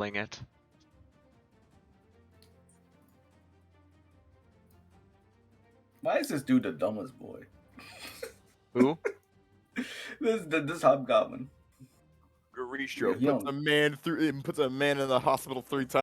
Fling it. Why is this dude the dumbest boy? Who? This hobgoblin. Garistro He puts don't- a man in the hospital 3 times.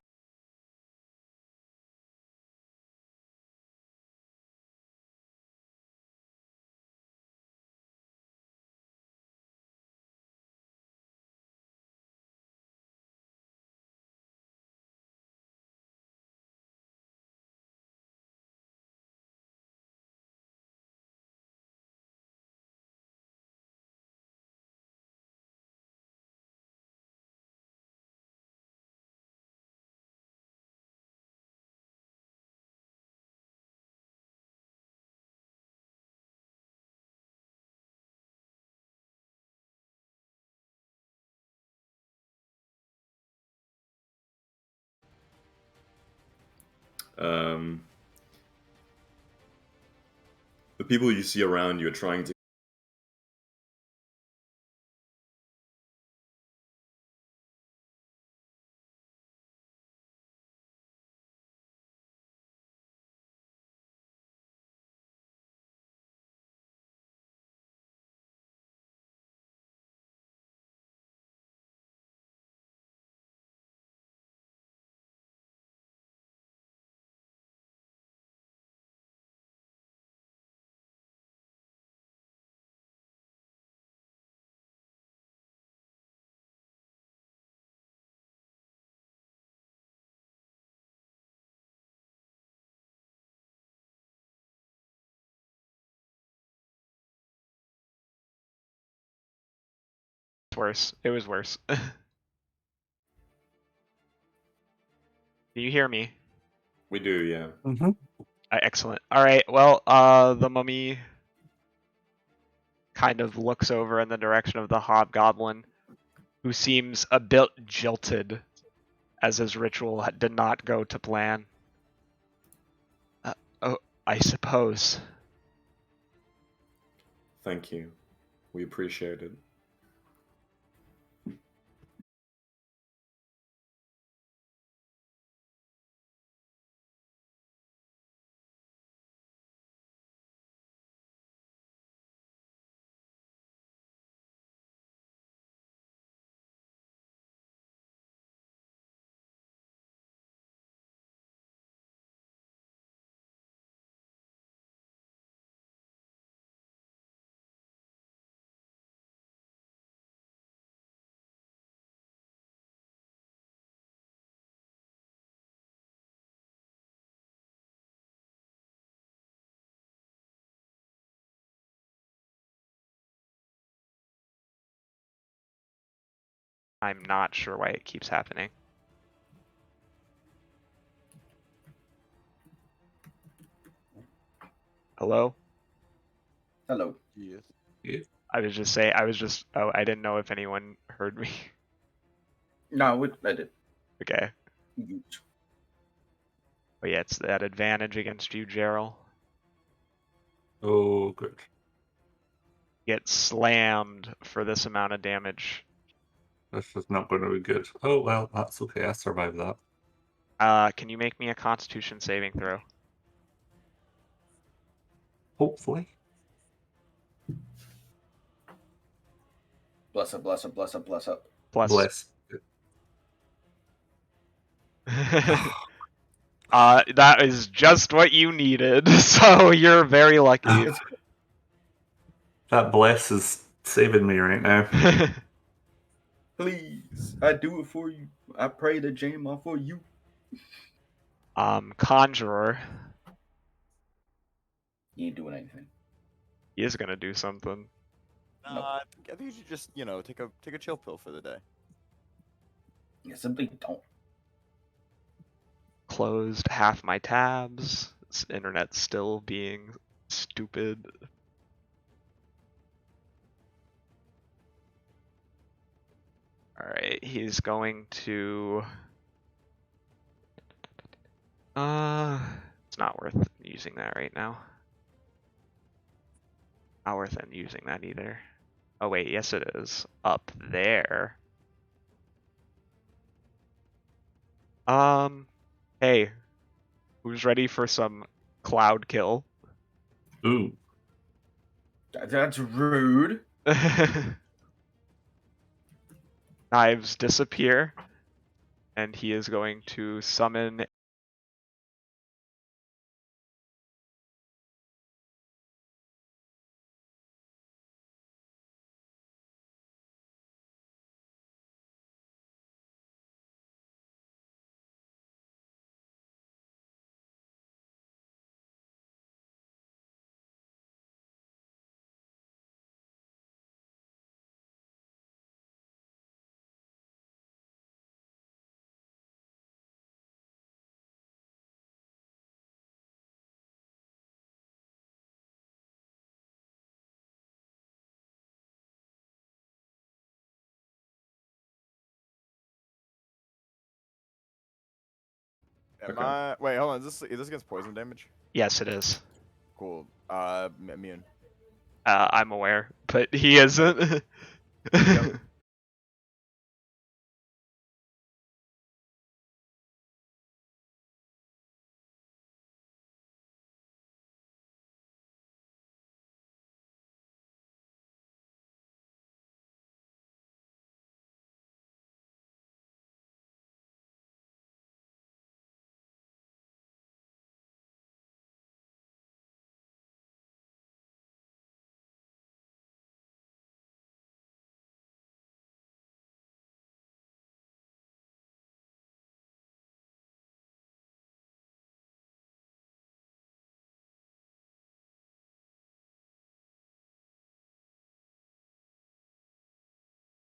The people you see around you are trying to It's worse. It was worse. Can you hear me? We do, yeah. Excellent. All right. Well, the mummy kind of looks over in the direction of the hobgoblin, who seems a bit jilted, as his ritual did not go to plan. Oh, I suppose. Thank you. We appreciate it. I'm not sure why it keeps happening. Hello? Hello. Yes. I didn't know if anyone heard me. No, I did. Okay. But yeah, it's that advantage against you, Gerald. Oh, good. Get slammed for this amount of damage. This is not going to be good. Oh, well, that's okay. I survived that. Can you make me a Constitution saving throw? Hopefully. Bless up, bless up, bless up, bless up. Plus. Bless. That is just what you needed, so you're very lucky. That bless is saving me right now. Please, I do it for you. I pray the Jama for you. Conjurer. You ain't doing anything. He is gonna do something. Nope. I think you should just, take a chill pill for the day. You simply don't. Closed half my tabs. This internet's still being stupid. Alright, he's going to... it's not worth using that right now. Not worth using that either. Oh wait, yes it is. Up there. Hey, who's ready for some cloud kill? Ooh. That's rude. Knives disappear, and he is going to summon. Okay. Wait, hold on. Is this against poison damage? Yes, it is. Cool. Immune. I'm aware, but he isn't.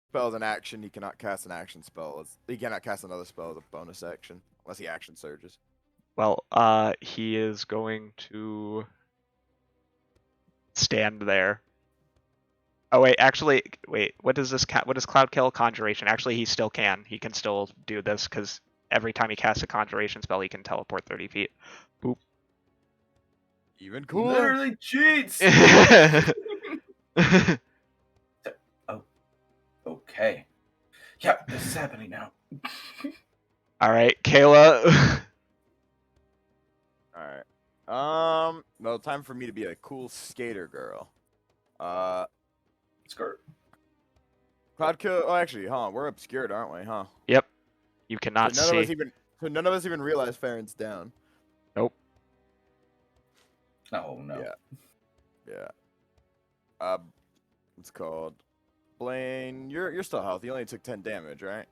Spells an action. He cannot cast an action spell. He cannot cast another spell as a bonus action unless he action surges. Well, he is going to stand there. Oh wait, actually, wait. What does this? What does Cloud Kill? Conjuration. Actually, he still can. He can still do this because every time he casts a Conjuration spell, he can teleport 30 feet. Boop. Even cooler. Literally cheats. Oh, okay. Yep, this is happening now. All right, Kayla. All right. Well, time for me to be a cool skater girl. Skirt. Cloud kill. Oh, actually, we're obscured, aren't we? Huh? Yep. You cannot So none see. None of us even realize Ferrin's down. Nope. Oh no. Yeah. What's it called? Blaine, you're still healthy. You only took 10 damage, right?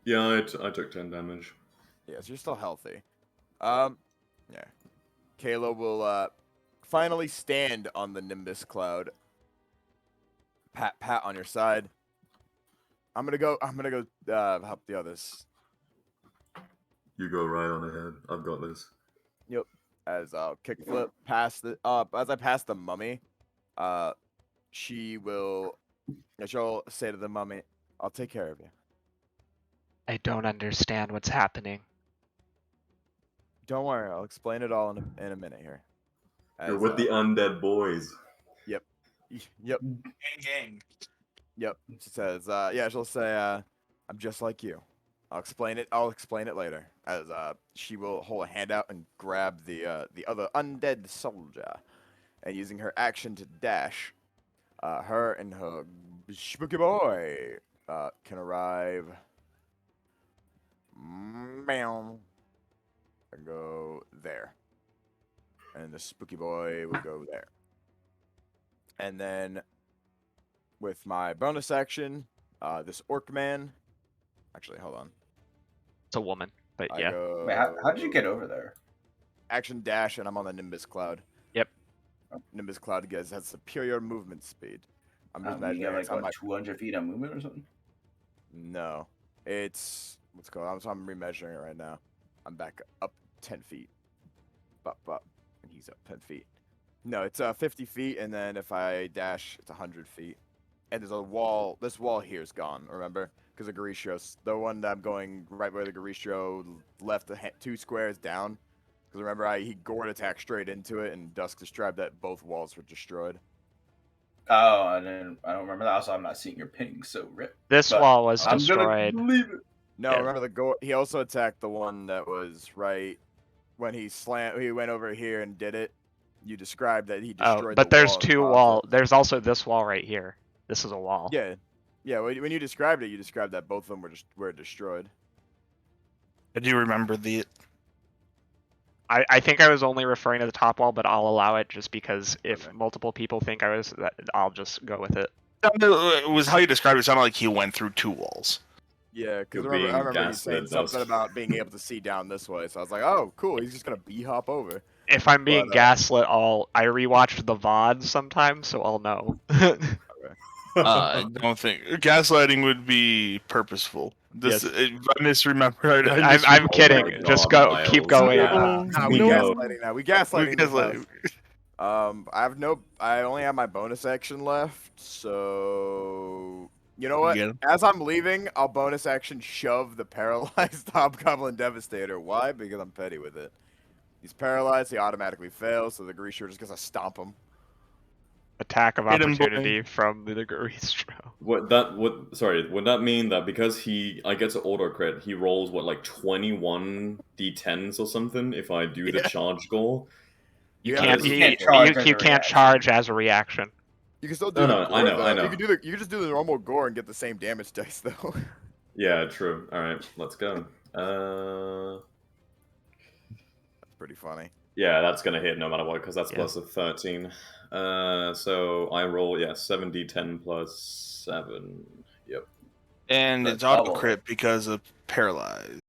Yeah, I took 10 damage. Yes, you're still healthy. Yeah. Kayla will finally stand on the Nimbus cloud. Pat on your side. I'm gonna go help the others. You go right on ahead. I've got this. Yep. As I'll kickflip past the as I pass the mummy, she'll say to the mummy, "I'll take care of you." I don't understand what's happening. Don't worry, I'll explain it all in a minute here. You're with the undead boys. Yep. Gang. Yep. She says, she'll say, I'm just like you. I'll explain it later. As she will hold a hand out and grab the other undead soldier, and using her action to dash, her and her spooky boy can arrive. Meow. And go there. And the spooky boy will go there. And then with my bonus action, this orc man. Actually, hold on. It's a woman, but I yeah. go Wait, how did you get over there? action dash, and I'm on the Nimbus cloud. Yep. Nimbus cloud has superior movement speed. I'm just You measuring got it, like so I'm what, 200 feet of movement or something? No, it's what's called. I'm remeasuring it right now. I'm back up 10 feet. Bop, and he's up 10 feet. No, it's 50 feet, and then if I dash, it's 100 feet. And there's a wall. This wall here is gone. Remember, because of Garisho's, the one that I'm going right where the Garisho left 2 squares down. Because remember, he gourd attacked straight into it, and Dusk described that both walls were destroyed. Oh, I don't remember that. Also, I'm not seeing your ping, so rip. This But wall was I'm destroyed. gonna leave it. No, Yeah. remember the go. He also attacked the one that was right when he slammed. He went over here and did it. You described that he destroyed. Oh, but the there's wall two across wall. it. There's also this wall right here. This is a wall. Yeah, yeah. When you described it, you described that both of them were destroyed. I do remember the. I think I was only referring to the top wall, but I'll allow it just because if Okay. multiple people think I was, I'll just go with it. It was how you described it. Sounded like he went through 2 walls. Yeah, because You're I being remember you gaslit, saying that's- something about being able to see down this way. So I was like, oh, cool. He's just gonna hop over. If I'm being But, gaslit, I rewatched the VODs sometimes, so I'll know. I don't think gaslighting would be purposeful. This Yes. I misremembered. I'm kidding. Oh my Just God, keep Miles. going. Yeah. Nah, We we know. gaslighting now. We gaslighting this gaslighting. house. I only have my bonus action left, so you know what? Yeah. As I'm leaving, I'll bonus action shove the paralyzed Hobgoblin Devastator. Why? Because I'm petty with it. He's paralyzed, he automatically fails, so the Greaser just gonna stomp him. Attack of Hit him, boy. opportunity from the Greastro. Would that mean that because I get to auto crit, he rolls what, like 21 d10s or something if I do the Yeah. charge goal? You Yeah, can't. you You, can't charge as a you can't reaction. charge as a reaction. You can still do No, the no, gore, I know, though. I know. You can just do the normal gore and get the same damage dice though. Yeah, true. All right, let's go. That's pretty funny. Yeah, that's gonna hit no matter what because that's Yeah. plus a 13. So I roll 7d10 plus 7. Yep. And The it's auto double. crit because of paralyzed.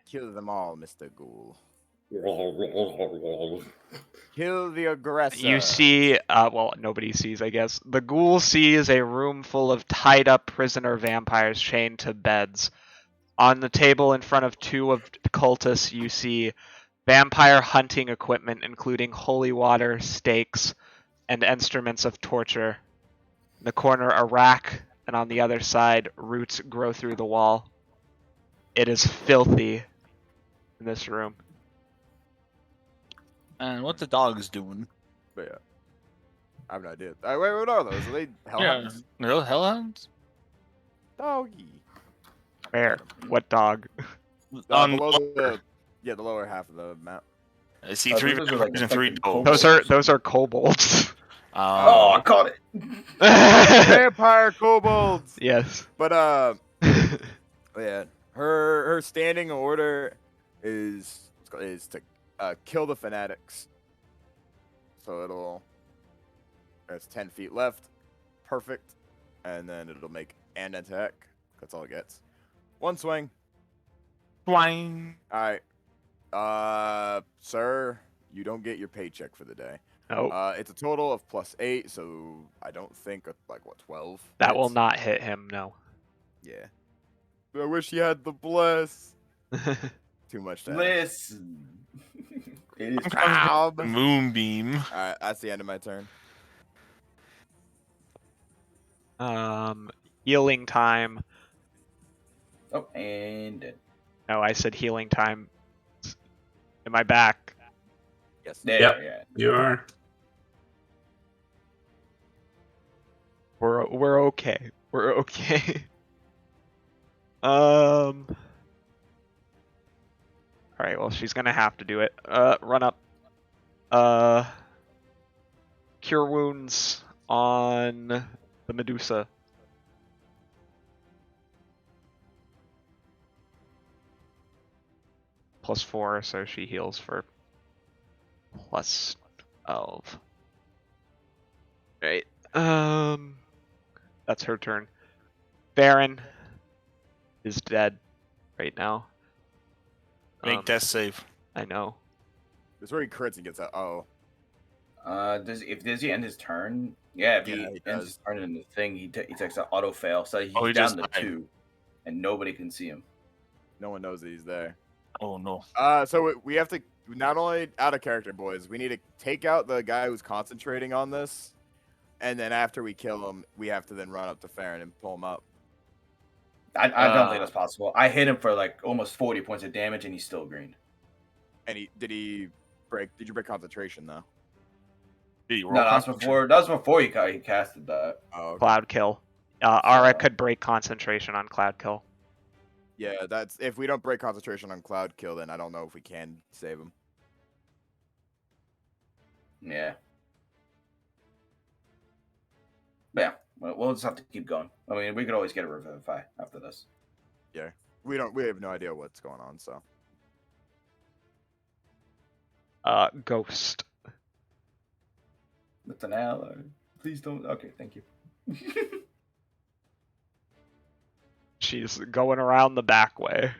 Kill them all, Mr. Ghoul. Kill the aggressor. You see, well, nobody sees, I guess. The ghoul sees a room full of tied up prisoner vampires chained to beds. On the table in front of 2 of the cultists, you see vampire hunting equipment, including holy water, stakes, and instruments of torture. In the corner, a rack, and on the other side, roots grow through the wall. It is filthy in this room. And what the dog's doing? But yeah. I have no idea. Wait, what are those? Are they hellhounds? Yeah, they're hellhounds. Doggy. Where? What dog? Below the lower half of the map. I see Oh, 3 those are like vampires and 3 fucking dogs. Those are kobolds. Oh, I caught it. Vampire kobolds. Yes. But yeah, her standing order is to kill the fanatics. So there's 10 feet left, perfect, and then it'll make an attack. That's all it gets. 1 swing. Swing. All right, sir, you don't get your paycheck for the day. Oh, It's a total of +8, so I don't think 12. that will hits. not hit him. No. Yeah. I wish you had the bless. Too much to ask. Listen. It is Crab. Moonbeam. Alright, that's the end of my turn. Healing time. Oh, and No, I said healing time. Am I back? Yes. there, Yep. yeah. You are. We're okay. We're okay. All right. Well, she's gonna have to do it. Run up. Cure wounds on the Medusa. +4, so she heals for +12. Right. That's her turn. Ferrin, is dead right now. Make death save. I know. This is where he crits and gets out. Oh, Does he end his turn? Yeah, if Yeah, he he ends does. his turn in the thing, he takes an auto fail, so he's Oh, he down just to died. 2, and nobody can see him. no one knows that he's there. Oh no. So we have to not only out of character, boys. We need to take out the guy who's concentrating on this, and then after we kill him, we have to then run up to Ferrin and pull him up. I don't think that's possible. I hit him for like almost 40 points of damage, and he's still green. And did you break concentration though? Did he roll No, that was concentration? before he casted that. Oh, okay. Cloud kill. Ara could break concentration on cloud kill. Yeah, that's if we don't break concentration on cloud kill, then I don't know if we can save him. Yeah. But yeah, we'll just have to keep going. I mean, we could always get a revivify after this. Yeah, we have no idea what's going on. So Ghost. That's an ally. Please don't. Okay, thank you. She's going around the back way.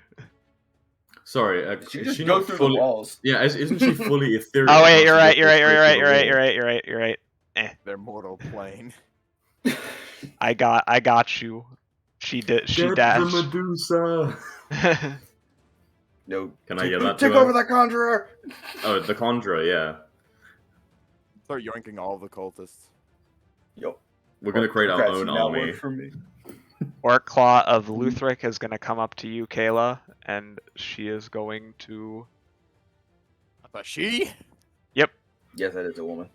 Sorry, She is just she go not through fully? the walls. Yeah, isn't she fully ethereal? Oh wait, Can't you're she right. just You're go right. You're through right. the You're right. wall? You're right. You're right. You're right. You're right. their mortal plane. I got you. She did. She Get dashed. the Medusa. No. Can I yell that to Take her? over that conjurer. Oh, the Conjurer, yeah. Start yoinking all of the cultists. Yo. We're gonna create our Congrats, own you now army. work for me. Orc Claw of Luthric is going to come up to you, Kayla, and she is going to. I thought she. Yep. Yes, that is a woman.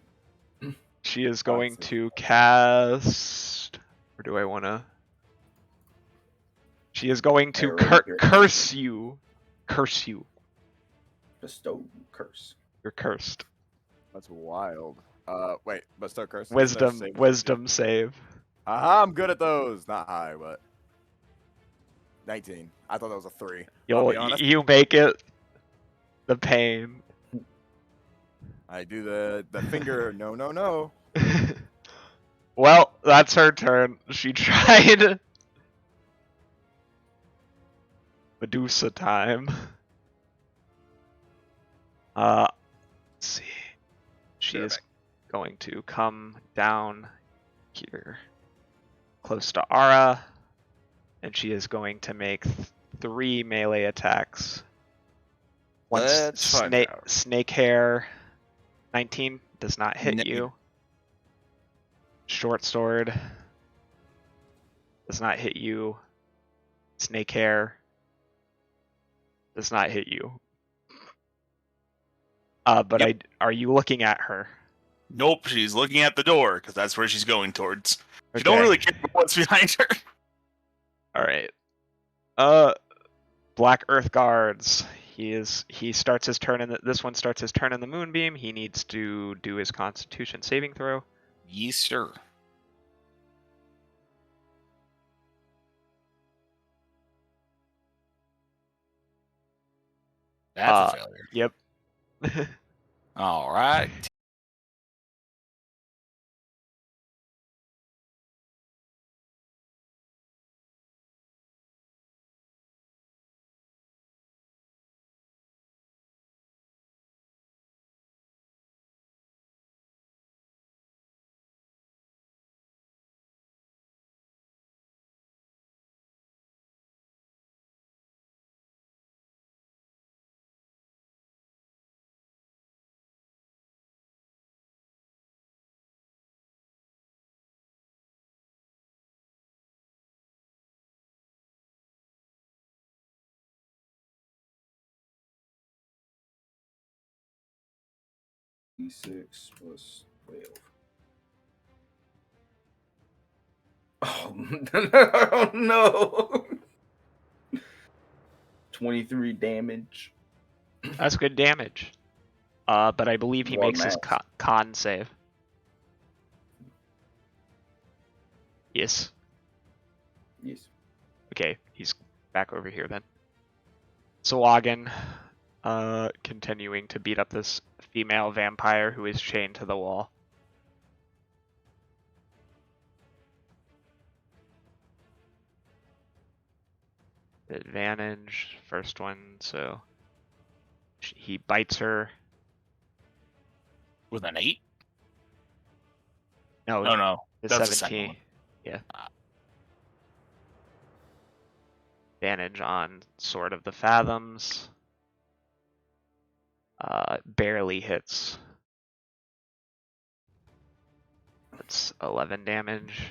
She is going to cast. Or do I want to? She is going to curse you. Curse you. Bestow curse. You're cursed. That's wild. Wait, but still curse. Wisdom save. Aha, I'm good at those. Not high, but 19. I thought that was a 3. You make it. The pain. I do the finger. No. Well, that's her turn. She tried. Medusa time. Let's see. She is going to come down here, close to Ara, and she is going to make 3 melee attacks. One snake hair, 19 does not hit you. Short sword does not hit you. Snake hair does not hit you. But are you looking at her? Nope, she's looking at the door because that's where she's going towards. She Okay. don't really care what's behind her. All right. Black Earth Guards. He starts his turn in this one starts his turn in the Moonbeam. He needs to do his Constitution saving throw. Yes, sir. That's a failure. Yep. All right. D6 plus 12. Oh no! 23 damage. That's good damage. But I believe he Well, makes his con save. Yes. Yes. Okay, he's back over here then. Sawagan, continuing to beat up this female vampire who is chained to the wall. Advantage, first one, so he bites her. With an 8? No, Oh no, the that's the second 17. one. Yeah. Advantage on Sword of the Fathoms. Barely hits. That's 11 damage.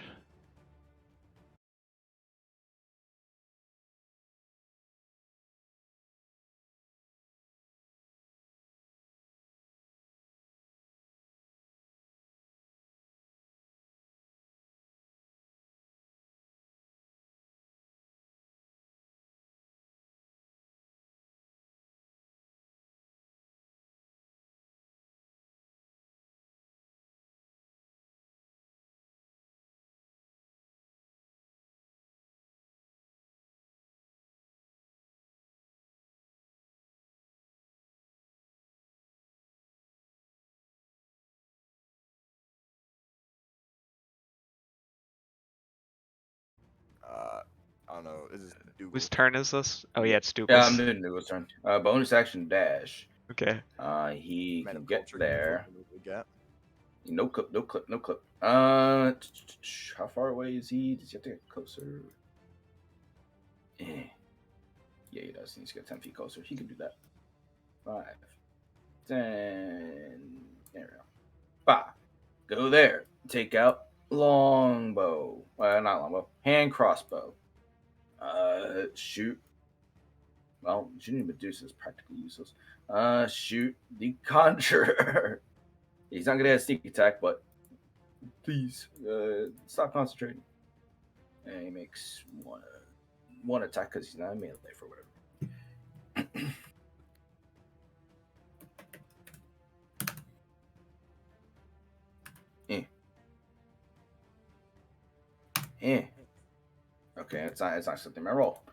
I don't know. Is this Dougal? Whose turn is this? Oh yeah, it's Yeah, I'm Dougal's. doing Dougal's turn. Bonus action dash. Okay. He Man can of get culture there. we get. No clip, no clip, no clip. How far away is he? Does he have to get closer? Yeah, he does. He needs to get 10 feet closer. He can do that. 5, 10. There we go. 5. Go there. Take out longbow. Not longbow. Hand crossbow. Shoot. Well, shooting Medusa is practically useless. Shoot the Conjurer. He's not gonna have a sneak attack, but please, stop concentrating. And he makes one attack because he's not melee for whatever. Okay, it's not accepting my roll.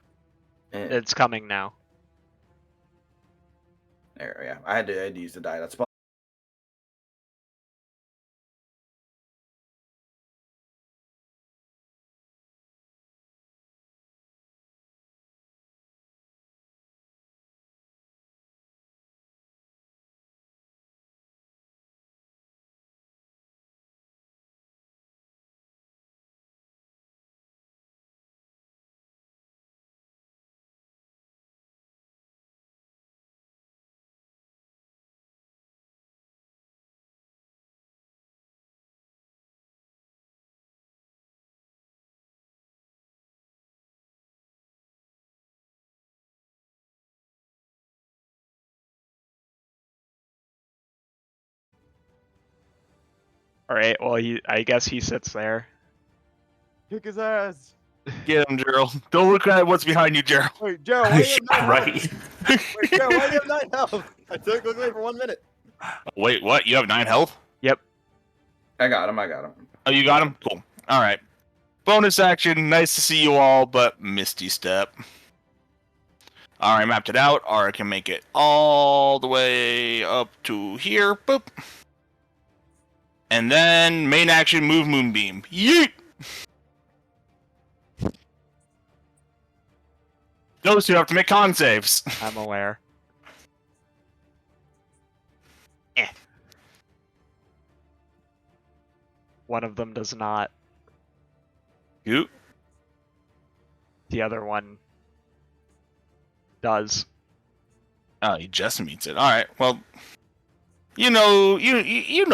It's coming now. There, yeah. I had to use the die. That's possible. All right. Well, I guess he sits there. Kick his ass. Get him, Gerald. Don't look at what's behind you, Gerald. Wait, Gerald, why do you have 9 right. health? Wait, Gerald, why do you have 9 health? I took away for 1 minute. Wait, what? You have 9 health? Yep. I got him. Oh, you got him? Cool. All right. Bonus action. Nice to see you all, but Misty Step. All right, mapped it out. Aura can make it all the way up to here. Boop. And then main action, move Moonbeam. Yeet! Those two have to make con saves. I'm aware. One of them does not. You? The other one does. Oh, he just meets it. All right. Well, you know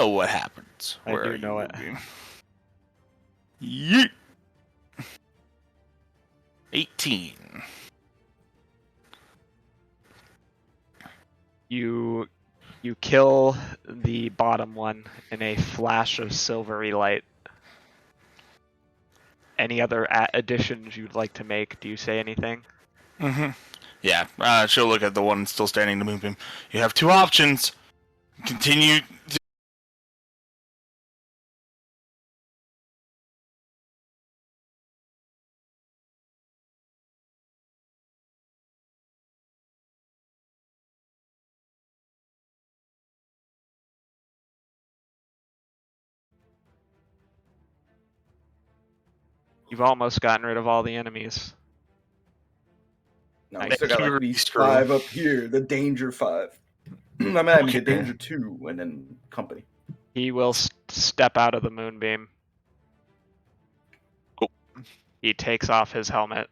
what happens. I Where do are you know it. moving? Yeet. 18. You kill the bottom one in a flash of silvery light. Any other additions you'd like to make? Do you say anything? Mm-hmm. Yeah, she'll look at the one still standing to move him. You have 2 options. Continue. You've almost gotten rid of all the enemies. No, we Nice. still got like Keyword these screw. 5 up here. The danger 5. I mean, the danger 2, and then company. He will step out of the moonbeam. Cool. He takes off his helmet.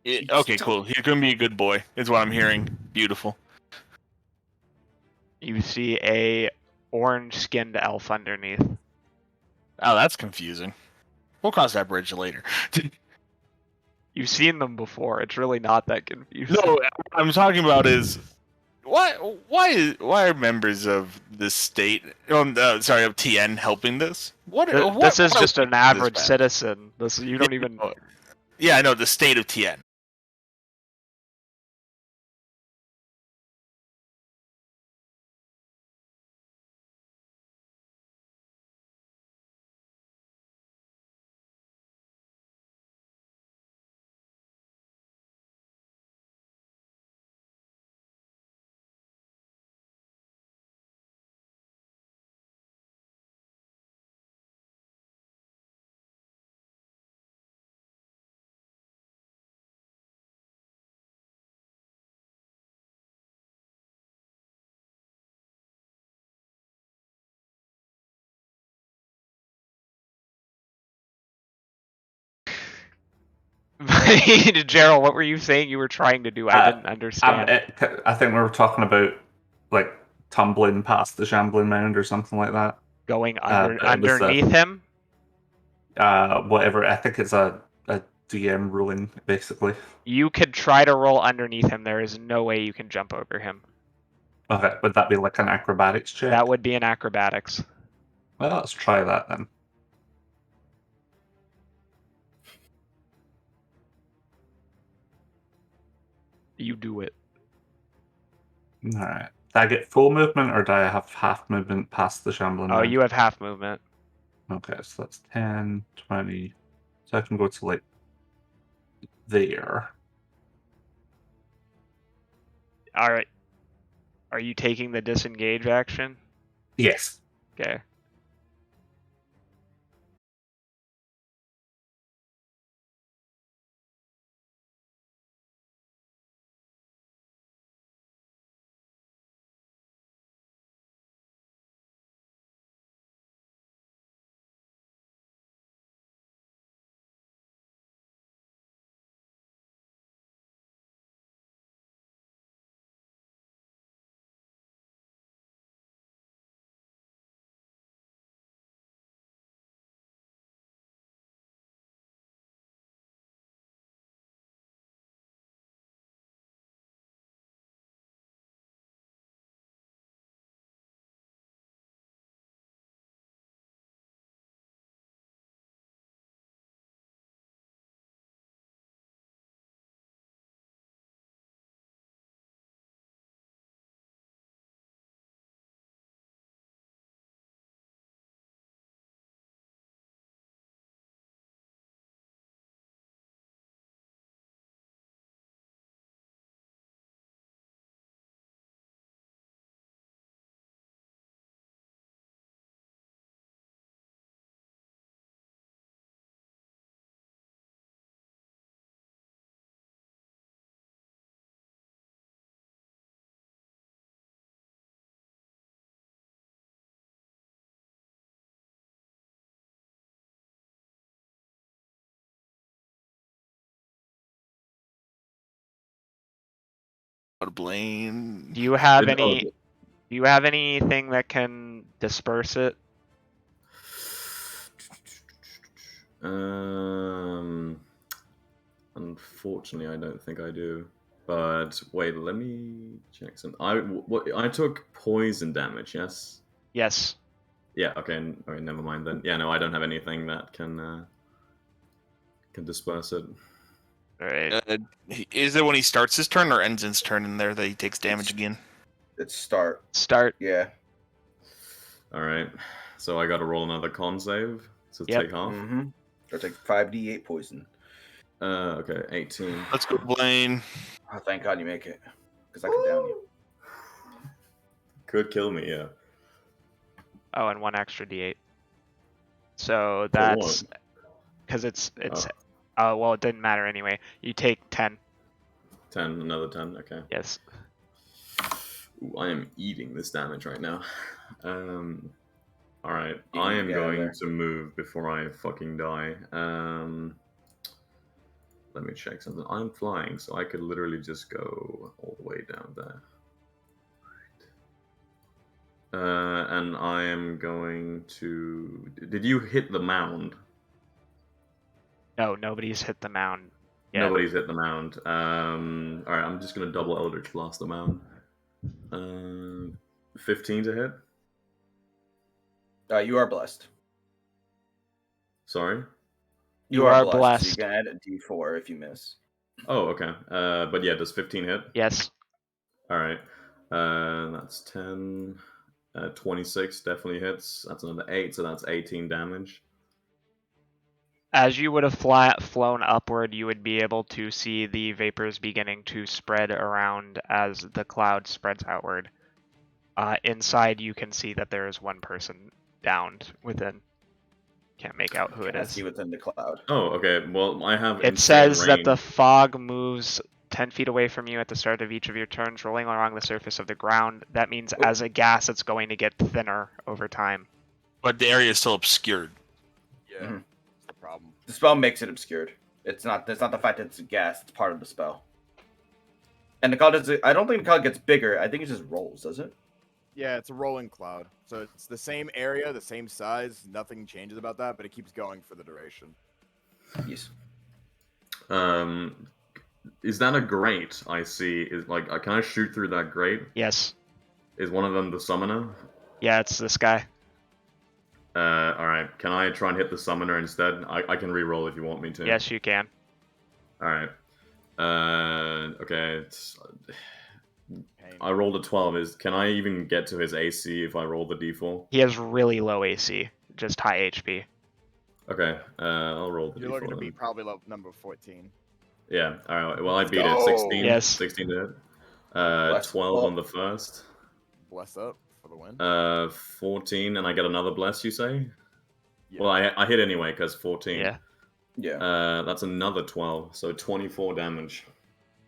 Okay, cool. He's gonna be a good boy, is what I'm hearing. Beautiful. You see a orange-skinned elf underneath. Oh, that's confusing. We'll cross that bridge later. You've seen them before. It's really not that confusing. No, what I'm talking about is why are members of the state, of TN helping this? This is just an average bad? citizen. You don't even. Yeah, I know the state of TN. Gerald, what were you saying you were trying to do? I didn't understand. I think we were talking about like tumbling past the shambling mound or something like that. Going but it was, underneath him? Whatever. I think it's a DM ruling, basically. You could try to roll underneath him. There is no way you can jump over him. Okay, would that be like an acrobatics check? That would be an acrobatics. Well, let's try that then. You do it. Alright. Do I get full movement or do I have half movement past the shambling Oh, mound? you have half movement. Okay, so that's 10, 20. So I can go to like there. Alright. Are you taking the disengage action? Yes. Okay. Blame. Do you have Did- oh, any? Do you have anything that can disperse it? Unfortunately, I don't think I do. But wait, let me check some. I took poison damage. Yes. Yes. Yeah. Okay. Okay. Never mind then. Yeah. No, I don't have anything that can disperse it. Alright. Is it when he starts his turn or ends his turn in there that he takes damage again? It's start. Start. Yeah. All right. So I got to roll another con save to Yep. take half. Mm-hmm. Or take 5d8 poison. Okay. 18. Let's go, Blaine. Oh, thank God you make it. Because I could down you. Could kill me. Yeah. Oh, and one extra d8. So For that's what? because it's Oh. Well, it didn't matter anyway. You take 10. 10, another 10. Okay. Yes. Ooh, I am eating this damage right now. All right. You I need to am get out of going there. to move before I fucking die. Let me check something. I'm flying, so I could literally just go all the way down there. And I am going to. Did you hit the mound? No, nobody's hit the mound yet. Nobody's hit the mound. All right, I'm just gonna double Eldritch Blast the mound. 15 to hit. You are blessed. Sorry. You are So blessed. you can add a D4 if you miss. Oh, okay. But yeah, does 15 hit? Yes. All right. That's 10. 26 definitely hits. That's another 8, so that's 18 damage. As you would have flown upward, you would be able to see the vapors beginning to spread around as the cloud spreads outward. Inside, you can see that there is one person downed within. Can't make out who it Can't is. see within the cloud. Oh, okay. Well, I have. It insane says that range. the fog moves 10 feet away from you at the start of each of your turns, rolling along the surface of the ground. That means Oh. as a gas, it's going to get thinner over time. But the area is still obscured. Yeah, Mhm. that's the problem. The spell makes it obscured. It's not the fact that it's a gas. It's part of the spell. And the cloud is. I don't think the cloud gets bigger. I think it just rolls. Does it? Yeah, it's a rolling cloud. So it's the same area, the same size. Nothing changes about that, but it keeps going for the duration. Yes. Is that a grate? I see. Is like, can I shoot through that grate? Yes. Is one of them the summoner? Yeah, it's this guy. All right. Can I try and hit the summoner instead? I can re-roll if you want me to. Yes, you can. All right. Okay. Pain. I rolled a 12. Can I even get to his AC if I roll the D4? He has really low AC, just high HP. Okay. I'll roll the You're D4 looking to then. be probably number 14. Yeah. All right. Well, I Let's beat it. go! 16. Yes. 16 to hit. Bless. 12 on the first. Bless up for the win. 14, and I get another bless. You say? Yeah. Well, I hit anyway because 14. Yeah. Yeah. That's another 12, so 24 damage.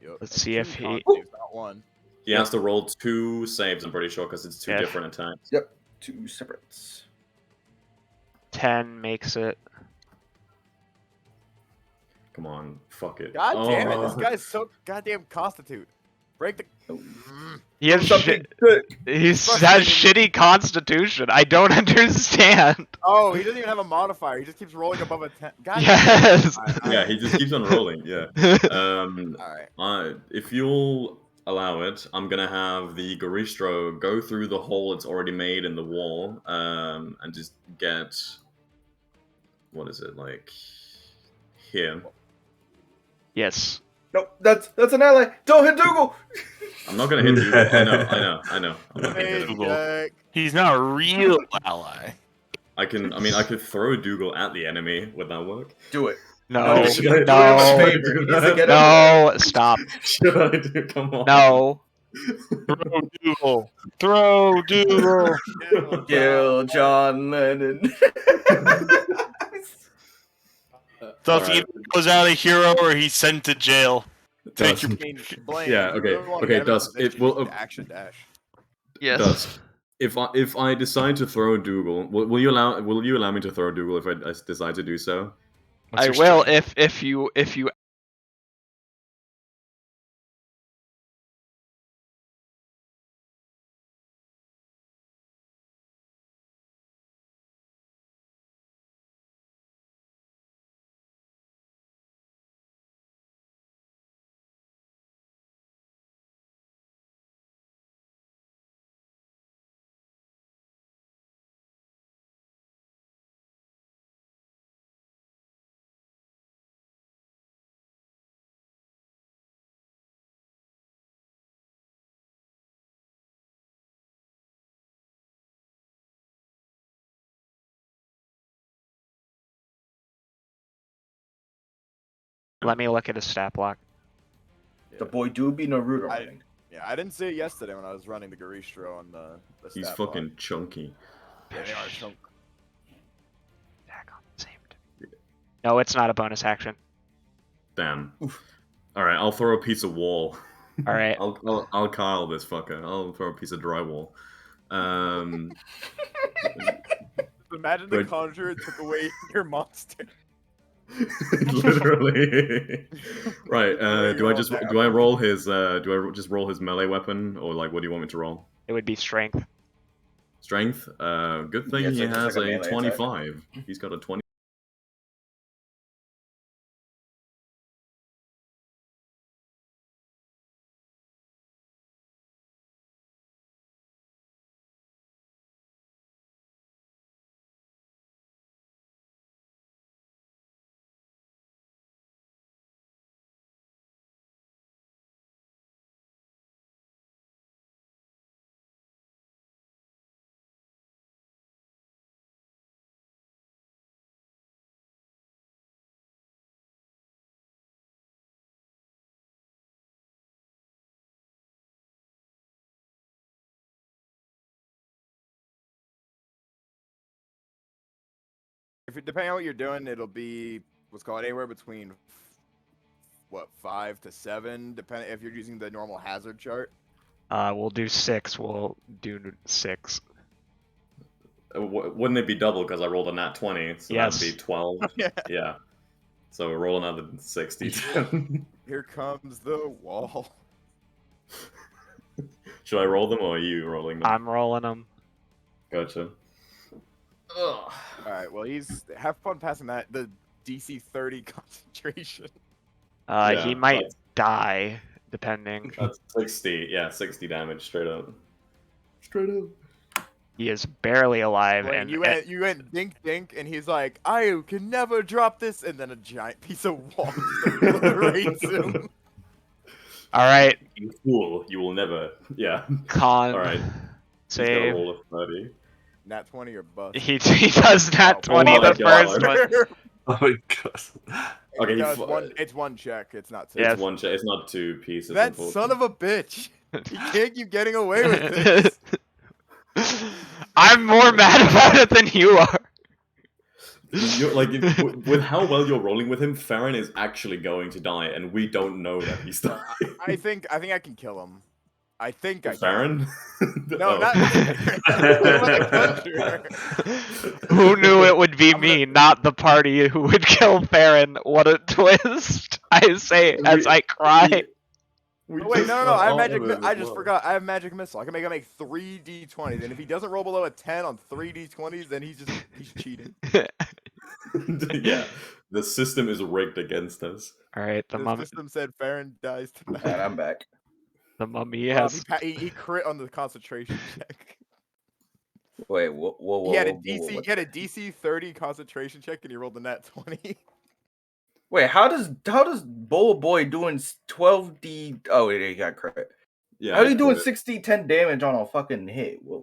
Yep. Let's and see two if he- con saves, not one. He has to roll 2 saves. I'm pretty sure because it's 2 Yeah. different attacks. Yep. 2 separates. 10 makes it. Come on, fuck it. God damn it! This Oh. guy's so goddamn constitute. Break the. He has Something shit. good. He has Frustrating. shitty constitution. I don't understand. Oh, he doesn't even have a modifier. He just keeps rolling above a 10. God Yes. Damn. Yeah, he just keeps on rolling. Yeah. All right. If you'll allow it, I'm gonna have the Garistro go through the hole it's already made in the wall, and just get. What is it like? Here. Yes. Nope. That's an ally. Don't hit Dougal. I'm not gonna hit you. I know. I'm not gonna hit him. Dougal. Jack. He's not a real ally. I could throw Dougal at the enemy. Would that work? Do it. No. Should I do No. it? Favor. He needs to get No. Stop. Should I do? Come on. No. Throw Dougal. Throw Dougal. Kill John Lennon. So if Alright. he goes out a hero or he's sent to jail. Take Dusk. your I mean, Blaine, Yeah, you okay, really wanna okay, get him in Dusk, position, it will- you need to action dash. Yes. Dusk. If I decide to throw Dougal, will you allow me to throw Dougal if I decide to do so? What's I your will strength? if you let me look at his stat block. The boy do be Naruto. I- Yeah, I didn't see it yesterday when I was running the Garistro on the He's stat fucking block. chunky. Yeah, they are chunk. Attack on the same. No, it's not a bonus action. Damn. All right, I'll throw a piece of wall. All right. I'll Kyle this fucker. I'll throw a piece of drywall. Imagine the But- conjurer took away your monster. Literally. Right. Where Do I you're just all do I down. roll his just roll his melee weapon, or like what do you want me to roll? It would be strength. Strength. Good thing Yeah, he so just has like a a melee attack. 25. He's got a 20. Depending on what you're doing, it'll be what's called anywhere between 5 to 7, depending if you're using the normal hazard chart. We'll do 6. We'll do 6. Wouldn't it be double because I rolled a nat 20? So Yes. that'd be 12. Yeah. Yeah. So roll another 60. Here comes the wall. Should I roll them or are you rolling them? I'm rolling them. Gotcha. All right. Well, have fun passing that the DC 30 concentration. Yeah, He might that's- die, depending. That's 60. Yeah, 60 damage straight up. Straight up. He is barely alive, Wait, and you went dink dink, and he's like, "I can never drop this," and then a giant piece of wall just obliterates him. all right, You fool. You will never. Yeah. con. All right. He's got a Save. roll of 30. Nat 20 or bust. He does nat Oh, 20 oh the my God. first one. Oh my god. Okay, No, he it's one check. It's not two. Yes. It's one check. It's not two pieces. That son of a bitch. He can't keep getting away with this. I'm more mad about it than you are. You're, like, with how well you're rolling with him, Ferrin is actually going to die, and we don't know that he's dying. I think I can kill him. I think I can. Farron? No, Oh. not Who knew it would be I'm me, not the party who would kill Ferrin? What a twist! I say as I cry. We Oh, wait, just no, got I have all magic. of it I as just well. forgot. I have magic missile. I can make 3 d20s, and if he doesn't roll below a 10 on 3 d20s, then he's cheating. Yeah, the system is rigged against us. All right, The system said Farron dies tonight. And I'm back. the mummy Rob, has. he crit on the concentration check. Wait, whoa. He had a whoa, DC. what? He had a DC 30 concentration check, and he rolled a nat 20. Wait, how does Bowl Boy doing 12d? Oh wait, he got credit. Yeah, How are you doing crit. 60-10 damage on a fucking hit? Well,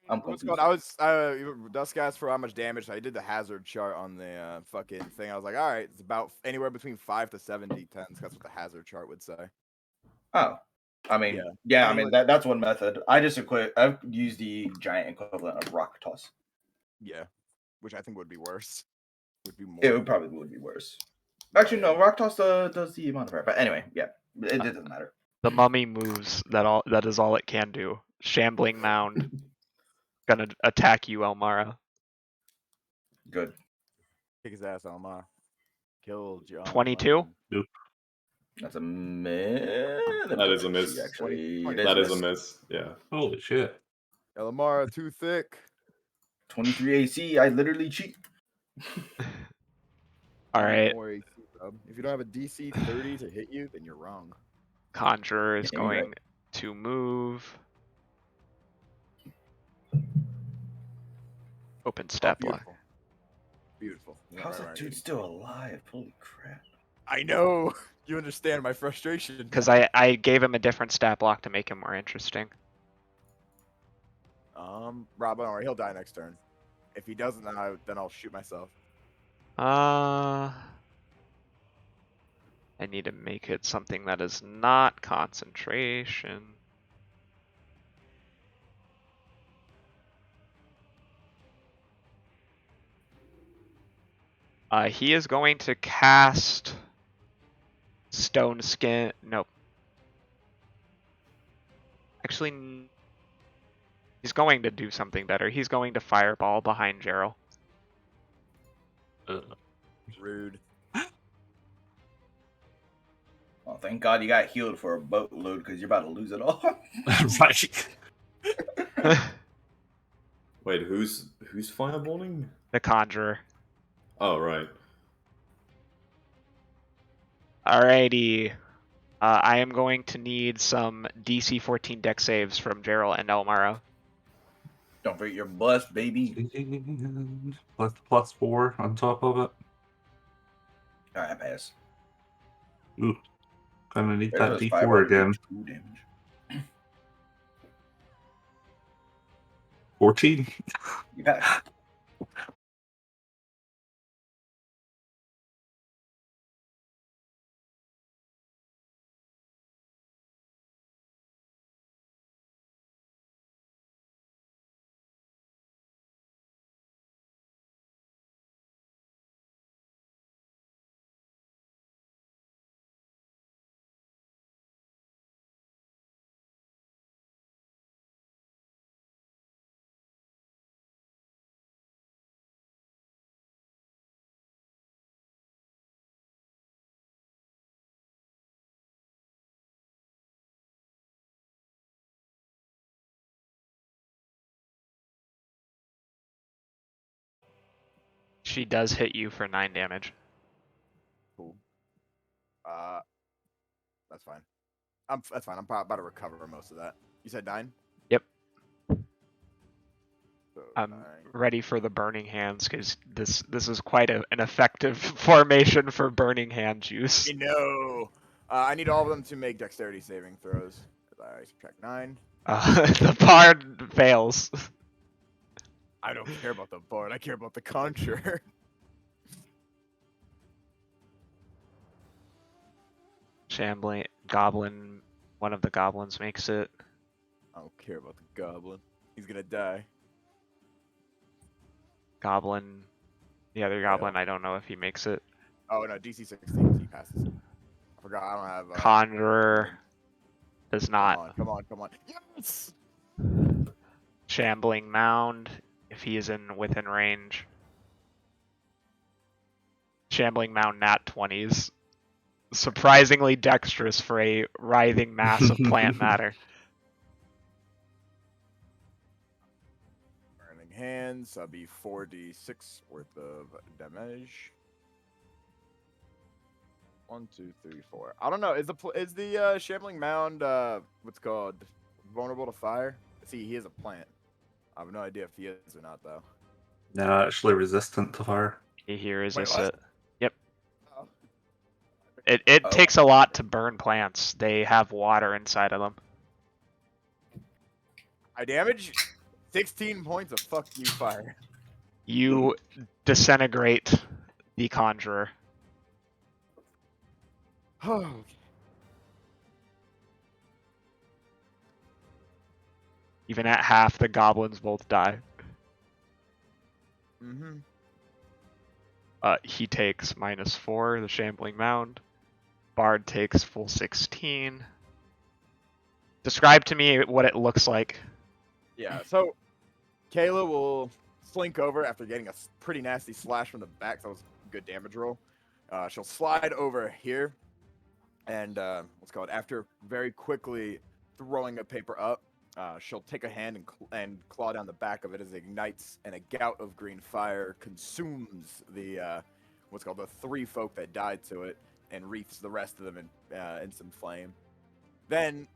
I'm What's confused. going? Dusk asked for how much damage. So I did the hazard chart on the fucking thing. I was like, all right, it's about anywhere between 5 to 7 d10s. That's what the hazard chart would say. Oh, I mean, Yeah. yeah, I I mean, mean like- that's one method. I've used the giant equivalent of rock toss. Yeah, which I think would be worse. Would be more. It would be worse. Actually, no, rock toss does the modifier. But anyway, yeah, it doesn't matter. The mummy moves. That is all it can do. Shambling mound. Gonna attack you, Elmara. Good. Kick his ass, Alma. Kill John. 22? That's a miss. That is a miss. Actually, That is a miss. Yeah. Holy shit. Elemara too thick. 23 AC. I literally cheat. All right, More AC, bro. If you don't have a DC 30 to hit you, then you're wrong. Conjurer is Yeah, you're right. going to move. Open stat block. Beautiful. Yeah, How's that right. dude still alive? Holy crap! I know. You understand my frustration. Because I gave him a different stat block to make him more interesting. Rob, don't worry, he'll die next turn. If he doesn't, then I'll shoot myself. I need to make it something that is not concentration. He is going to cast Stone skin. Nope. Actually, he's going to do something better. He's going to fireball behind Gerald. Rude. Oh, thank God you got healed for a boatload because you're about to lose it all. Right. Wait, who's fireballing? The Conjurer. Oh, right. Alrighty. I am going to need some DC 14 deck saves from Gerald and Elemara. Don't forget your bust, baby. Plus 4 on top of it. All right, pass. Ooh. Gonna need There's that those D4 fireball again. 2 damage. 14. You pass. She does hit you for 9 damage. Cool. That's fine. That's fine. I'm probably about to recover most of that. You said 9? Yep. So I'm 9. ready for the Burning Hands because this is quite an effective formation for Burning Hand juice. No. I need all of them to make dexterity saving throws. I subtract 9. The bard fails. I don't care about the bard. I care about the conjurer. Shambling goblin. One of the goblins makes it. I don't care about the goblin. He's gonna die. Goblin. The other goblin, I don't know if he makes it. Oh no, DC 16. He passes. I forgot. I don't have. Conjurer does not. Come on. Yes. Shambling mound if he is within range. Shambling mound nat 20s. Surprisingly dexterous for a writhing mass of plant matter. Burning hands. That'll be 4d6 worth of damage. 1, 2, 3, 4. I don't know. Is the shambling mound what's called vulnerable to fire? See, he is a plant. I have no idea if he is or not though. No, actually resistant to fire. He resists what? it. Yep. Oh. It takes a lot to burn plants. They have water inside of them. I damage 16 points of fuck you fire. You disintegrate the Conjurer. Even at half, the goblins both die. Mm-hmm. He takes -4, the Shambling Mound. Bard takes full 16. Describe to me what it looks like. Yeah, so Kayla will slink over after getting a pretty nasty slash from the back. That was a good damage roll. She'll slide over here, and after very quickly throwing a paper up, she'll take a hand and claw down the back of it as it ignites, and a gout of green fire consumes the the 3 folk that died to it, and wreaths the rest of them in some flame. Then,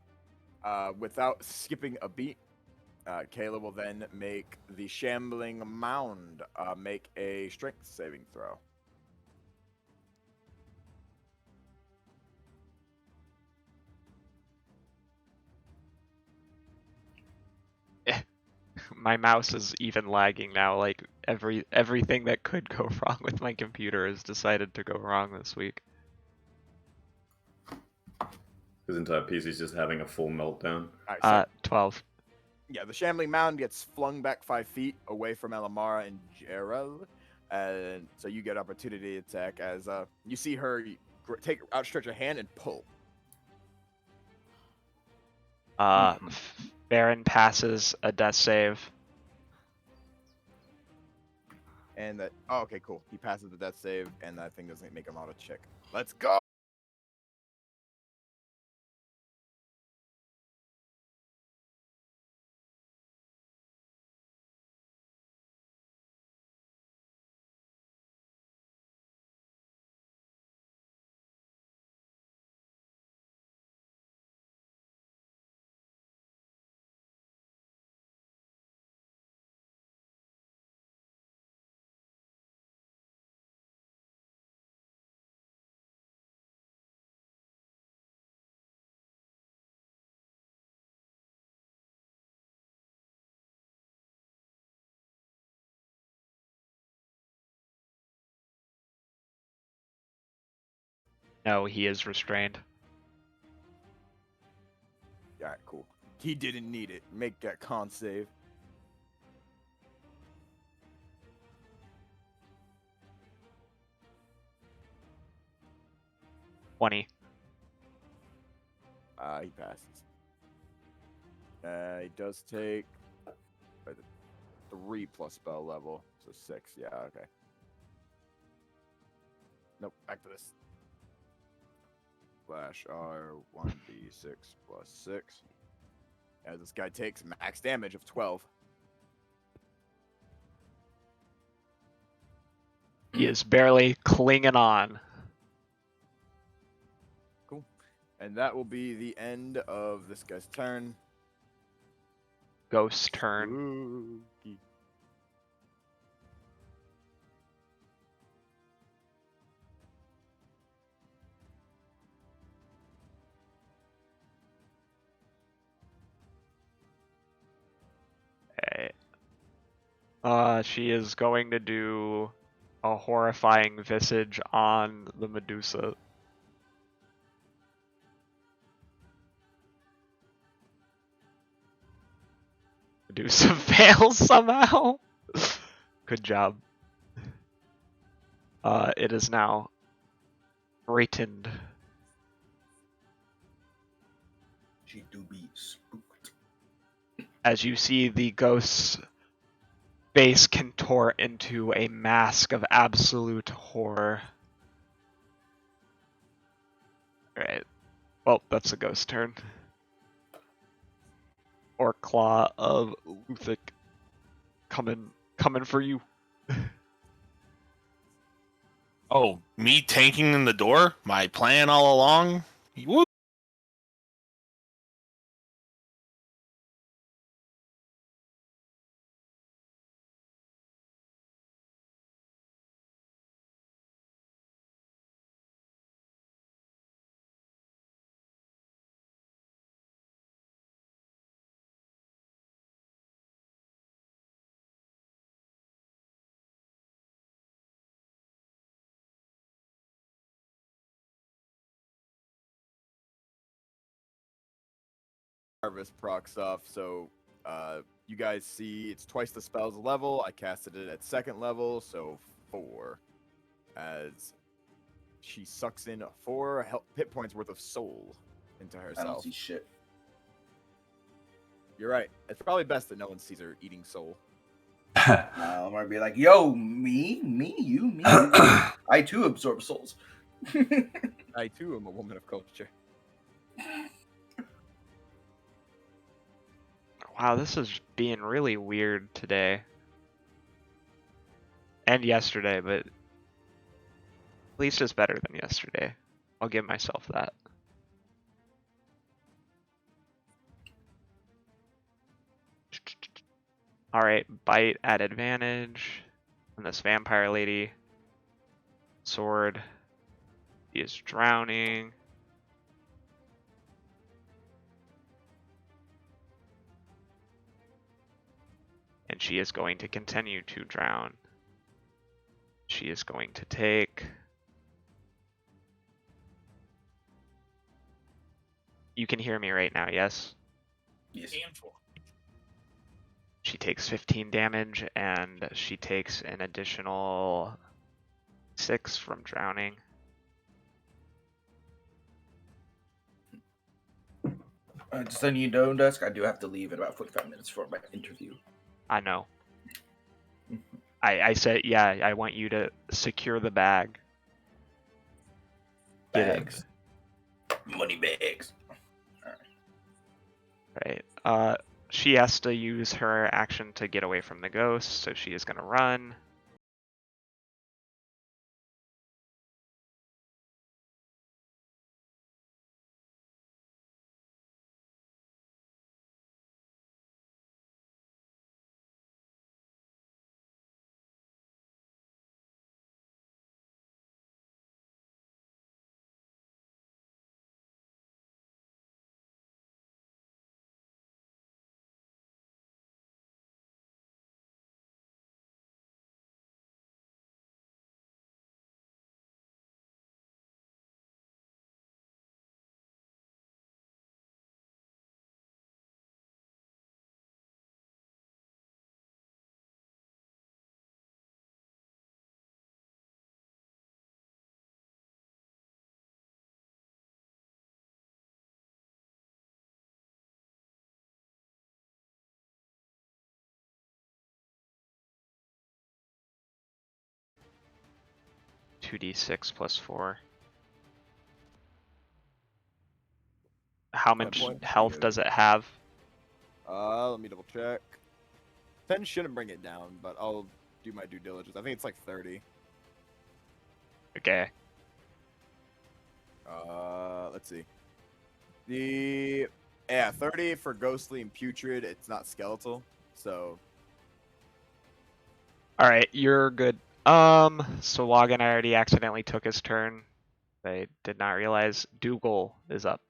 without skipping a beat, Kayla will then make the shambling mound make a strength saving throw. My mouse is even lagging now. Like everything that could go wrong with my computer has decided to go wrong this week. His entire PC's just having a full meltdown. All right, so 12. yeah, the shambling mound gets flung back 5 feet away from Elemara and Gerald, and so you get opportunity attack as you see her outstretch a hand and pull. Ferrin passes a death save. And that. Oh, okay, cool. He passes the death save, and that thing doesn't make him auto check. Let's go. No, he is restrained. Alright, cool. He didn't need it. Make that con save. $20. He passes. He does take 3 plus spell level, so 6. Yeah, okay. Nope, back to this. Slash R 1d6 plus 6. As this guy takes max damage of 12. He is barely clinging on. Cool. And that will be the end of this guy's turn. Ghost turn. Spooky. Okay. She is going to do a horrifying visage on the Medusa. Medusa fails somehow. Good job. It is now frightened. She do be spooked. As you see the ghost's face contort into a mask of absolute horror. Alright. Well, that's a ghost turn. Or Claw of Luthic. Coming for you. Oh, me tanking in the door? My plan all along? Woo! Harvest procs off, so you guys see it's twice the spell's level. I casted it at 2nd level, so 4. As she sucks in 4 hit points worth of soul into I don't herself. see shit. You're right. It's probably best that no one sees her eating soul. I'm gonna be like, yo, me, you. I too absorb souls. I too am a woman of culture. Wow, this is being really weird today. And yesterday, but at least it's better than yesterday. I'll give myself that. Alright, bite at advantage. And this vampire lady. Sword. He is drowning. And she is going to continue to drown. She is going to take... You can hear me right now, yes? Yes. She takes 15 damage, and she takes an additional 6 from drowning. Just letting you know, Dusk, I do have to leave in about 45 minutes for my interview. I know. I said, yeah, I want you to secure the bag. Get it. Bags. Money bags. Right. She has to use her action to get away from the ghost, so she is gonna run. (2d6 + 4). How much point health here. does it have? Let me double check. 10 shouldn't bring it down, but I'll do my due diligence. I think it's like 30. Okay. Let's see. 30 for ghostly and putrid. It's not skeletal, so All right, you're good. So Logan already accidentally took his turn. I did not realize Dougal is up.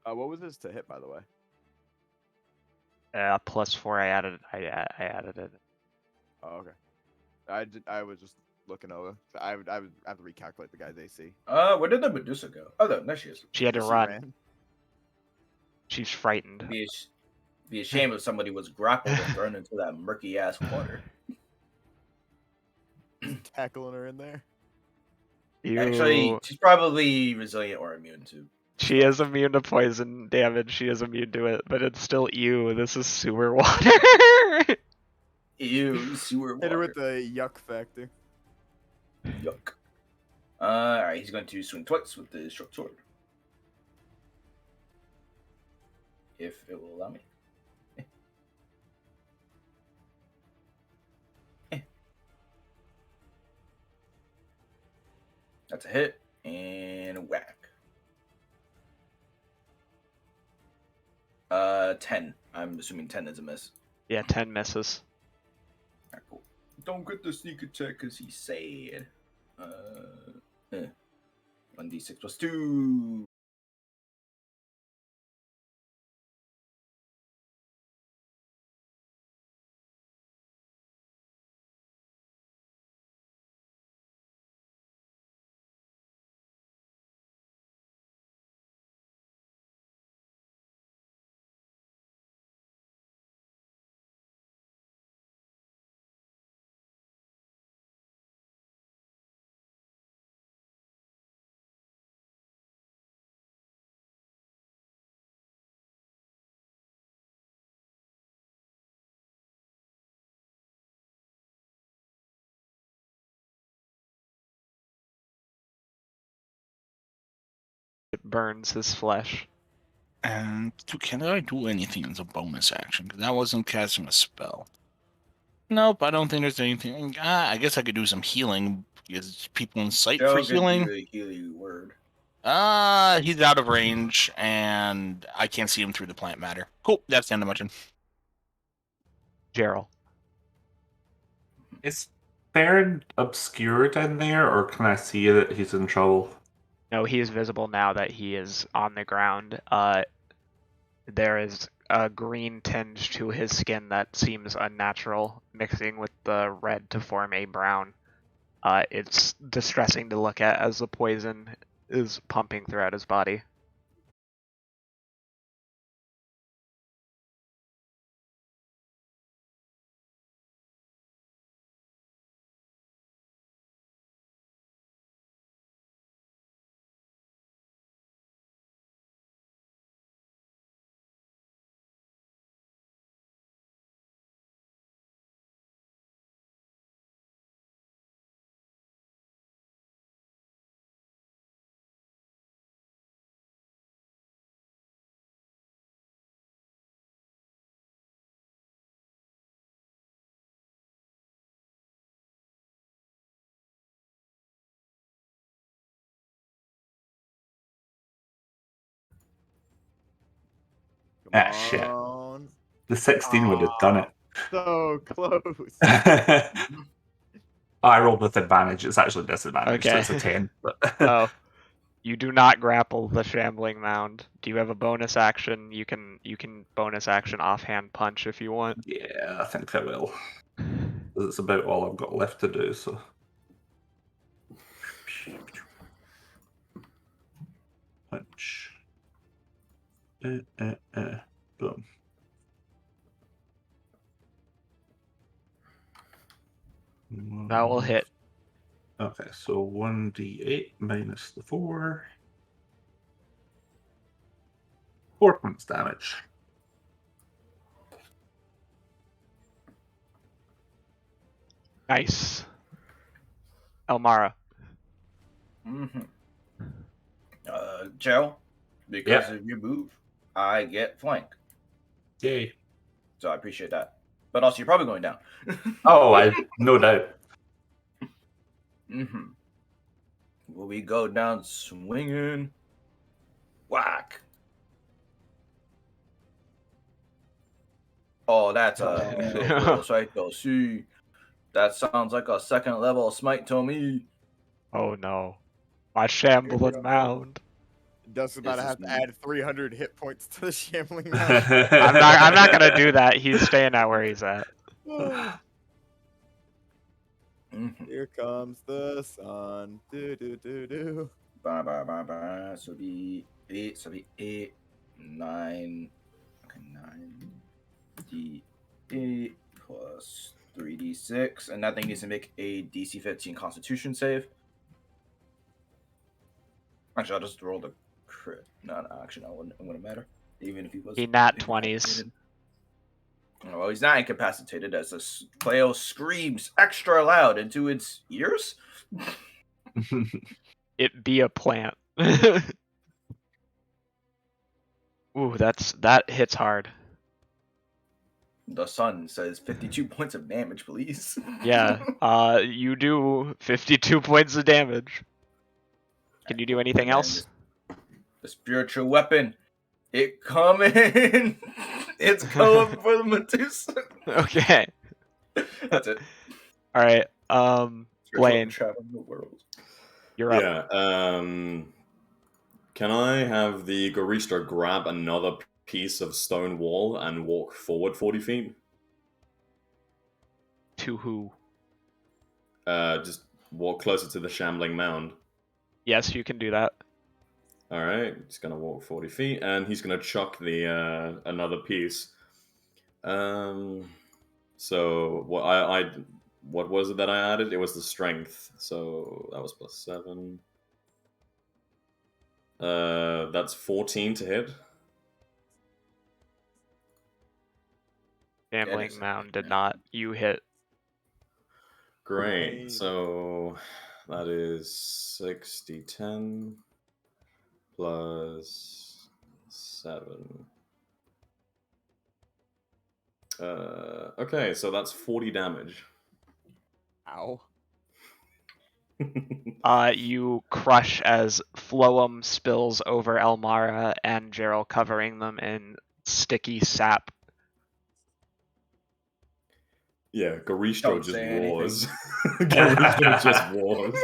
what was this to hit, by the way? +4. I added it. Oh, okay. I was just looking over. I would have to recalculate the guy's AC. Where did the Medusa go? Oh, there she is. She had to She run. ran. She's frightened. Be a shame if somebody was grappled and thrown into that murky ass water. Tackling her in there. Actually, she's probably resilient or immune to. She is immune to poison damage. She is immune to it, but it's still ew. This is sewer water. Ew, sewer Hit her water. with the yuck factor. Yuck. Alright, he's going to swing twice with the short sword. If it will allow me. That's a hit. And a whack. 10. I'm assuming 10 is a miss. Yeah, 10 misses. Alright, cool. Don't get the sneak attack because he's sad. 1d6 + 2. It burns his flesh. And can I do anything as a bonus action? Because that wasn't casting a spell. Nope, I don't think there's anything. I guess I could do some healing. Is people in sight for Joe could healing? do a healing word. He's out of range, and I can't see him through the plant matter. Cool, that's the end of my turn. Gerald. Is Ferrin obscured in there, or can I see that he's in trouble? No, he is visible now that he is on the ground. There is a green tinge to his skin that seems unnatural, mixing with the red to form a brown. It's distressing to look at as the poison is pumping throughout his body. Ah, shit. on. The 16 would have done it. So close. I rolled with advantage. It's actually disadvantage, so Okay. it's a 10. But Oh, you do not grapple the shambling mound. Do you have a bonus action? You can bonus action offhand punch if you want. yeah, I think I will. 'Cause it's about all I've got left to do. So punch. Boom. That will hit. Okay, so 1d8 minus the 4. 4 points damage. Nice. Elemara. Joe, because Yeah. of your move, I get flank. Yay. So I appreciate that. But also, you're probably going down. Oh, I no doubt. Will we go down swinging? Whack. Oh, that's a beautiful sight to see. That sounds like a second level smite to me. Oh no. My shambling mound. Dust's about to This have is to add 300 hit points to the shambling mound. I'm not gonna do that. He's staying at where he's at. Here comes the sun. Do do do do. Bye, bye, bye, bye. So be 8, so be 8, 9. Okay, 9d8 plus 3d6. And that thing needs to make a DC 15 Constitution save. Actually, I'll just roll the crit. No, actually, no, it wouldn't matter. Even if he was. He nat 20s. incapacitated. Oh, well, he's not incapacitated as this Cleo screams extra loud into its ears. It be a plant. Ooh, that hits hard. The sun says 52 points of damage, please. Yeah. You do 52 points of damage. Can you do anything else? The spiritual weapon. It coming. It's coming for the Medusa. Okay. That's it. All right. Spiritual Blaine, traveling the world. you're up. Yeah. Can I have the Gorista grab another piece of stone wall and walk forward 40 feet? To who? Just walk closer to the shambling mound. Yes, you can do that. All right, he's gonna walk 40 feet, and he's gonna chuck the another piece. So what was it that I added? It was the strength. So that was +7. That's 14 to hit. Gambling mound did not. You hit. Great. So that is 6d10 plus 7. Okay, so that's 40 damage. Ow. You crush as phloem spills over Elemara and Gerald, covering them in sticky sap. Yeah, Goristro Don't just say roars. Goristro just roars.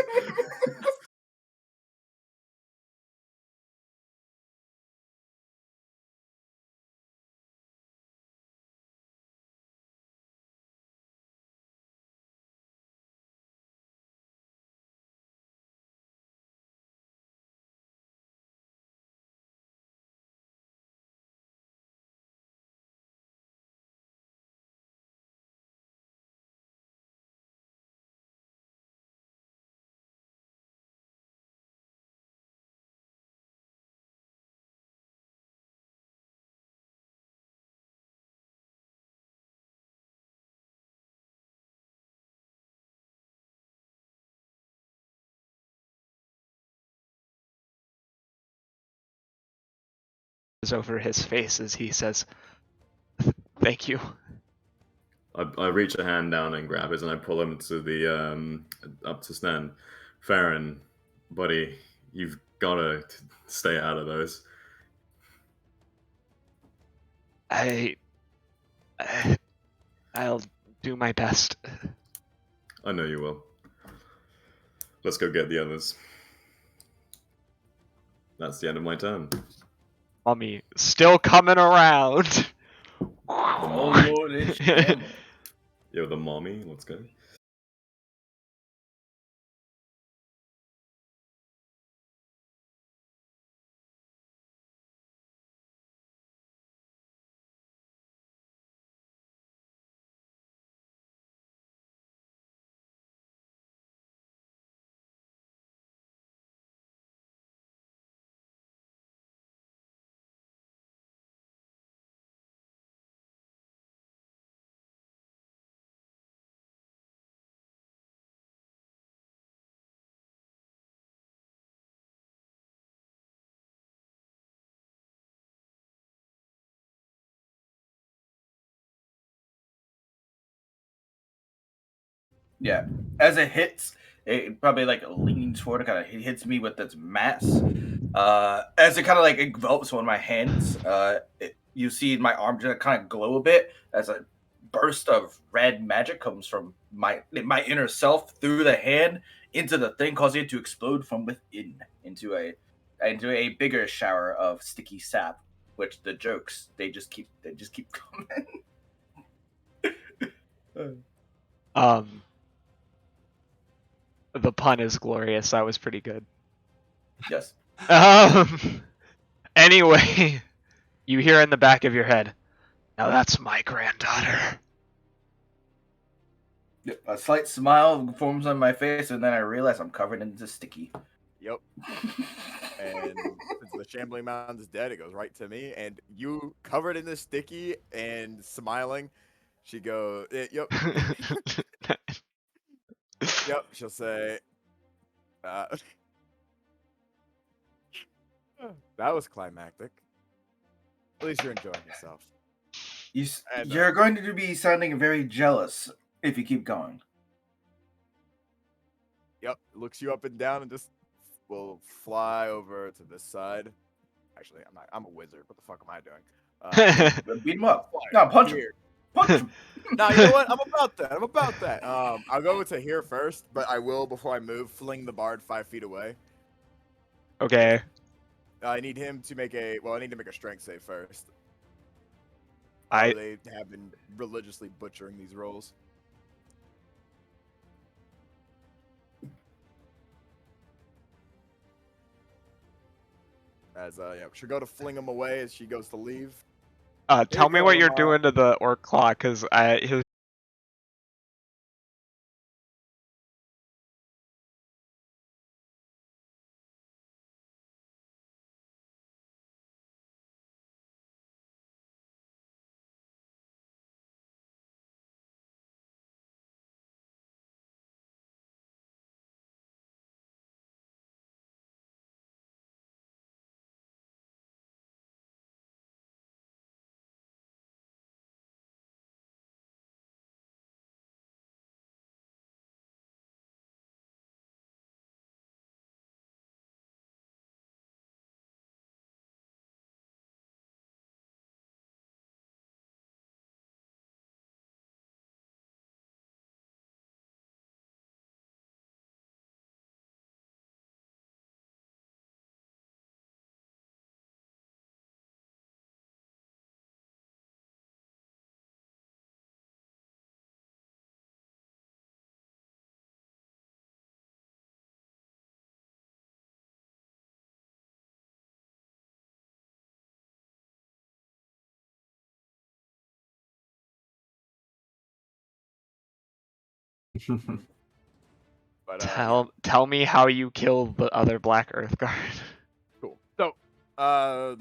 Is over his face as he says, "Thank you." I reach a hand down and grab it, and I pull him to the up to stand. Ferrin, buddy, you've gotta stay out of those. I'll do my best. I know you will. Let's go get the others. That's the end of my turn. Mummy, still coming around. Oh Lord-ish family. Yo, the mommy, let's go. Yeah. As it hits, it probably like leans forward, kind of hits me with its mass. As it kind of like envelops one of my hands, you see my arm just kind of glow a bit as a burst of red magic comes from my inner self through the hand into the thing, causing it to explode from within into a bigger shower of sticky sap. Which the jokes they just keep coming. The pun is glorious. That was pretty good. Yes. Anyway, you hear in the back of your head, now that's my granddaughter. A slight smile forms on my face, and then I realize I'm covered in this sticky. Yep. And since the shambling mound is dead, it goes right to me. And you, covered in this sticky and smiling, she goes, "Yep, yep." She'll say, "That was climactic. At least you're enjoying yourself." You're going to be sounding very jealous if you keep going. Yep. Looks you up and down and just will fly over to this side. Actually, I'm not. I'm a wizard. What the fuck am I doing? Beat him up. No, punch him. Punch him. No, you know what? I'm about that. I'll go to here first, but I will, before I move, fling the bard 5 feet away. Okay. I need him to make a. Well, I need to make a strength save first. They have been religiously butchering these rolls. As she'll go to fling him away as she goes to leave. Tell me go, what you're Elemara. doing to the orc claw, because his But tell me how you kill the other Black Earth Guard. Cool. So,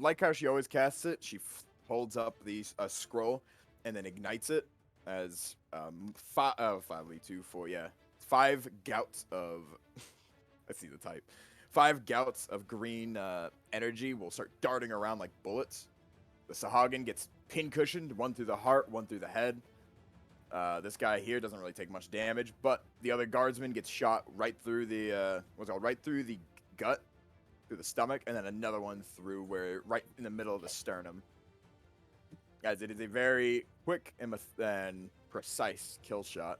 like how she always casts it, she holds up the scroll and then ignites it as 5 gouts of. Let's see the type. 5 gouts of green energy will start darting around like bullets. The Sahagin gets pin-cushioned, one through the heart, one through the head. This guy here doesn't really take much damage, but the other guardsman gets shot right through the right through the gut, through the stomach, and then another one through right in the middle of the sternum. as it is a very quick and precise kill shot.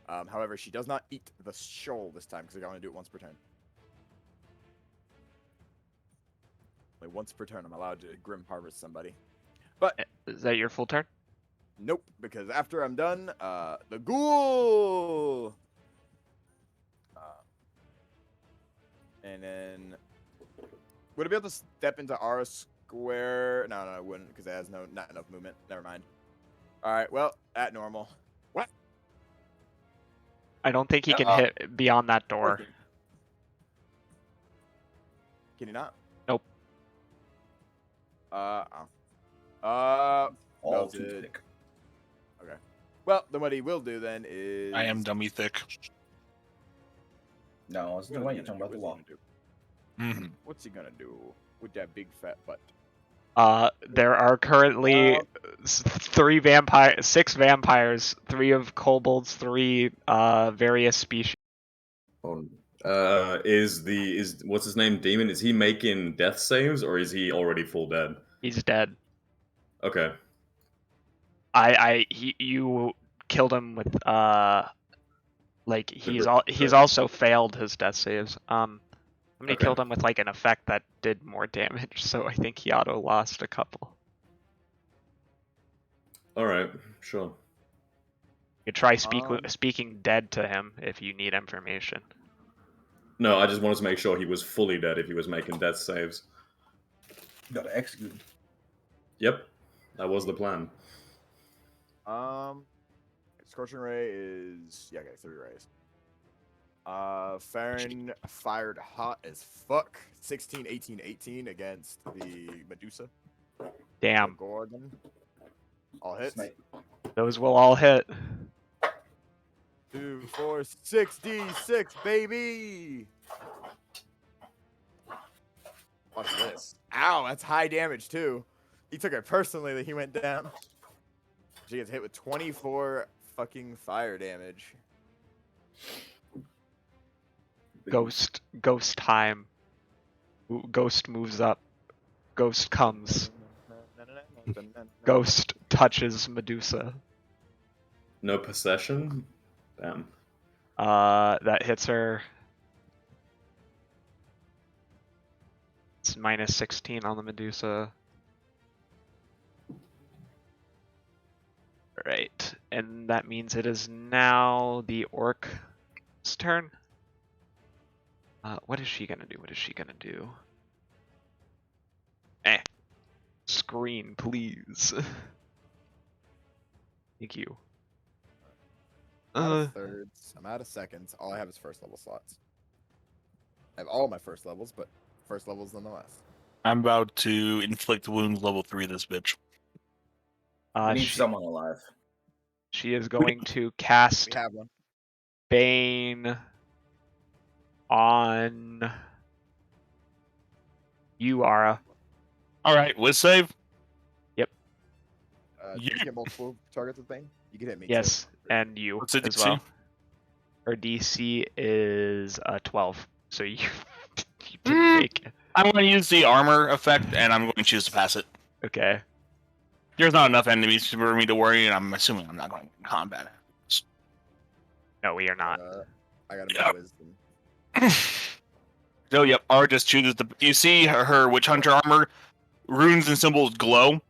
However, she does not eat the shoal this time because I only do it once per turn. Only once per turn I'm allowed to Grim Harvest somebody. But Is that your full turn? nope, because after I'm done, the ghoul! And then... Would I be able to step into our square? No, I wouldn't, because it has not enough movement. Never mind. Alright, well, at normal. What? I don't think he can hit beyond that door. Can he not? Nope. All Melted. too thick. Okay. Well, then what he will do then is... I am dummy thick. No, it's the way you're talking about the law. Mm-hmm. What's he gonna do with that big fat butt? There are currently 6 vampires, 3 of kobolds, 3 various species. Is what's his name, Demon? Is he making death saves or is he already full dead? He's dead. Okay. You killed him with like he's also failed his death saves. Somebody Okay. killed him with like an effect that did more damage, so I think he auto lost a couple. All right. Sure. You could try speaking dead to him if you need information. No, I just wanted to make sure he was fully dead if he was making death saves. You gotta execute him. Yep, that was the plan. Scorching Ray is... Yeah, I got 3 rays. Ferrin fired hot as fuck. 16, 18, 18 against the Medusa. Damn. The Gorgon. All hits. Snipe. Those will all hit. 2, 4, 6d6, baby! Watch this. Ow, that's high damage too. He took it personally that he went down. She gets hit with 24 fucking fire damage. Ghost time. Ghost moves up. Ghost comes. Ghost touches Medusa. No possession? Damn. That hits her. It's minus 16 on the Medusa. Right, and that means it is now the orc's turn. What is she gonna do? What is she gonna do? Screen, please. Thank you. I'm out of thirds. I'm out of seconds. All I have is first level slots. I have all my first levels, but first levels nonetheless. I'm about to inflict wounds level 3 this bitch. We need someone alive. She is going to cast We have one. Bane on you, Ara. Alright, whiz save? You get multiple targets with Bane? You can hit me Yes, too. and you What's it as DC? well. Her DC is 12, so you didn't make it. I'm going to use the armor effect, and I'm going to choose to pass it. Okay. There's not enough enemies for me to worry, and I'm assuming I'm not going to combat it. No, we are not. I got a Yep. wisdom. So, yep, R just chooses the... You see her Witch Hunter armor, runes and symbols glow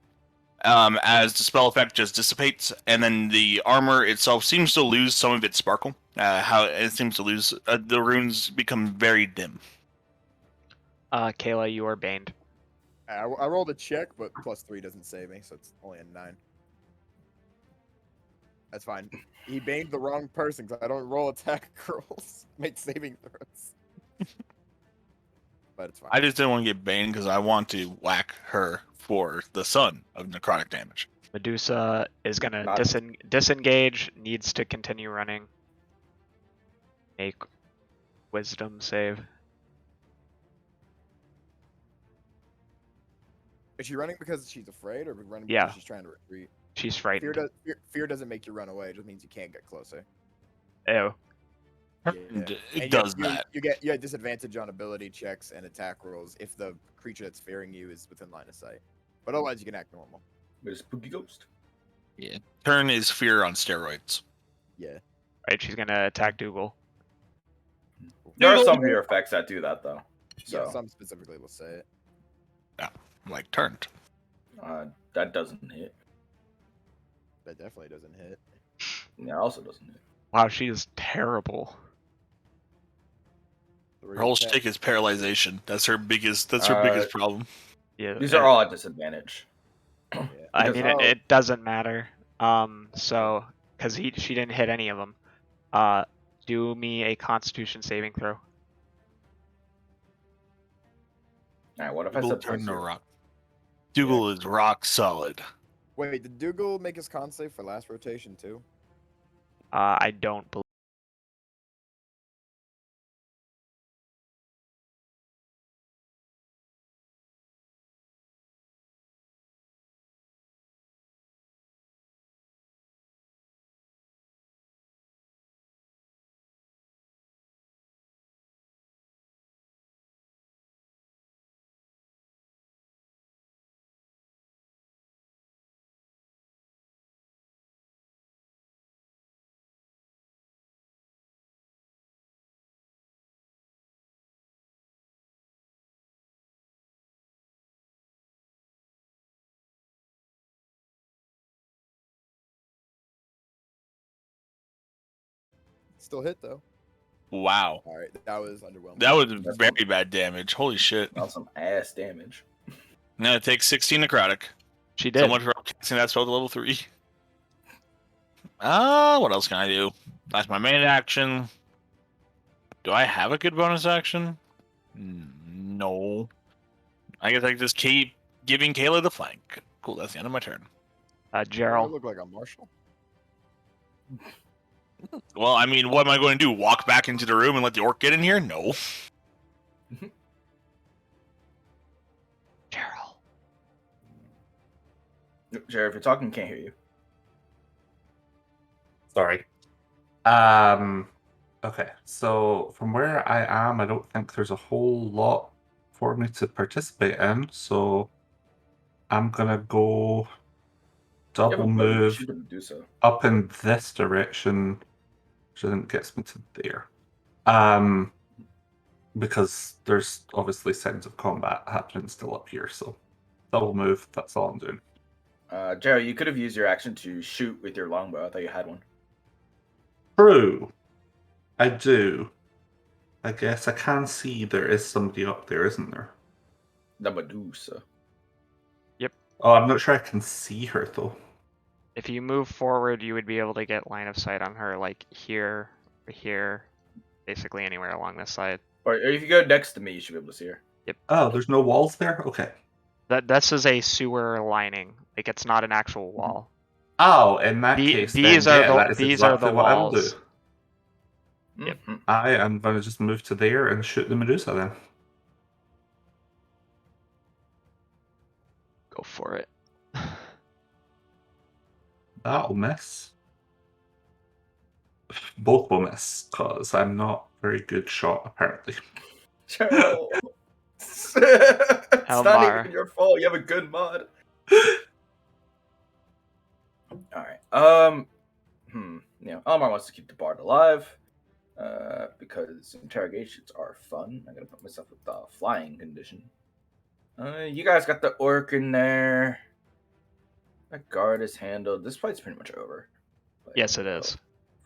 as the spell effect just dissipates, and then the armor itself seems to lose some of its sparkle. How it seems to lose... the runes become very dim. Kayla, you are baned. I rolled a check, but +3 doesn't save me, so it's only a 9. That's fine. He baned the wrong person because I don't roll attack rolls. Make saving throws. But it's fine. I just didn't want to get banned because I want to whack her for the son of necrotic damage. Medusa is going to disengage, needs to continue running. Make wisdom save. Is she running because she's afraid, or running Yeah. because she's trying to retreat? She's frightened. Fear doesn't make you run away. It just means you can't get closer. Ew. It And does you, that. You get disadvantage on ability checks and attack rolls if the creature that's fearing you is within line of sight. But otherwise, you can act normal. With a spooky ghost. Yeah. Turn is fear on steroids. Yeah. Right, she's gonna attack Dougal. There are Dougal! some fear effects that do that though. Yeah, So some specifically will say it. I'm like, turned. that doesn't hit. That definitely doesn't hit. Yeah, also doesn't hit. Wow, she is terrible. Her whole attack. shtick is paralyzation. That's her biggest problem. Yeah, These are all at disadvantage. Yeah. I because- mean, it doesn't matter. So because she didn't hit any of them. Do me a Constitution saving throw. Alright, what if I Dougal said turned to +0? rock. Dougal is rock solid. Wait, did Dougal make his con save for last rotation too? I don't believe. Still hit though. Wow. All right, that was underwhelming. That was That's very bad damage. Holy shit. That's some ass damage. Now it takes 16 necrotic. She did. So much for casting that spell to level 3. What else can I do? That's my main action. Do I have a good bonus action? No. I guess I can just keep giving Kayla the flank. Cool, that's the end of my turn. I Gerald. look like a marshal. Well, I mean, what am I going to do? Walk back into the room and let the orc get in here? No. Gerald. Jared, if you're talking, can't hear you. Sorry. Okay, so from where I am, I don't think there's a whole lot for me to participate in, so I'm gonna go You have double a bow, you move should be able to do so. up in this direction, which then gets me to there. Because there's obviously signs of combat happening still up here, so double move, that's all I'm doing. Jared, you could have used your action to shoot with your longbow. I thought you had one. True. I do. I guess I can see there is somebody up there, isn't there? The Medusa. Oh, I'm not sure I can see her though. If you move forward, you would be able to get line of sight on her, like here, basically anywhere along this side. Or if you go next to me, you should be able to see her. Oh, there's no walls there? Okay. This is a sewer lining. Like it's not an actual wall. Oh, in that case, these then, are yeah, the that is these are exactly the what I will do. walls. Yep. Mhm. I am going to just move to there and shoot the Medusa then. Go for it. That'll miss. Both will miss, because I'm not a very good shot, apparently. Gerald. It's not Elemara. even your fault. You have a good mod. All right. Elemar wants to keep the bard alive. Because interrogations are fun. I'm gonna put myself with the flying condition. You guys got the orc in there. That guard is handled. This fight's pretty much over. But Yes, it is.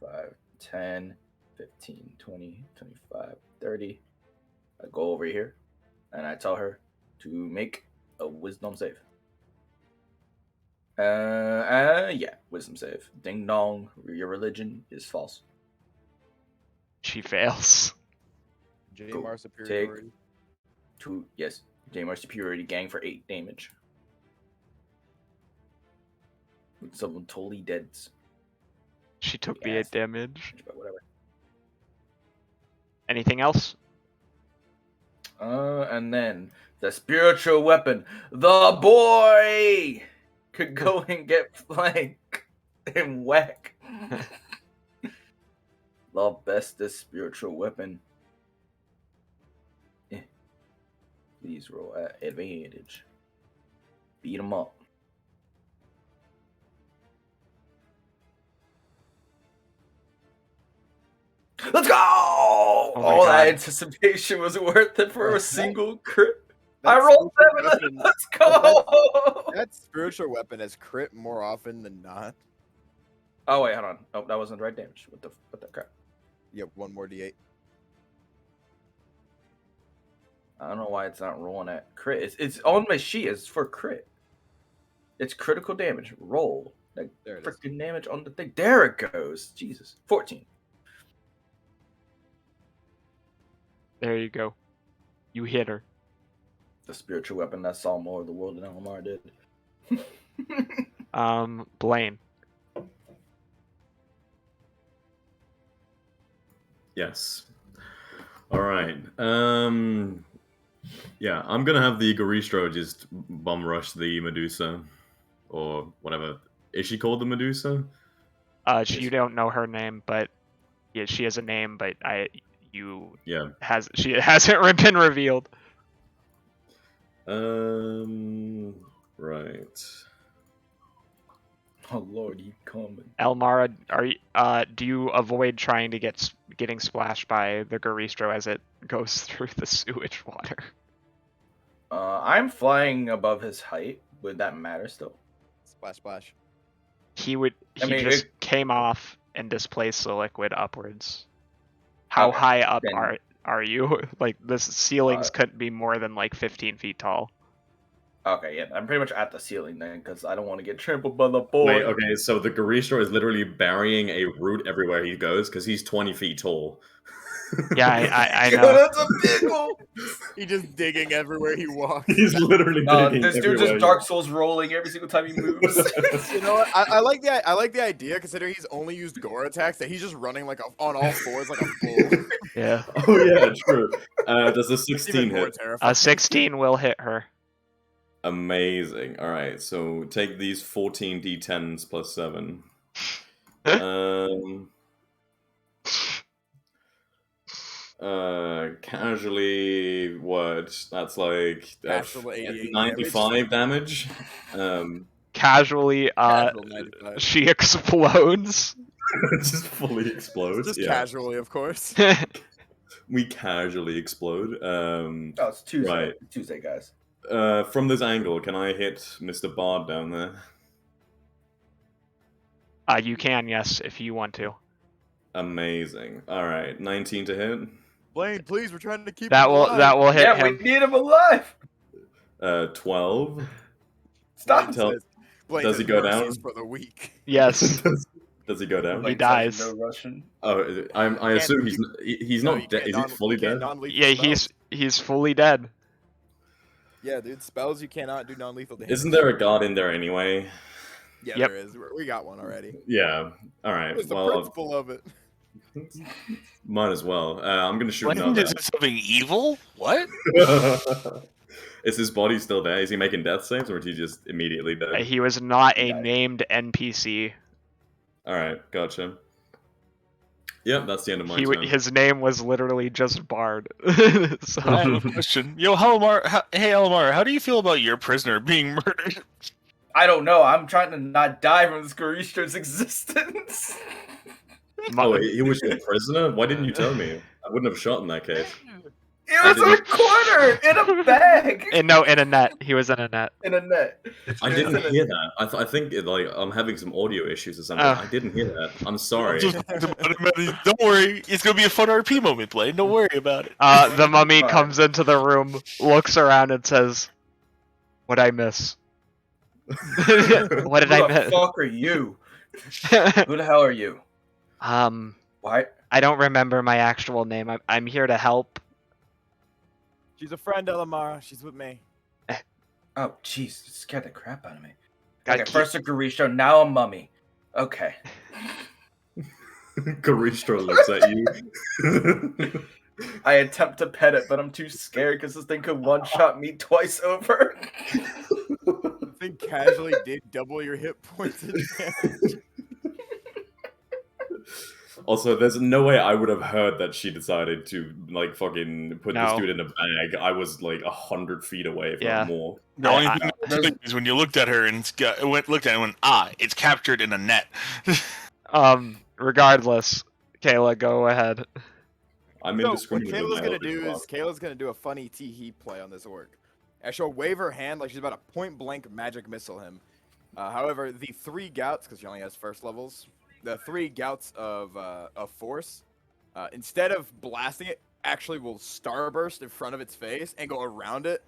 5, 10, 15, 20, 25, 30. I go over here and I tell her to make a wisdom save. Yeah, wisdom save. Ding dong, your religion is false. She fails. JMR superiority. Yes, Jamar superiority gang for 8 damage. Someone totally dead. She took the Yes. 8 damage. But whatever. Anything else? And then the spiritual weapon, the boy, could go and get flank and whack. The bestest spiritual weapon. Please roll at advantage. Beat him up. Oh my all that God. anticipation was worth it for a single crit. I That rolled spiritual 7. weapon- Let's go. That spiritual weapon has crit more often than not. Oh wait, hold on. Oh, that wasn't the right damage. What the crap? You have 1 more d8. I don't know why it's not rolling at crit. It's on my sheet. It's for crit. It's critical damage. Roll. Like There it is. freaking damage on the thing. There it goes. Jesus. 14. There you go. You hit her. The spiritual weapon that saw more of the world than Elemara did. Blaine. Yes. All right. Yeah, I'm gonna have the Garistro just bum rush the Medusa, or whatever. Is she called the Medusa? You don't know her name, but yeah, she has a name, but she hasn't been revealed. Right. Oh Lord, you coming. Elmara, do you avoid trying to getting splashed by the Garistro as it goes through the sewage water? I'm flying above his height. Would that matter still? Splash, splash. He mean, just came off and displaced the liquid upwards. How Okay, high up then- are you? Like, the ceilings couldn't be more than like 15 feet tall. Okay, yeah, I'm pretty much at the ceiling then, because I don't want to get trampled by the boy. Wait, okay, so the Garistro is literally burying a root everywhere he goes because he's 20 feet tall. Yeah, I Yo, know. that's a big hole. He's just digging everywhere he walks. He's literally digging This dude's everywhere just Dark Souls rolling every single time he moves. You know what? I like the idea, considering he's only used gore attacks, that he's just running like on all fours like a bull. Yeah. Oh yeah, true. Does a It's 16 even more hit? terrifying. 16 will hit her. Amazing. All right, so take these 14 d10s plus 7. Casually, what? That's like Casual 88 95 damage. Casually, Casual 95. she explodes. Just fully explodes. Just Yeah, casually, of course. we casually explode. Oh, it's Tuesday. Right. Tuesday, guys. From this angle, can I hit Mr. Bard down there? You can, yes, if you want to. Amazing. All right, 19 to hit. Blaine, please, we're trying to keep That him will alive. hit Yeah, him. we need him alive. 12. Stop. Blaine Tell- says- Blaine does says he go mercies down? for the weak. Yes. Does he go down? He Like, dies. No Russian. Oh, I assume he's No, not you dead. can't Is he fully dead? non-lethal Yeah, spells. he's fully dead. Yeah, dude, spells you cannot do non-lethal damage. Isn't there a guard in there anyway? Yeah, Yep. there is. We got one already. Yeah. All right. What's the Well, principle of it? might as well. I'm gonna shoot Blaine another. is something evil? What? Is his body still there? Is he making death saves, or is he just immediately dead? He was not a Yeah. named NPC. All right, gotcha. Yep, that's the end of my turn. His name was literally just Bard. So, I have a question. Yo, hey Elemara, how do you feel about your prisoner being murdered? I don't know. I'm trying to not die from this Garistro's existence. Oh, he was your prisoner? Why didn't you tell me? I wouldn't have shot in that case. It was in a corner, in a bag, in a net. He was in a net. in a net. I didn't hear that. I think I'm having some audio issues or something. Oh. I didn't hear that. I'm sorry. Don't worry, it's gonna be a fun RP moment, Blaine. Don't worry about it. The mummy Fine. comes into the room, looks around, and says, "What'd I miss? What did I Who the miss?" fuck are you? Who the hell are you? Why? I don't remember my actual name. I'm here to help. She's a friend, Elemara. She's with me. Oh, jeez, it scared the crap out of me. Gotta Okay, keep- first a Garistro, now a mummy. Okay. Garistro looks at you. I attempt to pet it, but I'm too scared because this thing could one-shot me twice over. I think casually did double your hit points in damage. Also, there's no way I would have heard that she decided to like fucking put this No. dude in a bag. I was like 100 feet away, if Yeah. not more. The only I- thing that was is when you looked at her and looked at it and went, it's captured in a net. Regardless, Kayla, go ahead. I'm So what indiscriminate with Kayla's my gonna Eldritch do is Blast. Kayla's gonna do a funny tee play on this orc. And she'll wave her hand like she's about to point blank magic missile him. However, the 3 gouts, because she only has first levels, the 3 gouts of force, instead of blasting it, actually will starburst in front of its face and go around it.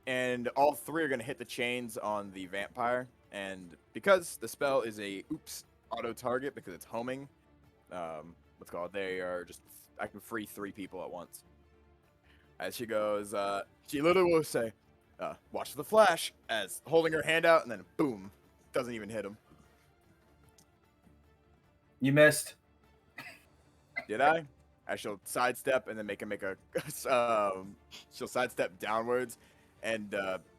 And all 3 are gonna hit the chains on the vampire. And because the spell is a auto target because it's homing, what's called, they are just, I can free 3 people at once. As she goes, she literally will say, watch the flash, as holding her hand out, and then boom, doesn't even hit him. You missed. Did I? She'll sidestep and then make a she'll sidestep downwards and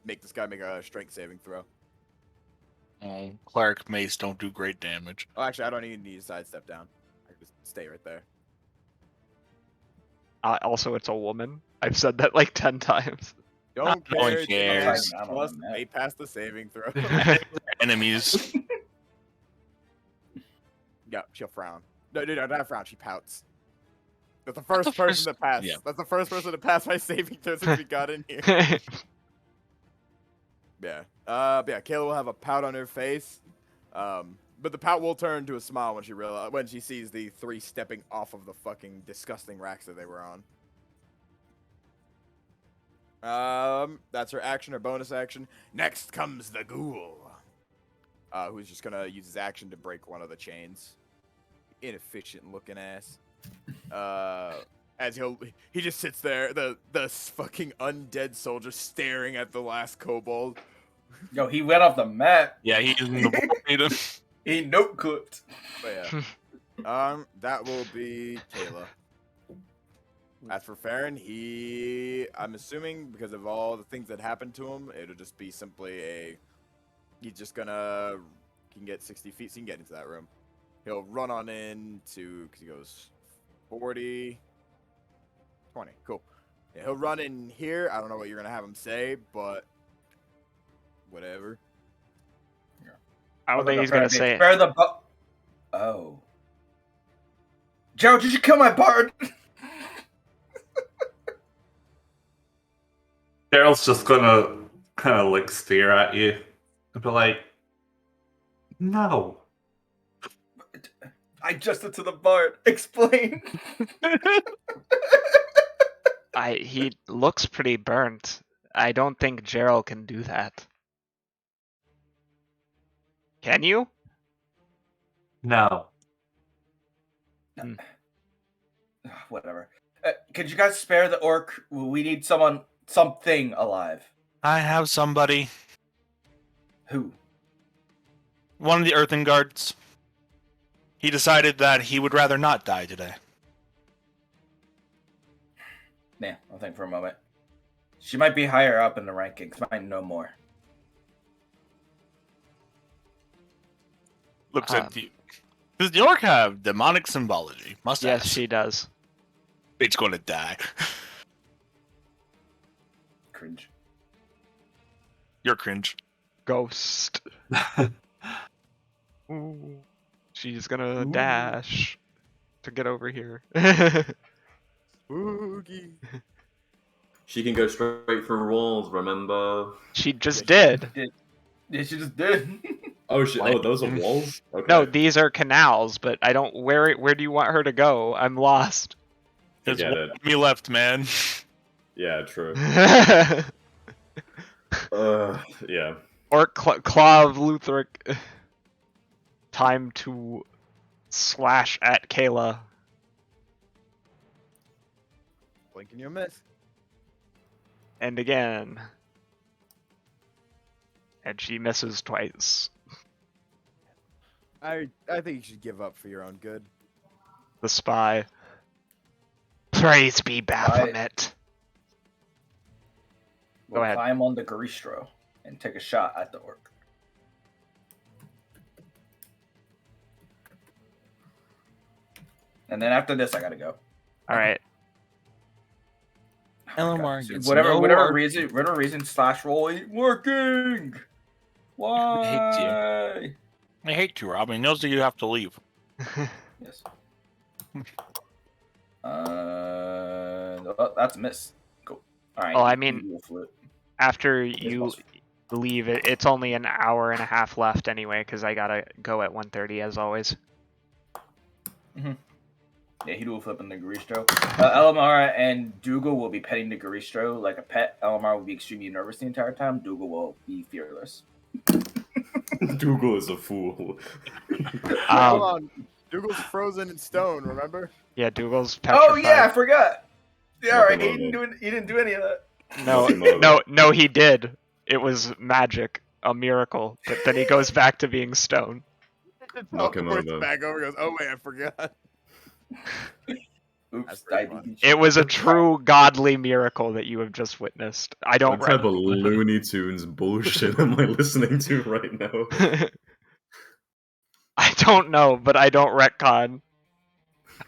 make this guy make a strength saving throw. Oh, cleric mace don't do great damage. Oh, actually, I don't even need to sidestep down. I can just stay right there. Also, it's a woman. I've said that like 10 times. Don't No one care. cares. Plus, they pass the saving throw. Enemies. Yeah, she'll frown. No, not frown. She pouts. That's the first person to pass. yeah. That's the first person to pass my saving throw since we got in here. Yeah. But yeah, Kayla will have a pout on her face. But the pout will turn to a smile when she sees the 3 stepping off of the fucking disgusting racks that they were on. That's her action, her bonus action. Next comes the ghoul. Who's just gonna use his action to break one of the chains. Inefficient looking ass. As he just sits there, the fucking undead soldier staring at the last kobold. Yo, he went off the map. Yeah, he's in the He note clipped. But yeah. That will be Kayla. As for Ferrin, I'm assuming because of all the things that happened to him, it'll just be simply he's just he can get 60 feet, so he can get into that room. He'll run on in because he goes 40, 20, cool. Yeah, he'll run in here. I don't know what you're going to have him say, but whatever. I don't think he's gonna say it. Spare the Oh. Joe, did you kill my bard? Daryl's just gonna kind of like stare at you and be like, no. I adjusted to the bard. Explain. He looks pretty burnt. I don't think Gerald can do that. Can you? No. Whatever. Could you guys spare the orc? We need something alive. I have somebody. Who? One of the earthen guards. He decided that he would rather not die today. Yeah, I'll think for a moment. She might be higher up in the rankings. Might know more. Looks at you. Does the orc have demonic symbology? Must Yes, ask. she does. It's gonna die. Cringe. You're cringe. Ghost. Ooh. She's gonna Ooh. dash to get over here. Spooky. She can go straight through walls, remember? She just did. Yeah, she just did. Oh shit! Oh, those are walls. Okay. No, these are canals, but I don't. Where do you want her to go? I'm lost. There's Forget one it. me left, man. Yeah, true. Yeah. Or Claw of Luthric. Time to slash at Kayla. Blink and you'll miss. And again. And she misses twice. I think you should give up for your own good. The spy. Praise be Baphomet. We'll Go ahead. climb on the Garistro and take a shot at the orc. And then after this, I gotta go. Alright. Elemara God. gets Whatever no reason, slash roll ain't working. Why? I hate you, Rob. He knows that you have to leave. Yes. Oh, that's a miss. Go. All right. Oh, I you mean, dual flip. after It's you plus- leave, it's only an hour and a half left anyway, because I gotta go at 1:30 as always. Yeah, he dual flipping the Garistro. Elemara and Dougal will be petting the Garistro like a pet. Elemara will be extremely nervous the entire time. Dougal will be fearless. Dougal is a fool. Wait, hold Um, on. Dougal's frozen in stone. Remember? yeah, Dougal's Oh yeah, I petrified. forgot. Yeah, all right. He Makimoto. didn't do any of that. No, Makimoto. no, he did. It was magic, a miracle. But then he goes back to being stone. Teleports Makimoto. back over. Goes. Oh wait, I forgot. Oops, That's pretty diabetes. It was a true godly miracle that you have just witnessed. I don't. What type of Looney Tunes bullshit am I listening to right now? I don't know, but I don't retcon.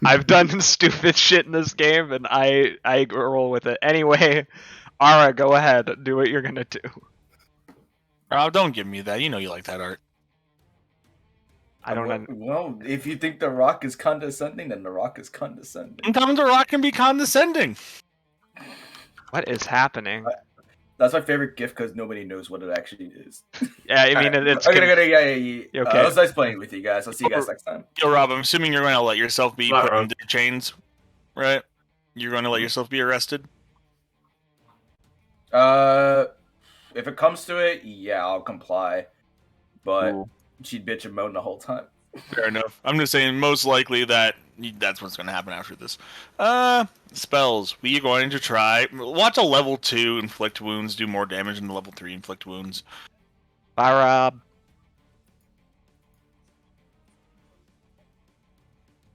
I've done stupid shit in this game, and I roll with it. Anyway, Ara, go ahead. Do what you're gonna do. Oh, don't give me that. You know you like that art. I don't. Well, if you think the Rock is condescending, then the Rock is condescending. Sometimes the rock can be condescending. What is happening? That's my favorite gift because nobody knows what it actually is. Yeah, I mean it's. Yeah. Okay. It was nice playing with you guys. I'll see you guys next time. Yo, Rob, I'm assuming you're going to let yourself be Flat put Rob. into chains, right? You're going to let yourself be arrested? If it comes to it, yeah, I'll comply. But Cool. she'd bitch and moan the whole time. Fair enough. I'm just saying, most likely that's what's going to happen after this. Spells. We are going to try. Watch a level 2 inflict wounds do more damage than the level 3 inflict wounds. Bye, Rob.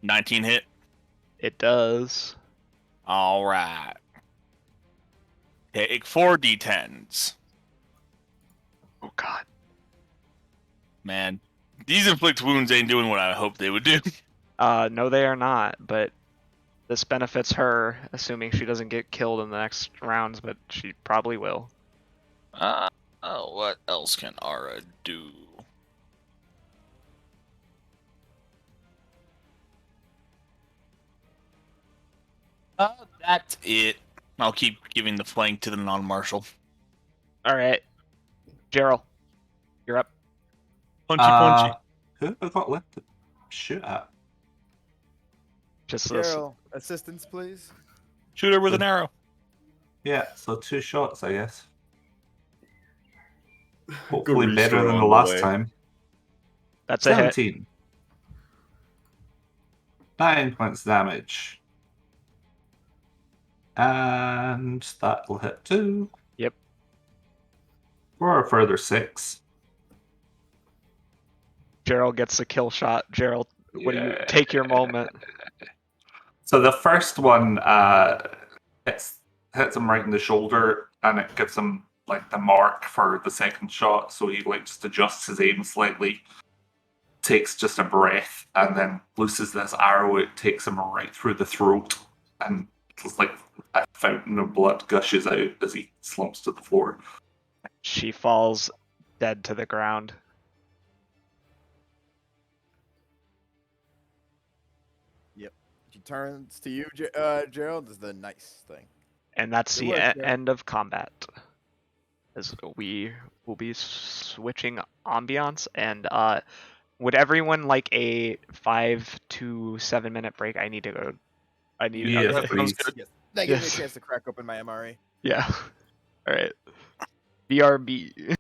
19 hit. It does. All right. Take 4d10s. Oh God. Man, these inflict wounds ain't doing what I hoped they would do. No, they are not. But this benefits her, assuming she doesn't get killed in the next rounds. But she probably will. What else can Ara do? That's it. I'll keep giving the flank to the non-martial. All right, Gerald, you're up. Punchy. Who have I got left to shoot at? Just this. Gerald, assistance, please. Shoot her with an arrow. Yeah, so 2 shots, I guess. Hopefully Garistro better than on the the last way. time. That's a hit. 17. 9 points damage. And that will hit 2. Yep. For a further 6. Gerald gets a kill shot. Gerald, what do you take your moment? So the first one hits him right in the shoulder, and it gives him like the mark for the second shot. So he like just adjusts his aim slightly, takes just a breath, and then looses this arrow. It takes him right through the throat, and it's like a fountain of blood gushes out as he slumps to the floor. She falls dead to the ground. She turns to you, Gerald. Is the nice thing. And that's Good the work, Gerald. end of combat. As we will be switching ambiance, and would everyone like a 5 to 7 minute break? I need to go. I need. Yes, That sounds please. good. Yes. That gives me a Yes. chance to crack open my MRE. Yeah. All right. BRB.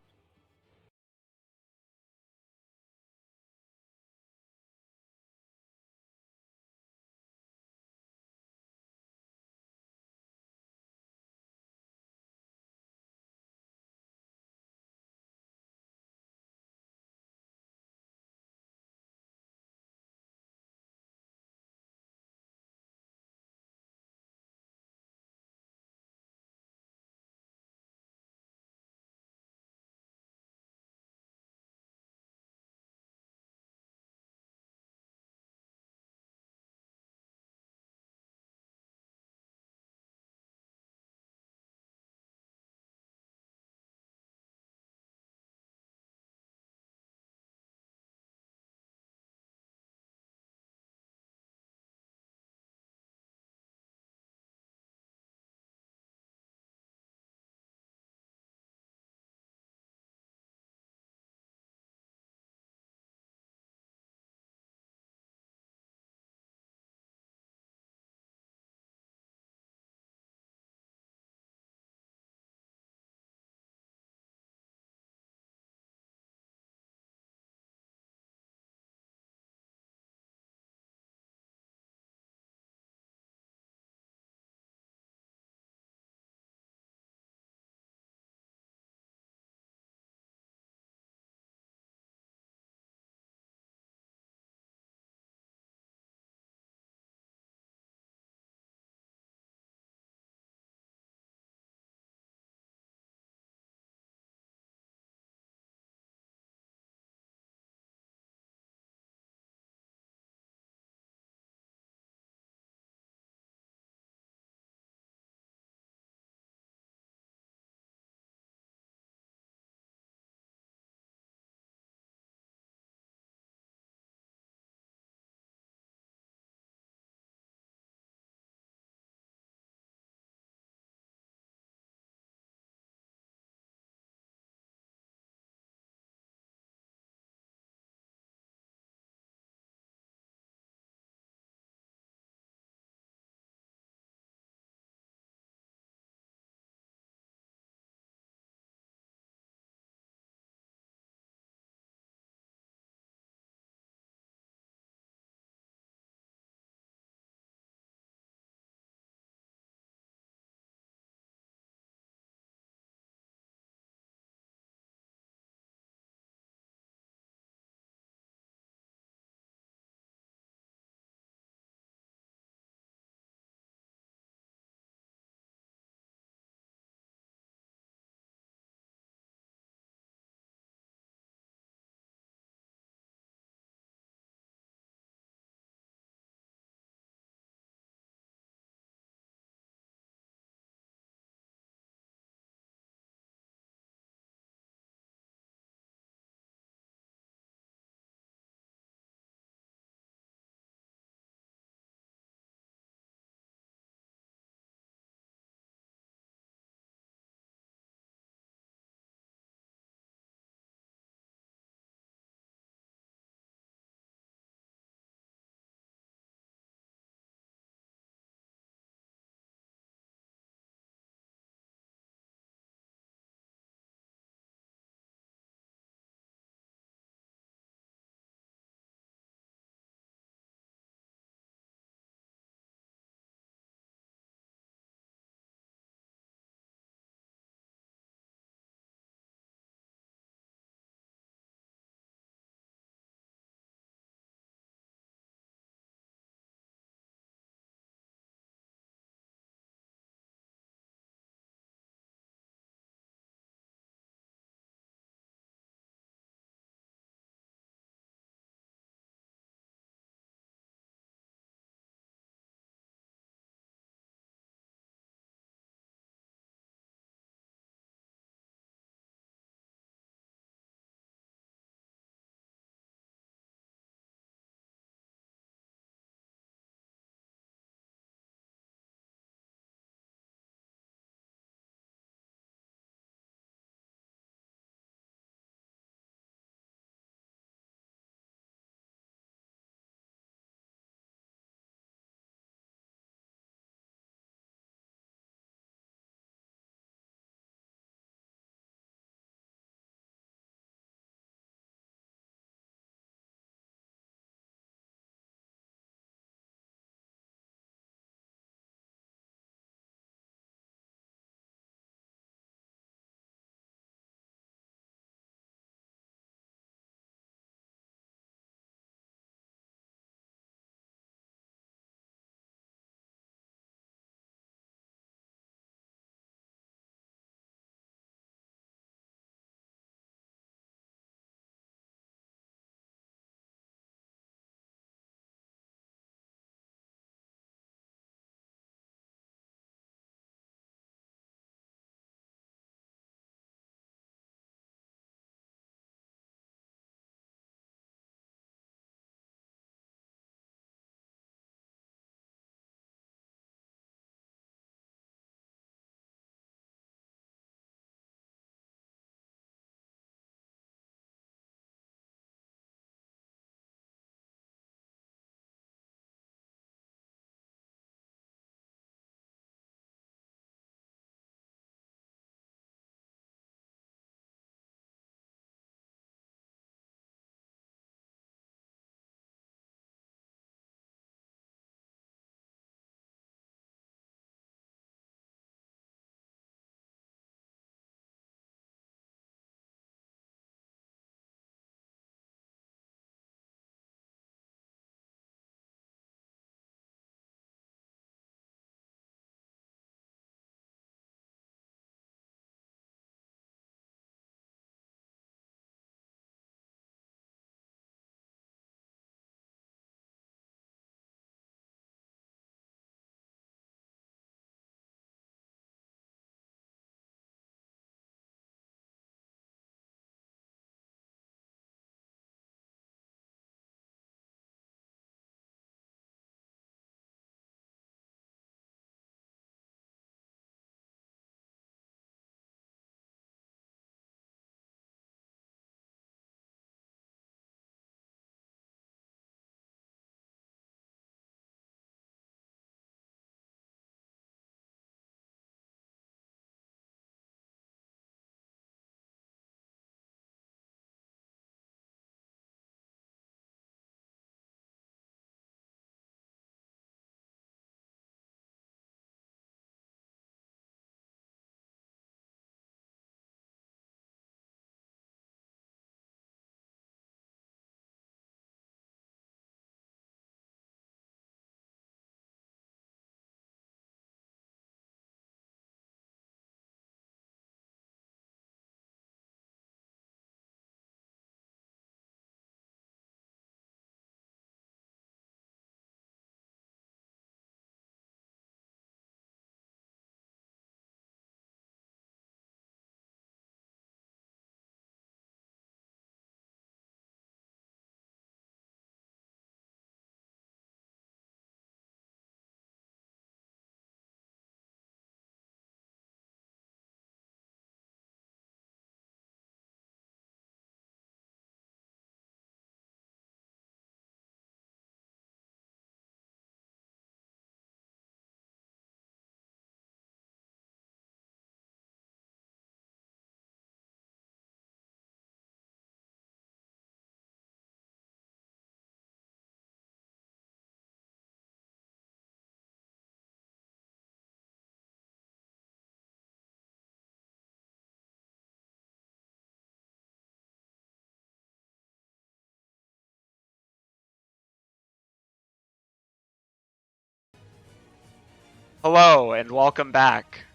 Hello and welcome back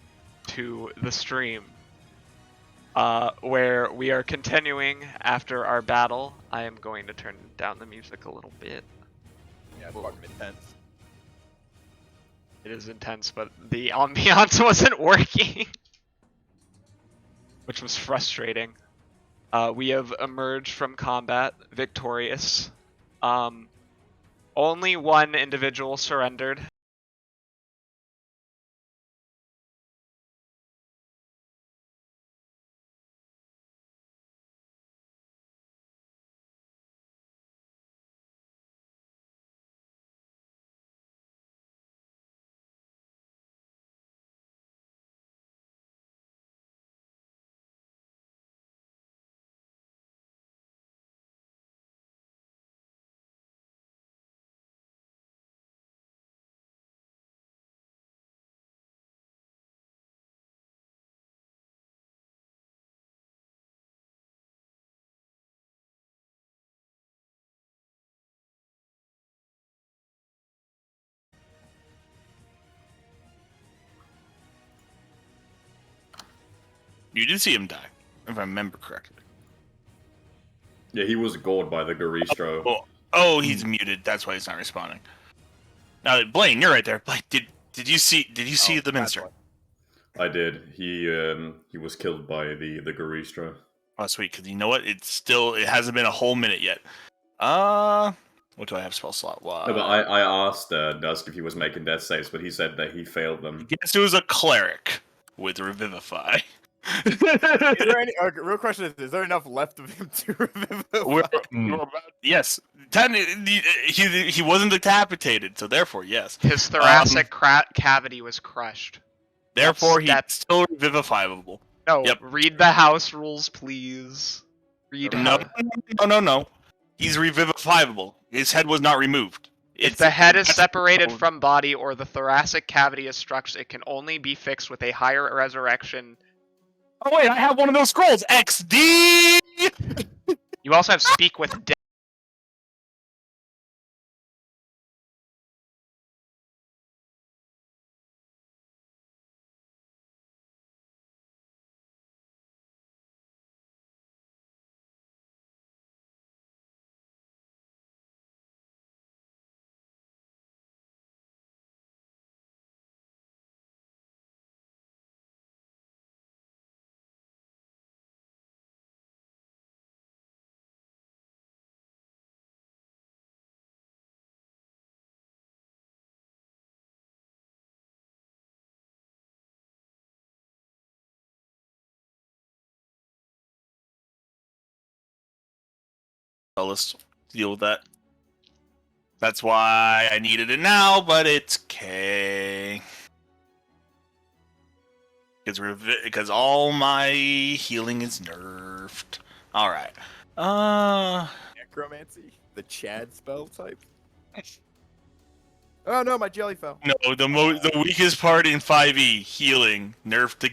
to the stream, where we are continuing after our battle. I am going to turn down the music a little bit. Yeah, it's fucking intense. It is intense, but the ambiance wasn't working, which was frustrating. We have emerged from combat victorious. Only one individual surrendered. You did see him die, if I remember correctly. Yeah, he was gored by the Garistro. Oh, he's muted. That's why he's not responding. Now, Blaine, you're right there. Blaine, did you see the minister? I did. He was killed by the Garistro. Oh, sweet. Because you know what? It hasn't been a whole minute yet. What do I have spell slot? No, but I asked Dusk if he was making death saves, but he said that he failed them. Guess it was a cleric with Revivify. Is there any? Real question is there enough left of him to revivify? Yes. He wasn't decapitated, so therefore, yes. His thoracic cavity was crushed. Therefore, he's still revivifiable. No, Yep. read the house rules, please. Read No. He's revivifiable. His head was not removed. If the head is separated from body or the thoracic cavity is structured, it can only be fixed with a higher resurrection. Oh wait, I have one of those scrolls. XD. You also have Speak with Death. Let's deal with that. That's why I needed it now, but it's okay. Because all my healing is nerfed. All right. Necromancy, the Chad spell type. Oh no, my jelly fell. No, the weakest part in 5e, healing, nerfed to.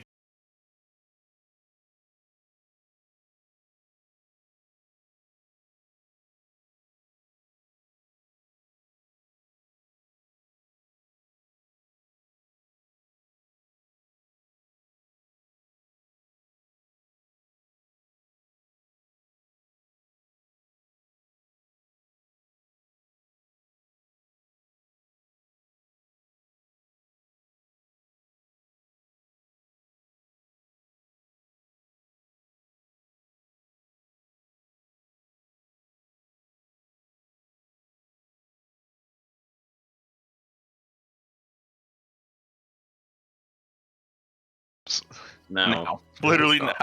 Now. Literally now.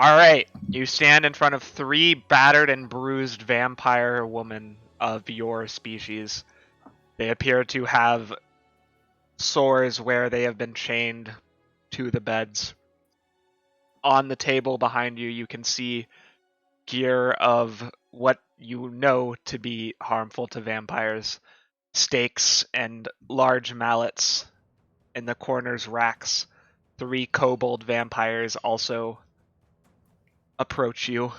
Alright, you stand in front of 3 battered and bruised vampire women of your species. They appear to have sores where they have been chained to the beds. On the table behind you, you can see gear of what you know to be harmful to vampires. Stakes and large mallets in the corners racks. 3 kobold vampires also approach you.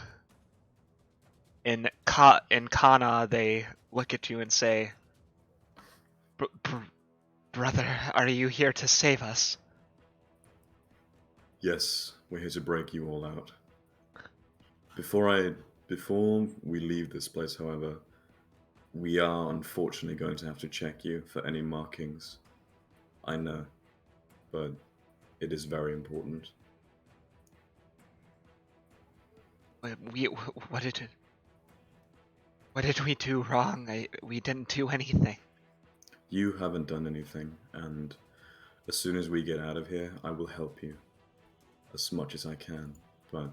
In Kana, they look at you and say, Brother, are you here to save us? Yes, we're here to break you all out. Before we leave this place, however, we are unfortunately going to have to check you for any markings. I know, but it is very important. What did we do wrong? We didn't do anything. You haven't done anything, and as soon as we get out of here, I will help you as much as I can. But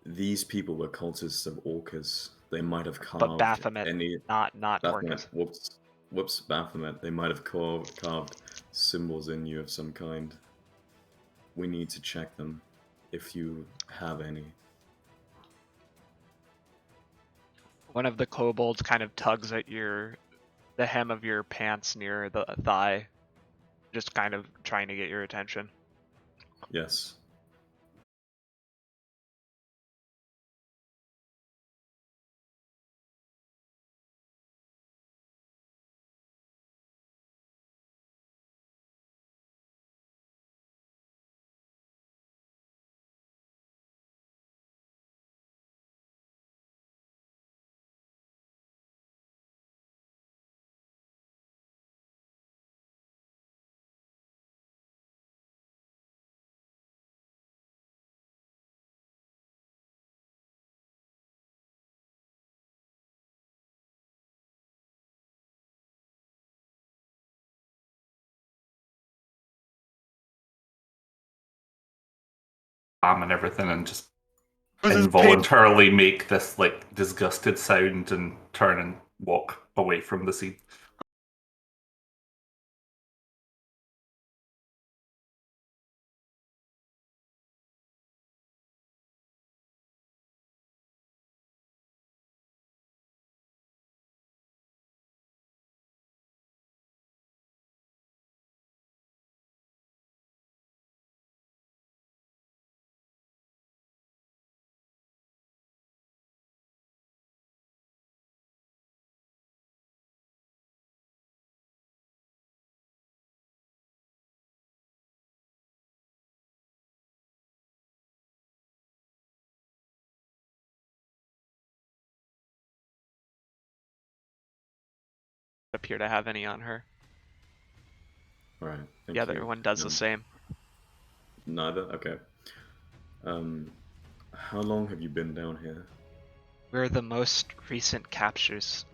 these people were cultists of Orcus. They might have But carved Baphomet, any not Baphomet. Orcus. Whoops, Baphomet. They might have carved symbols in you of some kind. We need to check them, if you have any. One of the kobolds kind of tugs at the hem of your pants near the thigh, just kind of trying to get your attention. Yes. And everything, and just This is involuntarily make this like disgusted sound and turn and walk away from the scene. Appear to have any on her. Alright, thank The you. other one does the same. Neither? Okay. How long have you been down here? We're the most recent captures.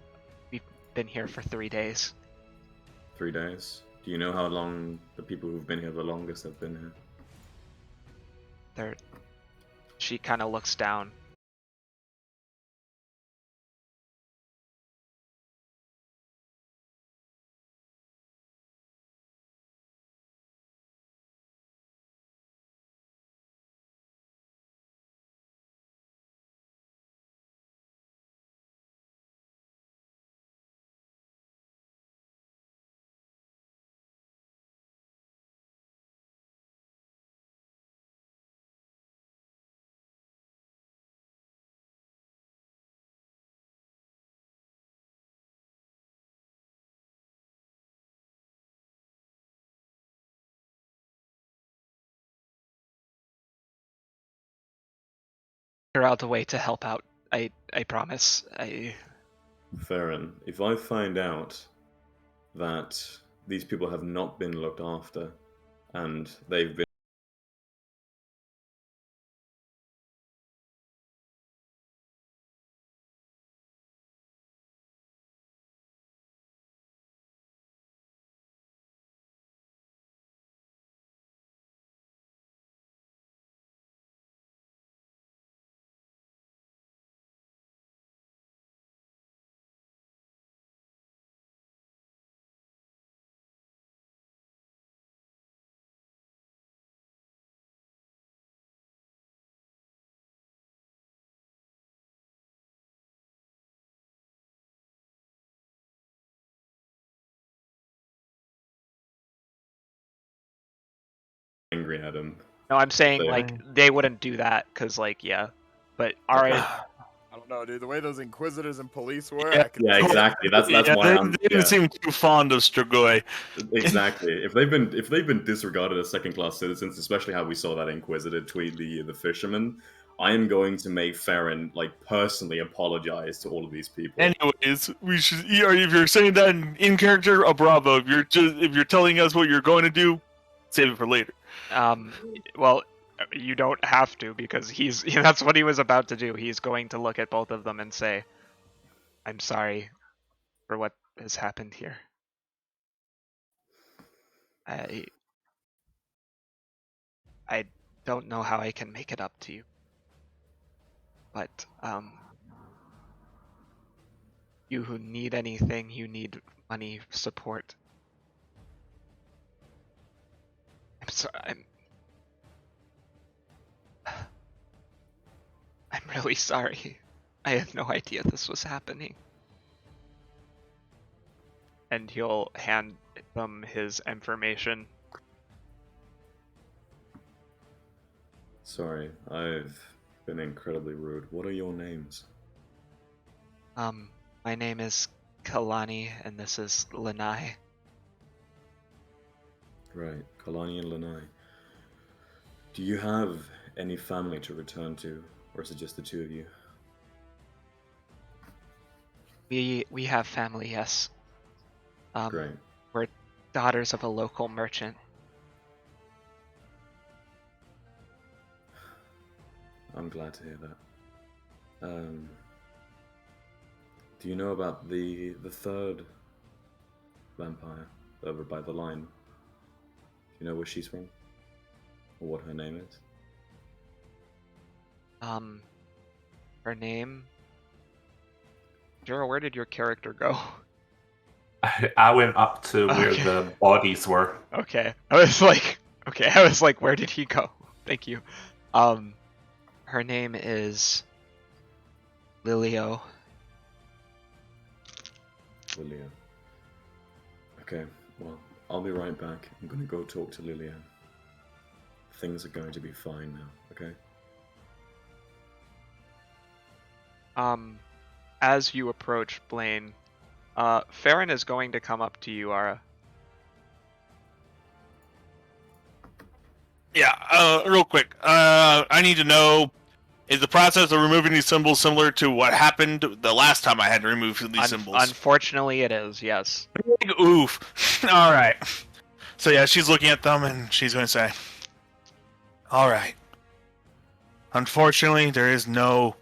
We've been here for 3 days. 3 days? Do you know how long the people who've been here the longest have been here? She kind of looks down. Her out the way to help out. I promise. Ferrin, if I find out that these people have not been looked after and they've been angry at him. No, I'm saying They- like they wouldn't do that because like yeah, but alright. I don't know, dude. The way those inquisitors and police were, Yeah, I could Yeah, see- exactly. That's yeah, why they I'm. didn't Yeah, seem too fond of Strigoi. exactly. If they've been disregarded as second class citizens, especially how we saw that Inquisitor tweet the fisherman, I am going to make Ferrin like personally apologize to all of these people. Anyways, we should. If you're saying that in character, a bravo. If you're telling us what you're going to do, save it for later. Well, you don't have to because that's what he was about to do. He's going to look at both of them and say, "I'm sorry for what has happened here. I don't know how I can make it up to you, but you who need anything, you need money, support. I'm sorry. I'm really sorry. I had no idea this was happening." And he'll hand them his information. Sorry, I've been incredibly rude. What are your names? My name is Kalani, and this is Lanai. Right, Kalani and Lanai. Do you have any family to return to, or is it just the two of you? We have family, yes. Great. We're daughters of a local merchant. I'm glad to hear that. Do you know about the third vampire over by the line? Do you know where she's from? Or what her name is? Her name... Jiro, where did your character go? I went up to where Okay. the bodies were. Okay. I was like, where did he go? Thank you. Her name is Lilio. Lilia. Okay, well, I'll be right back. I'm gonna go talk to Lilia. Things are going to be fine now, okay? As you approach Blaine, Ferrin is going to come up to you, Ara. Yeah, real quick. I need to know, is the process of removing these symbols similar to what happened the last time I had to remove these symbols? Unfortunately, it is, yes. Oof. Alright. So yeah, she's looking at them and she's going to say, alright. Unfortunately, there is no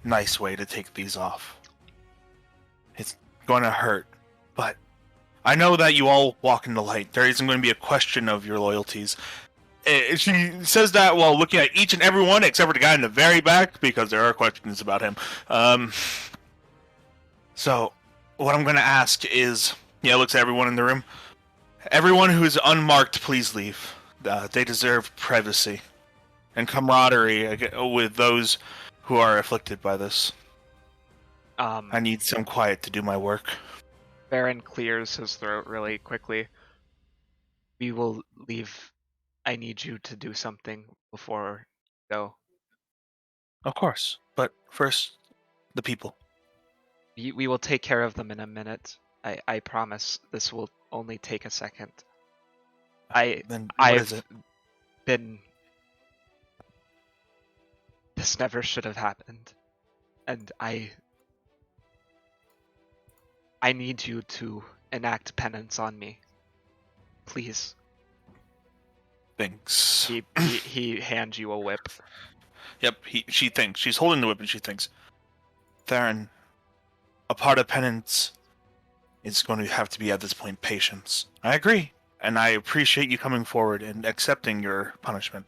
nice way to take these off. It's going to hurt, but I know that you all walk in the light. There isn't going to be a question of your loyalties. She says that while looking at each and every one, except for the guy in the very back, because there are questions about him. So, what I'm going to ask is, looks at everyone in the room. Everyone who is unmarked, please leave. They deserve privacy and camaraderie with those who are afflicted by this. I need some quiet to do my work. Ferrin clears his throat really quickly. We will leave. I need you to do something before you go. Of course, but first, the people. We will take care of them in a minute. I promise. This will only take a second. Then what is I've it? been... This never should have happened. And I need you to enact penance on me. Please. Thanks. He hands you a whip. Yep, she thinks. She's holding the whip and she thinks, Ferrin, a part of penance is going to have to be at this point patience. I agree, and I appreciate you coming forward and accepting your punishment.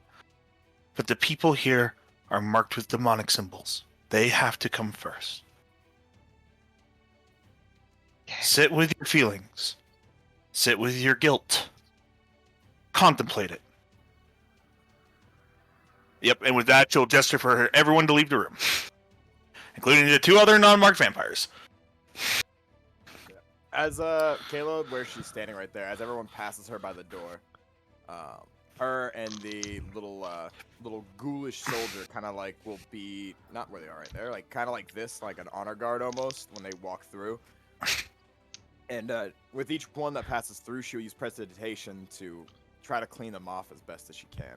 But the people here are marked with demonic symbols. They have to come first. Okay. Sit with your feelings. Sit with your guilt. Contemplate it. Yep, and with that, she'll gesture for everyone to leave the room, including the two other non-marked vampires. As Caleb, where she's standing right there, as everyone passes her by the door, her and the little ghoulish soldier kind of like will be not where they are right there, like kind of like this, like an honor guard almost when they walk through. And with each one that passes through, she'll use prestidigitation to try to clean them off as best as she can.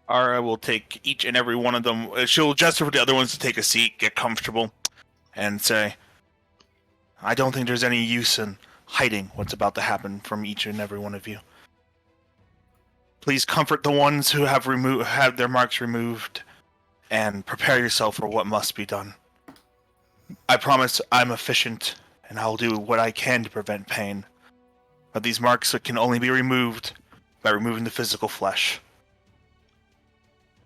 Ara will take each and every one of them. She'll gesture for the other ones to take a seat, get comfortable, and say, I don't think there's any use in hiding what's about to happen from each and every one of you. Please comfort the ones who have had their marks removed, and prepare yourself for what must be done. I promise I'm efficient, and I'll do what I can to prevent pain. But these marks can only be removed by removing the physical flesh.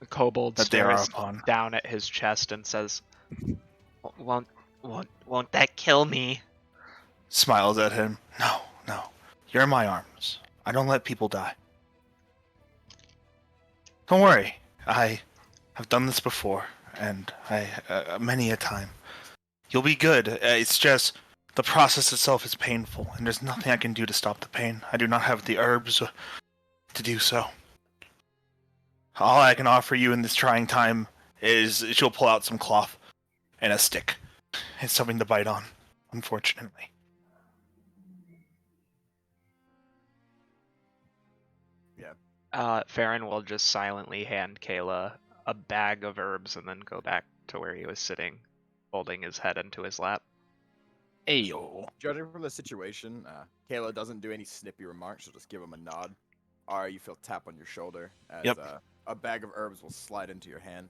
The kobold That they are stares upon. down at his chest and says, "Won't that kill me?" Smiles at him. No. You're in my arms. I don't let people die. Don't worry. I have done this before, and many a time. You'll be good. It's just the process itself is painful, and there's nothing I can do to stop the pain. I do not have the herbs to do so. All I can offer you in this trying time is she'll pull out some cloth and a stick. It's something to bite on, unfortunately. Ferrin will just silently hand Kayla a bag of herbs and then go back to where he was sitting, folding his head into his lap. Ayo. Judging from the situation, Kayla doesn't do any snippy remarks. She'll just give him a nod. Ara, you feel tap on your shoulder as Yep. A bag of herbs will slide into your hand.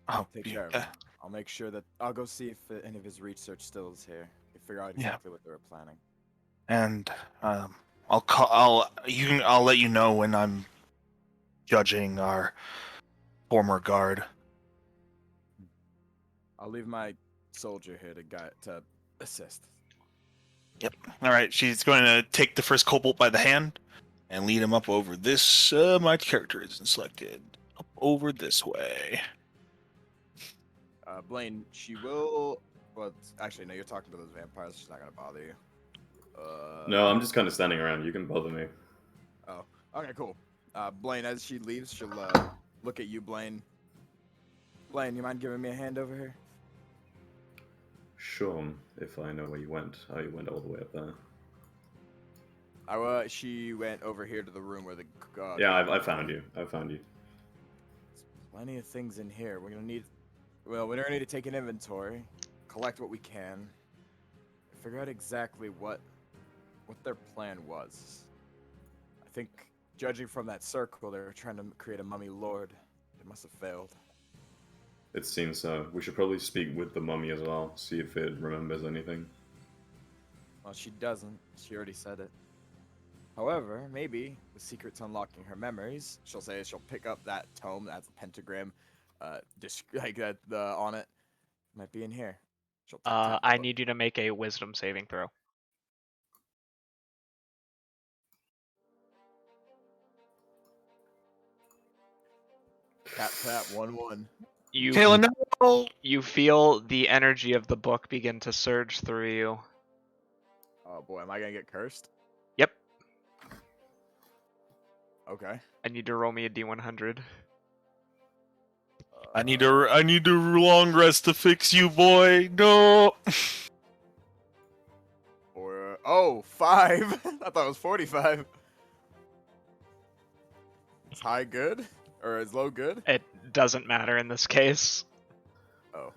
Oh, Take care of him. I'll make sure that I'll go see if any of his research still is here. Figure out exactly what they were planning. And I'll let you know when I'm judging our former guard. I'll leave my soldier here to assist. Yep. All right. She's going to take the first kobold by the hand and lead him up over this. My character isn't selected. Up over this way. Blaine, she will. Well, actually, no. You're talking to those vampires. She's not gonna bother you. No, I'm just kind of standing around. You can bother me. Oh. Okay. Cool. Blaine, as she leaves, she'll look at you, Blaine. Blaine, you mind giving me a hand over here? Sure, if I know where you went. Oh, you went all the way up there. She went over here to the room where the. Yeah, I found you. I found you. There's plenty of things in here. We're gonna need. Well, we're gonna need to take an inventory, collect what we can, figure out exactly what their plan was. I think, judging from that circle, they were trying to create a mummy lord. It must have failed. It seems so. We should probably speak with the mummy as well, see if it remembers anything. Well, she doesn't. She already said it. However, maybe the secret to unlocking her memories, she'll pick up that tome that has a pentagram, like that on it. Might be in here. She'll tap I it. need you to make a wisdom saving throw. Tap 1-1. Kayla, no! You feel the energy of the book begin to surge through you. Oh boy, am I gonna get cursed? Yep. Okay. I need to roll me a d100. I need a long rest to fix you, boy. No. Or 5. I thought it was 45. Is high good or is low good? It doesn't matter in this case. Oh.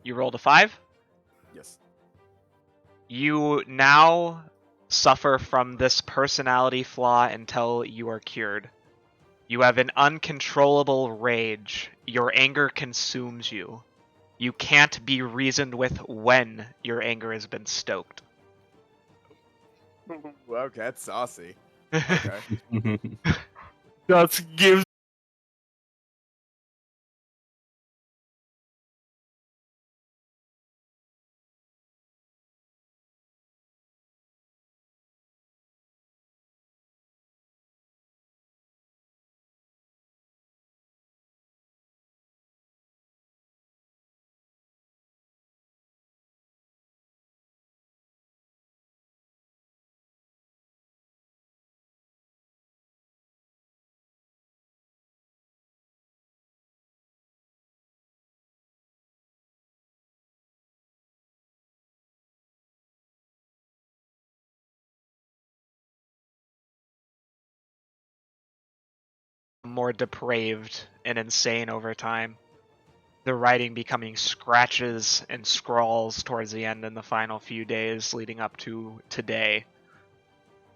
You rolled a 5? Yes. You now suffer from this personality flaw until you are cured. You have an uncontrollable rage. Your anger consumes you. You can't be reasoned with when your anger has been stoked. Okay, that's saucy. Okay. That gives more depraved and insane over time. The writing becoming scratches and scrawls towards the end in the final few days leading up to today.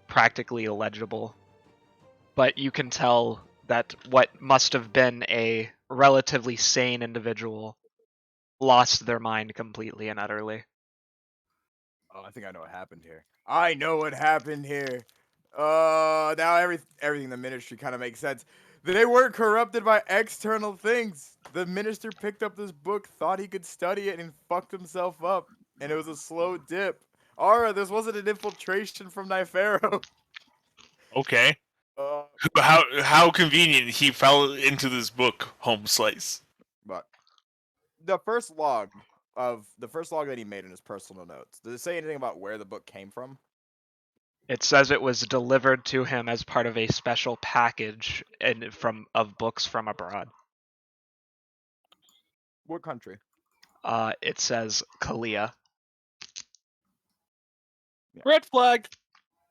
Practically illegible. But you can tell that what must have been a relatively sane individual lost their mind completely and utterly. Oh, I think I know what happened here. I know what happened here. Now everything in the ministry kind of makes sense. They weren't corrupted by external things. The minister picked up this book, thought he could study it, and fucked himself up. And it was a slow dip. Ara, this wasn't an infiltration from Nifero. Okay. Uh, How convenient he fell into this book, Home Slice. but the first log that he made in his personal notes, does it say anything about where the book came from? It says it was delivered to him as part of a special package of books from abroad. What country? It says Kalia. Red flag.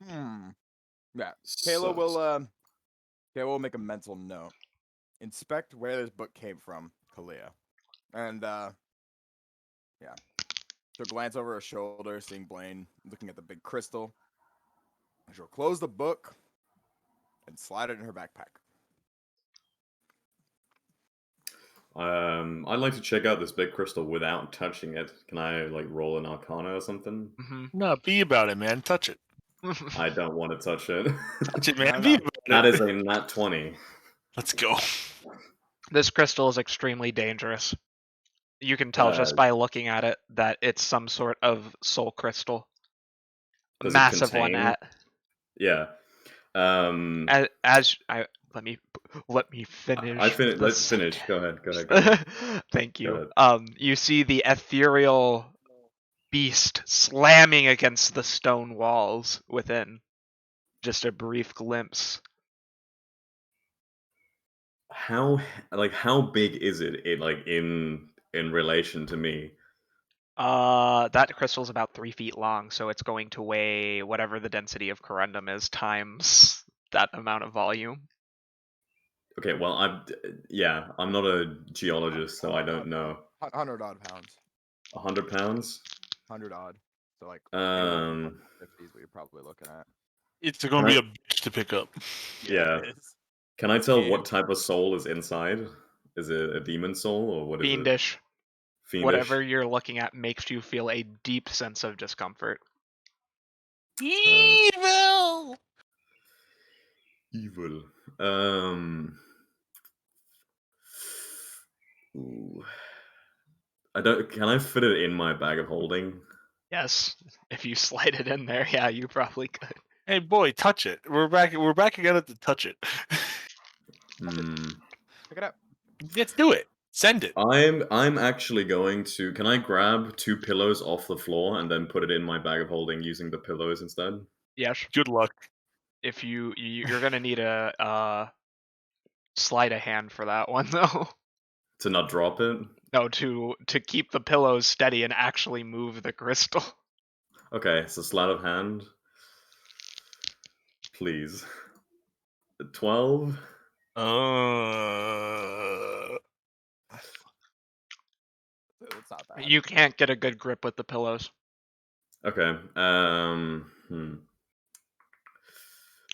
Yeah. Kayla Sucks. will make a mental note. Inspect where this book came from, Kalia. And yeah. She'll glance over her shoulder, seeing Blaine looking at the big crystal. She'll close the book and slide it in her backpack. I'd like to check out this big crystal without touching it. Can I like roll an Arcana or something? Mm-hmm. No, be about it, man. Touch it. I don't want to touch it. Touch it, man. No, Be no. about That it. is a nat 20. Let's go. This crystal is extremely dangerous. You can tell just by looking at it that it's some sort of soul crystal. A Does it massive one contain- at. Yeah. Let me finish. Let's finish. Go ahead. Thank you. Go You see the ethereal beast slamming against the stone walls within. Just a brief glimpse. How big is it in relation to me? That crystal's about 3 feet long, so it's going to weigh whatever the density of corundum is times that amount of volume. Okay, well I'm not a geologist, so I don't know. 100 odd pounds. 100 pounds? 100 odd. So like 50 is what you're probably looking at. It's going to be a bitch to pick up. Yeah. It is. Can I tell Yeah. what type of soul is inside? Is it a demon soul or what is Fiendish. it? Fiendish. Whatever you're looking at makes you feel a deep sense of discomfort. Evil. Evil. Ooh. Can I fit it in my bag of holding? Yes, if you slide it in there, yeah, you probably could. Hey, boy, touch it. We're back again at the touch it. Pick it up. Let's do it. Send it. I'm actually going to. Can I grab 2 pillows off the floor and then put it in my bag of holding using the pillows instead? Yes. Good luck. If you're gonna need a sleight of hand for that one though. To not drop it? No, to keep the pillows steady and actually move the crystal. Okay, so sleight of hand. Please. 12? It's not bad. You can't get a good grip with the pillows. Okay.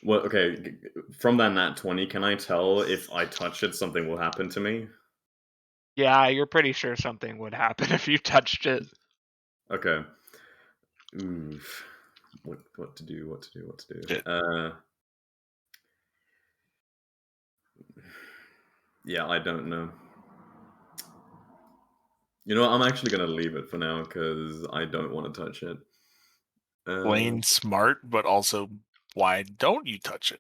Well, okay. From that nat 20, can I tell if I touch it, something will happen to me? Yeah, you're pretty sure something would happen if you touched it. Okay. Oof. What to do? Yeah, I don't know. You know what? I'm actually gonna leave it for now because I don't want to touch it. Blaine smart, but also, why don't you touch it?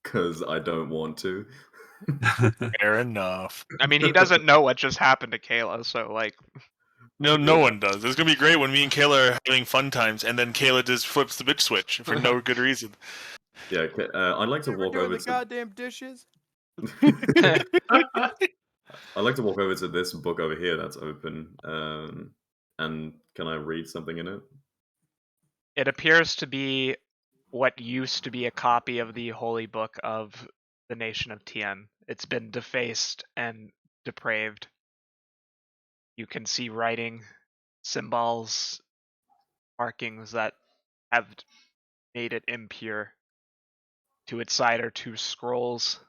Because I don't want to. Fair enough. I mean, he doesn't know what just happened to Kayla, so like. No one does. It's gonna be great when me and Kayla are having fun times, and then Kayla just flips the bitch switch for no good reason. Yeah, I'd like to You ever walk doing over the to. goddamn dishes? I'd like to walk over to this book over here that's open. And can I read something in it? It appears to be what used to be a copy of the holy book of the nation of Tien. It's been defaced and depraved. You can see writing, symbols, markings that have made it impure. To its side are 2 scrolls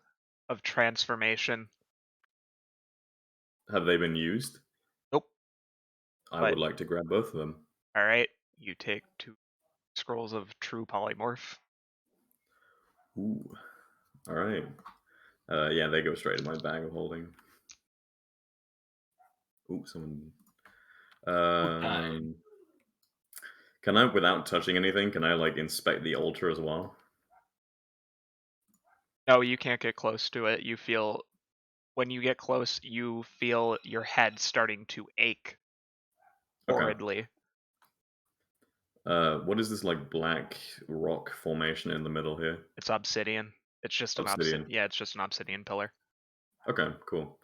of transformation. Have they been used? Nope. I But- would like to grab both of them. All right, you take 2 scrolls of true polymorph. Ooh. All right. Yeah, they go straight in my bag of holding. Ooh, someone. Can I, without touching anything, can I like inspect the altar as well? No, you can't get close to it. You feel, when you get close, you feel your head starting to ache Okay. horridly. What is this like black rock formation in the middle here? It's obsidian. It's just an Obsidian. Yeah, it's just an obsidian pillar. Okay, cool.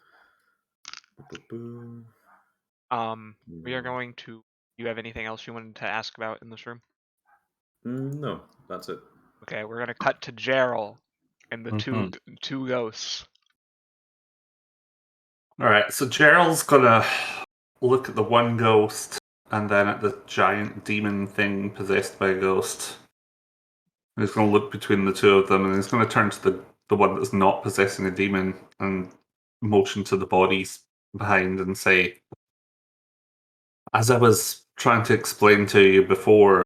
We are going to. Do you have anything else you wanted to ask about in this room? No, that's it. Okay, we're gonna cut to Gerald and the Mhm. two ghosts. All right, so Gerald's gonna look at the one ghost and then at the giant demon thing possessed by a ghost. And he's gonna look between the 2 of them, and he's gonna turn to the one that's not possessing a demon and motion to the bodies behind and say, "As I was trying to explain to you before,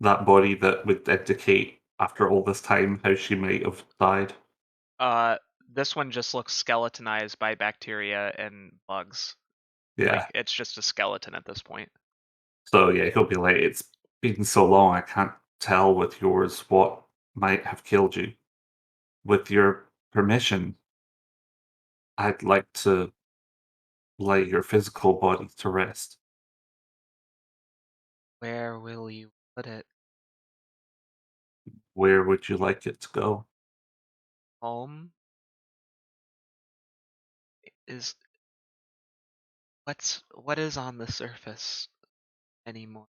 that body that would indicate after all this time how she might have died." This one just looks skeletonized by bacteria and bugs. Yeah. Like, it's just a skeleton at this point. So yeah, he'll be like, "It's been so long, I can't tell with yours what might have killed you. With your permission, I'd like to lay your physical body to rest." Where will you put it? "Where would you like it to go?" Home? Is what is on the surface anymore?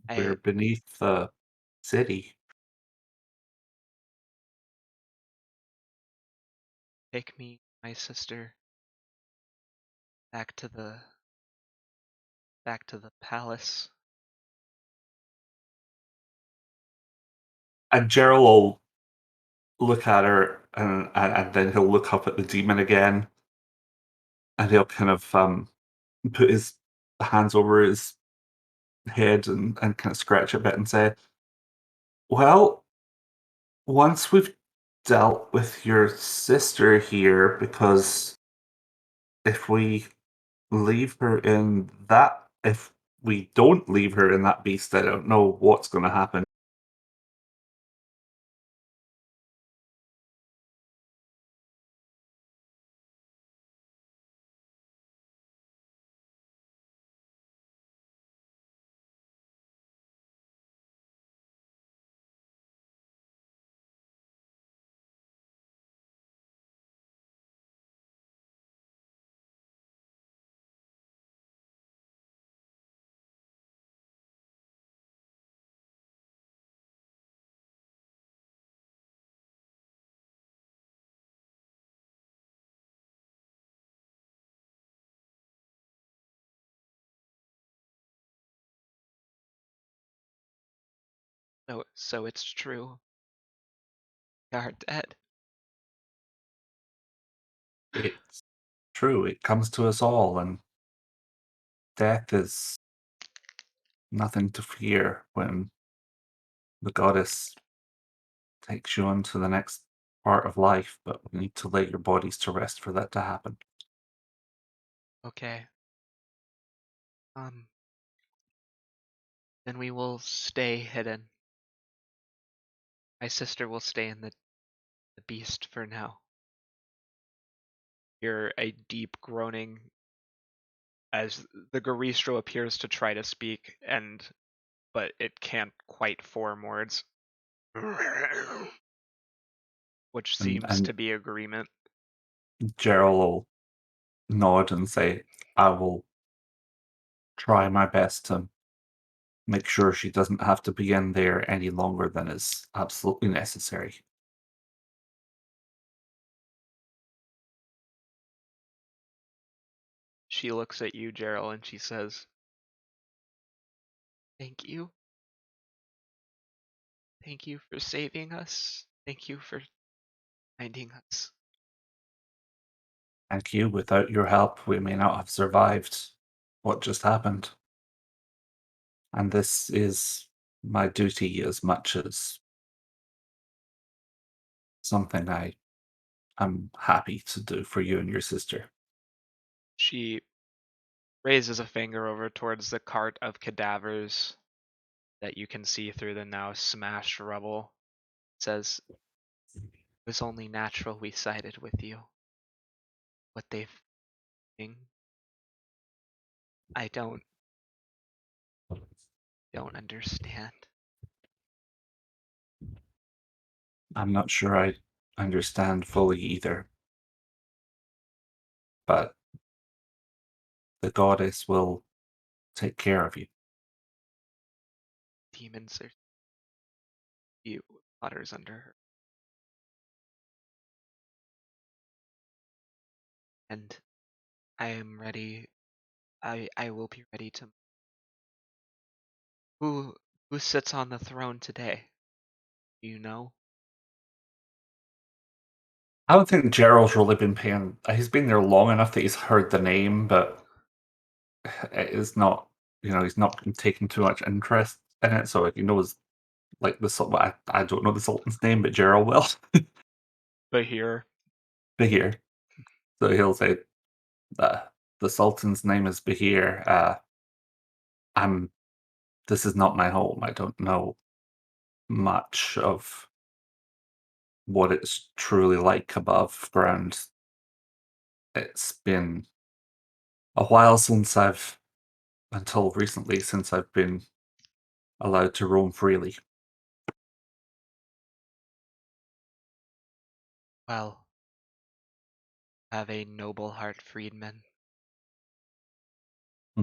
"We're beneath the city." Take me, my sister, back to the palace. And Gerald will look at her, and then he'll look up at the demon again, and he'll kind of put his hands over his head and kind of scratch a bit and say, "Well, once we've dealt with your sister here, because if we leave her in that, if we don't leave her in that beast, I don't know what's going to happen." So it's true. We are dead. It's true, it comes to us all, and death is nothing to fear when the goddess takes you on to the next part of life, but we need to lay your bodies to rest for that to happen. Okay. Then we will stay hidden. My sister will stay in the beast for now. Hear a deep groaning as the Garistro appears to try to speak, but it can't quite form words. Which seems to be agreement. Gerald will nod and say, I will try my best to make sure she doesn't have to be in there any longer than is absolutely necessary. She looks at you, Gerald, and she says, Thank you. Thank you for saving us. Thank you for finding us. Thank you. Without your help, we may not have survived what just happened. And this is my duty as much as something I am happy to do for you and your sister. She raises a finger over towards the cart of cadavers that you can see through the now smashed rubble. Says, it was only natural we sided with you. What they've done, I don't understand. I'm not sure I understand fully either. But the goddess will take care of you. Demons are you mutters under her. And I am ready. I will be ready to. Who sits on the throne today? Do you know? I don't think Gerald's really been paying. He's been there long enough that he's heard the name, but it is not. He's not taking too much interest in it. So he knows, like I don't know the Sultan's name, but Gerald will. But here, Bahir. So he'll say, "The Sultan's name is Bahir. I'm. This is not my home. I don't know much of what it's truly like above ground. It's been a while until recently, since I've been allowed to roam freely." well, have a noble heart, freedman. Hmm.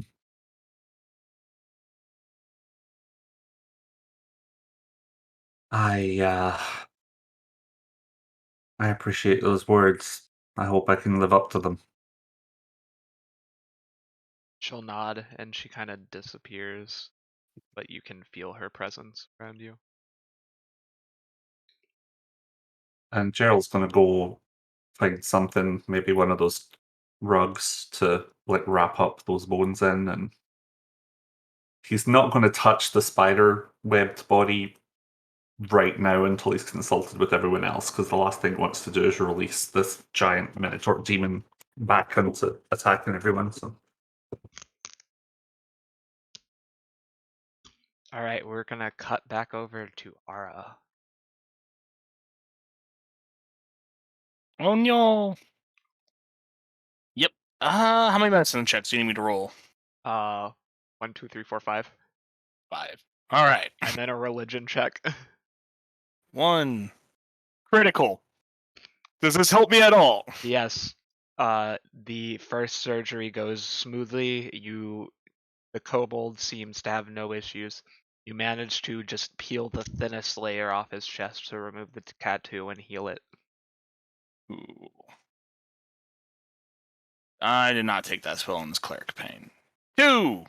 I appreciate those words. I hope I can live up to them. She'll nod and she kind of disappears, but you can feel her presence around you. And Gerald's gonna go find something, maybe one of those rugs to like wrap up those bones in, and he's not going to touch the spider webbed body right now until he's consulted with everyone else, because the last thing he wants to do is release this giant minotaur demon back into attacking everyone. So All right, we're gonna cut back over to Ara. Oh no. Yep. How many medicine checks do you need me to roll? 1, 2, 3, 4, 5, 5. All right. and then a religion check. 1. Critical. Does this help me at all? Yes. The first surgery goes smoothly. The kobold seems to have no issues. You manage to just peel the thinnest layer off his chest to remove the tattoo and heal it. Ooh. I did not take that spell in this cleric pain. 2.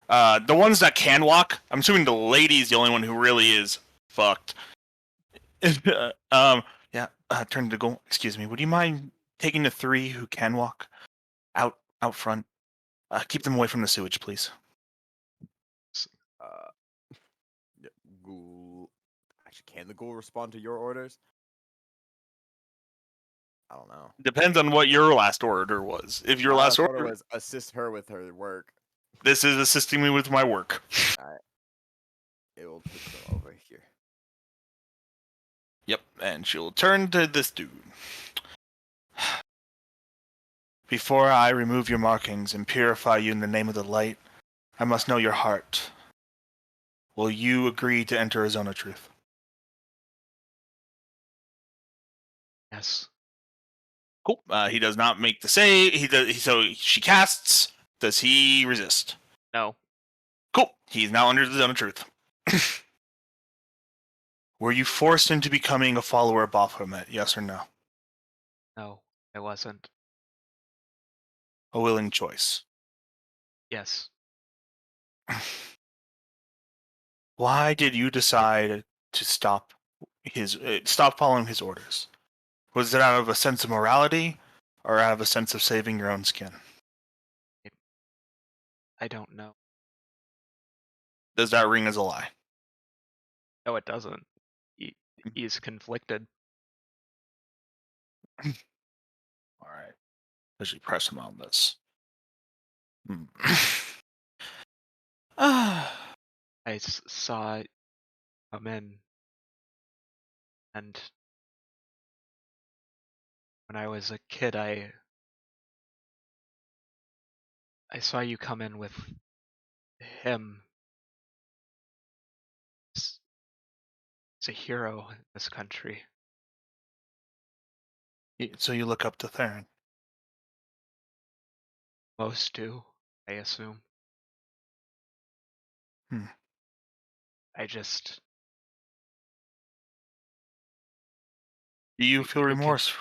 The ones that can walk, I'm assuming the lady's the only one who really is fucked. Yeah. Turn to go. Excuse me. Would you mind taking the 3 who can walk out front? Keep them away from the sewage, please. Uh, yeah, ghoul. Actually, can the ghoul respond to your orders? I don't know. Depends on what your last order was. If your last order order was assist her with her work. This is assisting me with my work. Alright. It will put them over here. Yep, and she'll turn to this dude. Before I remove your markings and purify you in the name of the light, I must know your heart. Will you agree to enter a zone of truth? Yes. Cool. He does not make the save. He does. So she casts. Does he resist? No. Cool. He's now under the zone of truth. Were you forced into becoming a follower of Baphomet? Yes or no? No, I wasn't. A willing choice. Yes. Why did you decide to stop following his orders? Was it out of a sense of morality, or out of a sense of saving your own skin? I don't know. Does that ring as a lie? No, it doesn't. He's conflicted. All right. As you press him on this. I saw it come in, and when I was a kid, I saw you come in with him. He's a hero in this country. So you look up to Ferrin. Most do, I assume. I just... Do you feel remorse?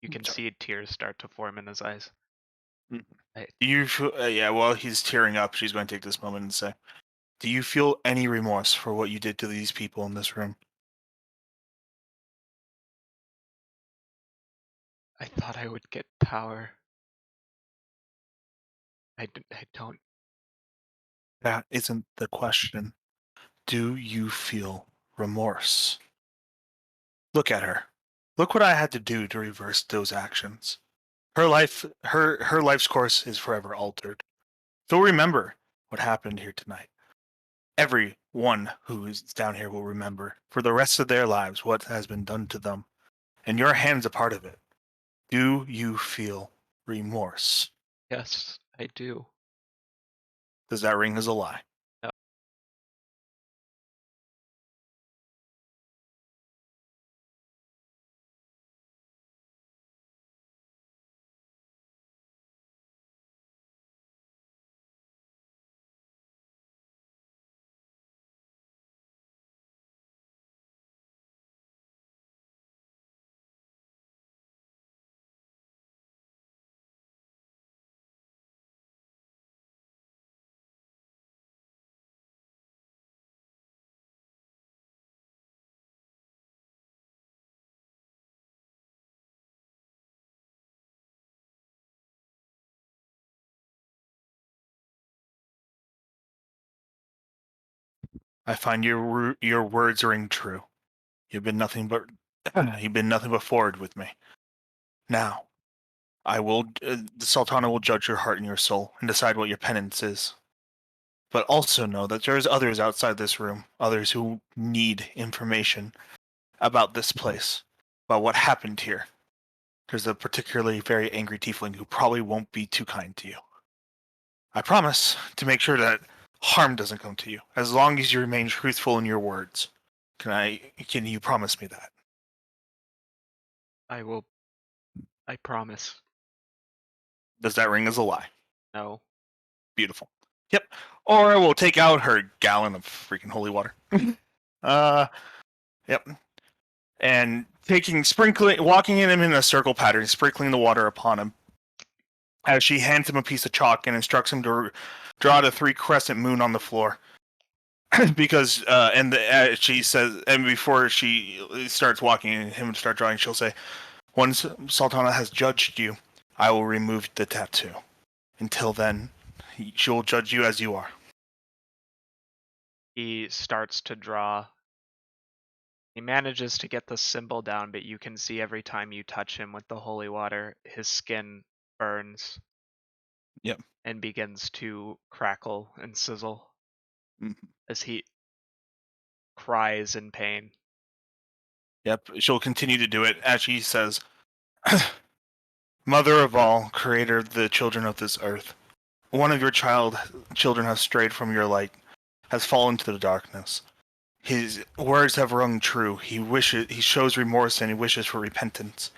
You can see tears start to form in his eyes. Do you feel? Yeah. Well, he's tearing up. She's going to take this moment and say, "Do you feel any remorse for what you did to these people in this room?" I thought I would get power. I don't. That isn't the question. Do you feel remorse? Look at her. Look what I had to do to reverse those actions. Her life's course is forever altered. So remember what happened here tonight. Everyone who is down here will remember for the rest of their lives what has been done to them. And your hand's a part of it. Do you feel remorse? Yes, I do. Does that ring as a lie? No. I find your words ring true. You've been nothing but forward with me. Now, the Sultana will judge your heart and your soul and decide what your penance is. But also know that there's others outside this room, others who need information about this place, about what happened here. There's a particularly very angry tiefling who probably won't be too kind to you. I promise to make sure that harm doesn't come to you, as long as you remain truthful in your words. Can you promise me that? I will. I promise. Does that ring as a lie? No. Beautiful. Yep. Or we'll take out her gallon of freaking holy water. Yep. And walking him in a circle pattern, sprinkling the water upon him. As she hands him a piece of chalk and instructs him to draw the 3 crescent moon on the floor. Because she says, and before she starts walking and him start drawing, she'll say, "Once Sultana has judged you, I will remove the tattoo. Until then, she will judge you as you are." He starts to draw. He manages to get the symbol down, but you can see every time you touch him with the holy water, his skin burns. Yep. And begins to crackle and sizzle as he cries in pain. Yep, she'll continue to do it as she says, "Mother of all, creator of the children of this earth, one of your children has strayed from your light, has fallen to the darkness. His words have rung true. He shows remorse and he wishes for repentance.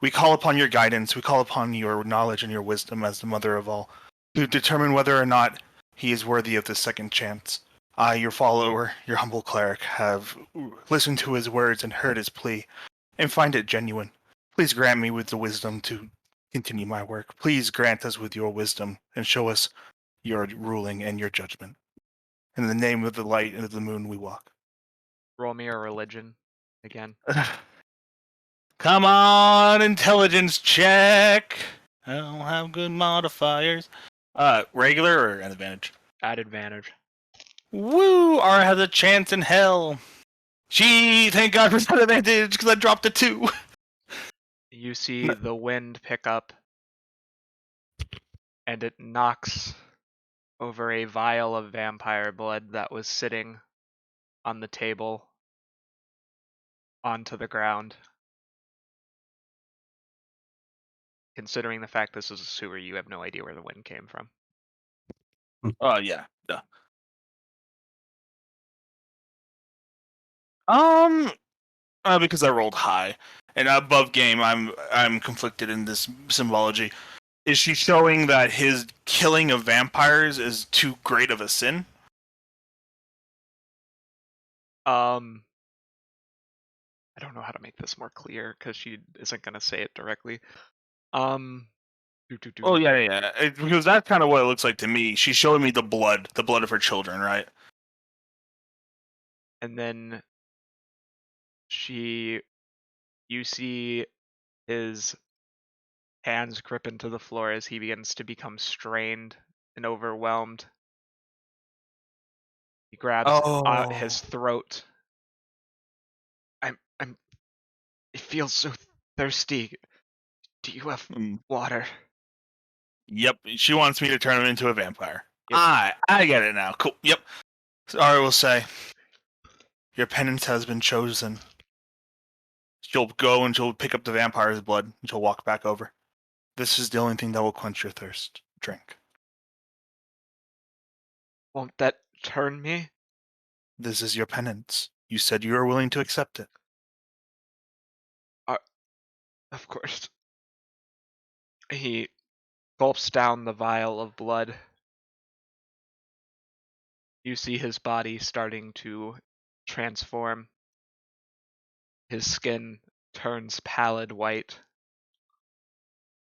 We call upon your guidance, we call upon your knowledge and your wisdom as the mother of all, to determine whether or not he is worthy of this second chance. I, your follower, your humble cleric, have listened to his words and heard his plea, and find it genuine. Please grant me with the wisdom to continue my work. Please grant us with your wisdom and show us your ruling and your judgment. In the name of the light and of the moon we walk." Roll me a religion again. Come on, intelligence check. I don't have good modifiers. Regular or an advantage? At advantage. Woo! Ara has a chance in hell. Gee, thank God for that advantage because I dropped a 2. You see the wind pick up, and it knocks over a vial of vampire blood that was sitting on the table onto the ground. Considering the fact this is a sewer, you have no idea where the wind came from. Oh yeah. Duh. Because I rolled high, and above game, I'm conflicted in this symbology. Is she showing that his killing of vampires is too great of a sin? I don't know how to make this more clear because she isn't gonna say it directly. Oh yeah. Because that's kind of what it looks like to me. She's showing me the blood of her children, right? And then you see his hands grip into the floor as he begins to become strained and overwhelmed. He grabs his throat. It feels so thirsty. Do you have water? Yep, she wants me to turn him into a vampire. Yep. I get it now. Cool. Yep. So Ari will say, "Your penance has been chosen." She'll go and she'll pick up the vampire's blood and she'll walk back over. "This is the only thing that will quench your thirst. Drink." Won't that turn me? "This is your penance. You said you were willing to accept it." Of course. He gulps down the vial of blood. You see his body starting to transform. His skin turns pallid white,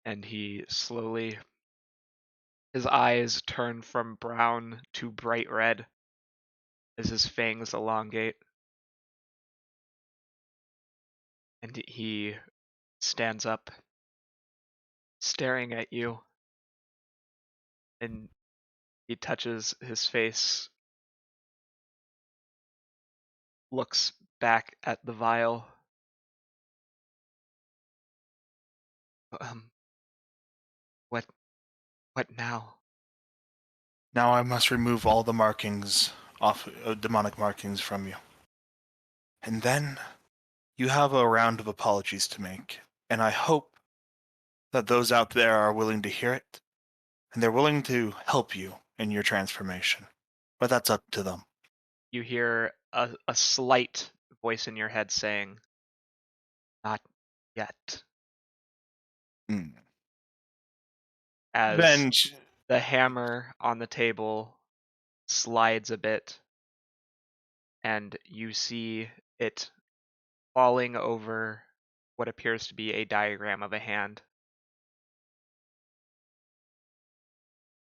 and his eyes turn from brown to bright red as his fangs elongate. And he stands up, staring at you, and he touches his face, looks back at the vial. What now? "Now I must remove all the markings demonic markings from you. And then you have a round of apologies to make, and I hope that those out there are willing to hear it, and they're willing to help you in your transformation. But that's up to them." You hear a slight voice in your head saying, "Not yet." As Then the hammer on the table slides a bit, and you see it falling over what appears to be a diagram of a hand.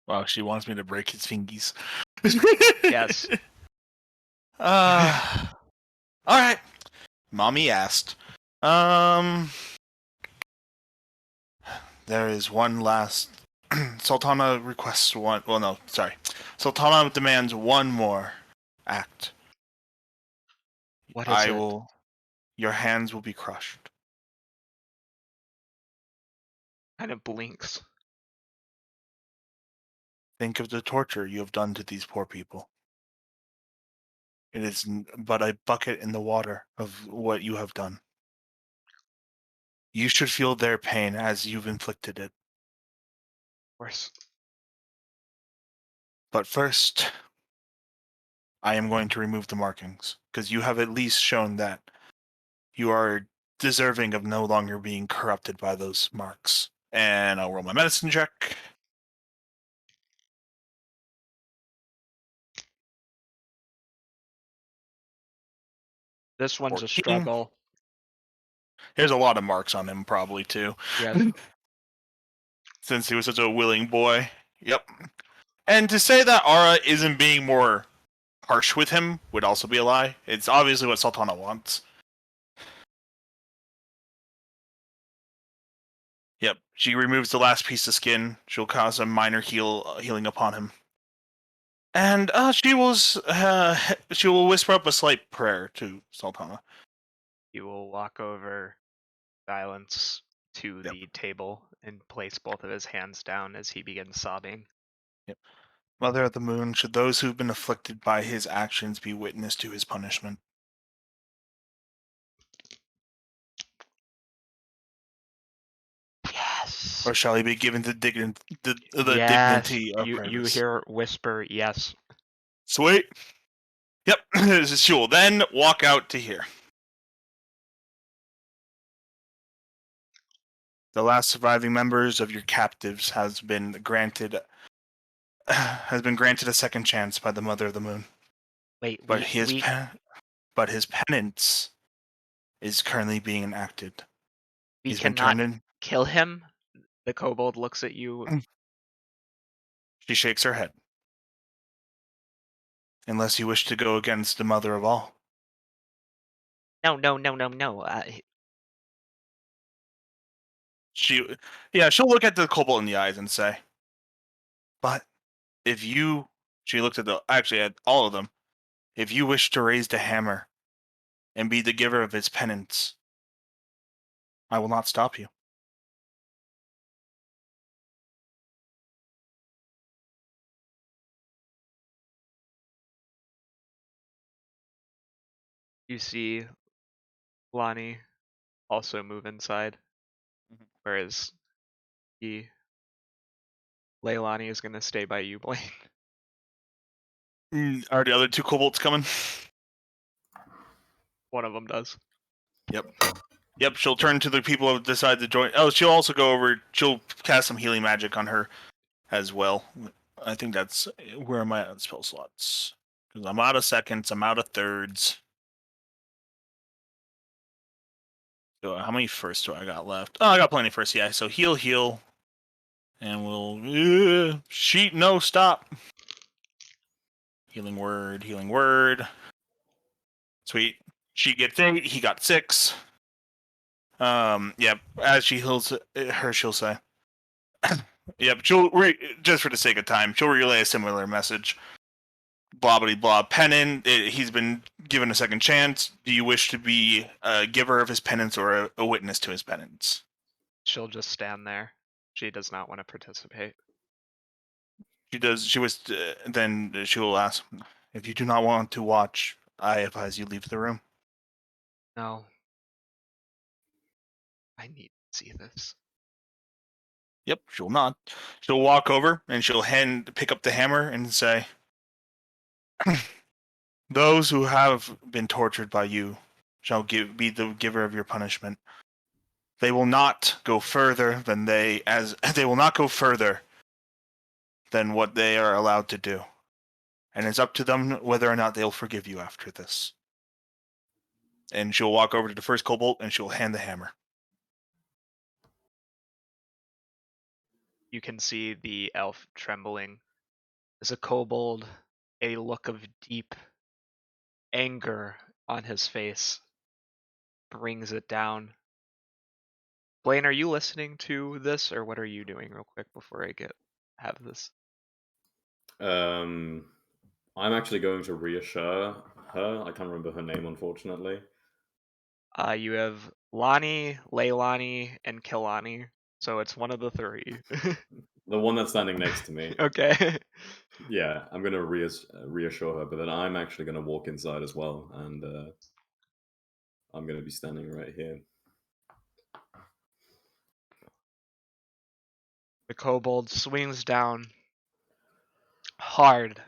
Wow, she wants me to break his fingies. Yes. All right. Mommy asked. There is one last. Sultana requests one. Well, no, sorry. Sultana demands one more act. What is it? Your hands will be crushed. Kind of blinks. Think of the torture you have done to these poor people. It is but a bucket in the water of what you have done. You should feel their pain as you've inflicted it. Of course. But first, I am going to remove the markings, because you have at least shown that you are deserving of no longer being corrupted by those marks. And I'll roll my medicine check. This one's 14. a struggle. There's a lot of marks on him, probably, too. Yes. Since he was such a willing boy. Yep. And to say that Ara isn't being more harsh with him would also be a lie. It's obviously what Sultana wants. Yep. She removes the last piece of skin. She'll cause a minor healing upon him. And she will whisper up a slight prayer to Sultana. You will walk over silence to the table and place both of his hands down as he begins sobbing. Yep. Mother of the Moon, should those who've been afflicted by his actions be witness to his punishment? Yes. Or shall he be given the Yes. dignity of You praise? hear whisper yes. Sweet. Yep. She will then walk out to here. The last surviving members of your captives has been granted a second chance by the Mother of the Moon. Wait, But his penance is currently being enacted. we He's been cannot turned in. kill him? The kobold looks at you. She shakes her head. Unless you wish to go against the Mother of all. No. She'll look at the kobold in the eyes and say, but if you, she looks at at all of them, if you wish to raise the hammer and be the giver of its penance, I will not stop you. You see Lonnie also move inside, whereas Leilani is going to stay by you, Blaine. Are the other two kobolds coming? One of them does. Yep, she'll turn to the people who decide to join. Oh, she'll also go over, she'll cast some healing magic on her as well. I think that's, where am I on spell slots? Because I'm out of seconds, I'm out of thirds. So how many firsts do I got left? Oh, I got plenty first, yeah. So heal. And we'll, sheet, no, stop. Healing word. Sweet. She gets 8, he got 6. Yep, as she heals her, she'll say. Yep, just for the sake of time, she'll relay a similar message. Blah, blah, blah. Penance, he's been given a second chance. Do you wish to be a giver of his penance or a witness to his penance? She'll just stand there. She does not want to participate. Then she will ask, if you do not want to watch, I advise you leave the room. No. I need to see this. Yep, she'll not. She'll walk over and she'll pick up the hammer and say, those who have been tortured by you shall be the giver of your punishment. They will not go further than what they are allowed to do. And it's up to them whether or not they'll forgive you after this. And she'll walk over to the first kobold and she'll hand the hammer. you can see the elf trembling. As a kobold, a look of deep anger on his face brings it down. Blaine, are you listening to this, or what are you doing real quick before I have this? I'm actually going to reassure her. I can't remember her name, unfortunately. You have Lonnie, Leilani, and Kilani. So it's one of the three. The one that's standing next to me. Okay. Yeah, I'm going to reassure her, but then I'm actually going to walk inside as well, and I'm going to be standing right here. The kobold swings down hard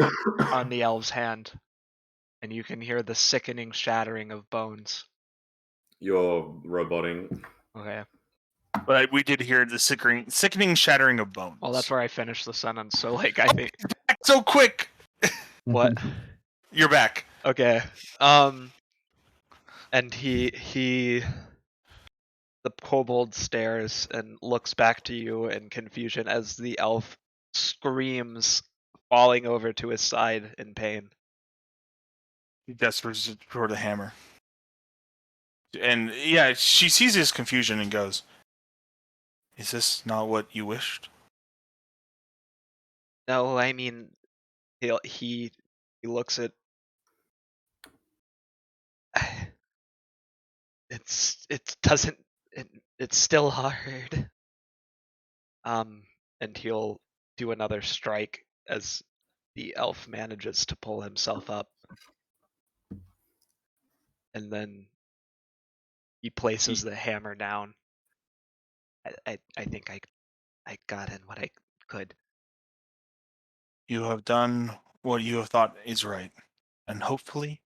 on the elf's hand, and you can hear the sickening shattering of bones. You're roboting. Okay. But we did hear the sickening shattering of bones. Well, that's where I finished the sentence. So, like, I think. So quick. What? You're back. Okay. And the kobold stares and looks back to you in confusion as the elf screams, falling over to his side in pain. He gestures toward the hammer. And yeah, she sees his confusion and goes, "Is this not what you wished?" No, I mean, he looks at. It's still hard. And he'll do another strike as the elf manages to pull himself up. And then he places the hammer down. I think I got in what I could. You have done what you have thought is right, and hopefully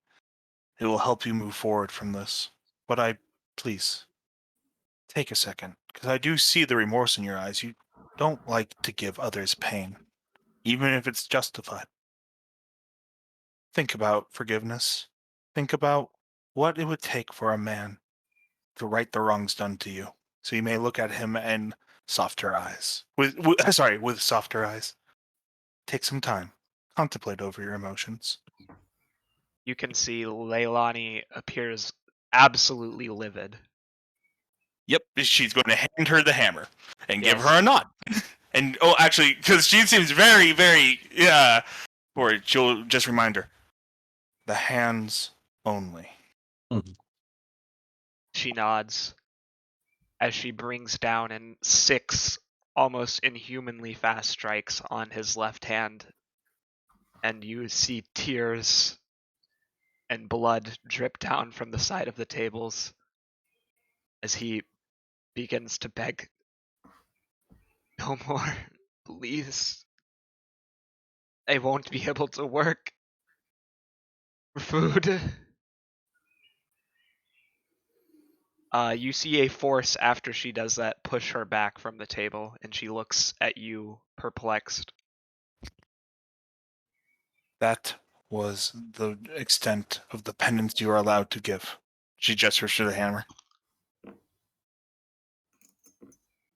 it will help you move forward from this. But please, take a second, because I do see the remorse in your eyes. You don't like to give others pain, even if it's justified. Think about forgiveness. Think about what it would take for a man to right the wrongs done to you. So you may look at him and softer eyes. With softer eyes. Take some time. Contemplate over your emotions. You can see Leilani appears absolutely livid. Yep, she's going to hand her the hammer and give Yes. her a nod. And actually, because she seems very, very worried, she'll just remind her, the hands only. She nods as she brings down in 6 almost inhumanly fast strikes on his left hand, and you see tears and blood drip down from the side of the tables as he begins to beg, "No more, please. I won't be able to work for food." You see a force after she does that push her back from the table, and she looks at you perplexed. That was the extent of the penance you are allowed to give. She gestures to the hammer.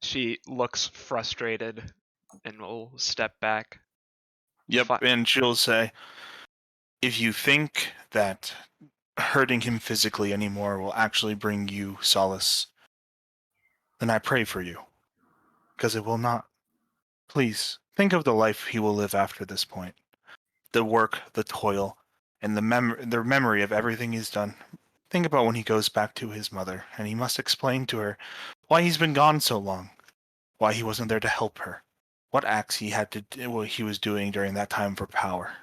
She looks frustrated and will step back. Yep, and she'll say, if you think that hurting him physically anymore will actually bring you solace, then I pray for you, because it will not. Please, think of the life he will live after this point. The work, the toil, and the memory of everything he's done. Think about when he goes back to his mother, and he must explain to her why he's been gone so long, why he wasn't there to help her, what acts he had to do, what he was doing during that time for power.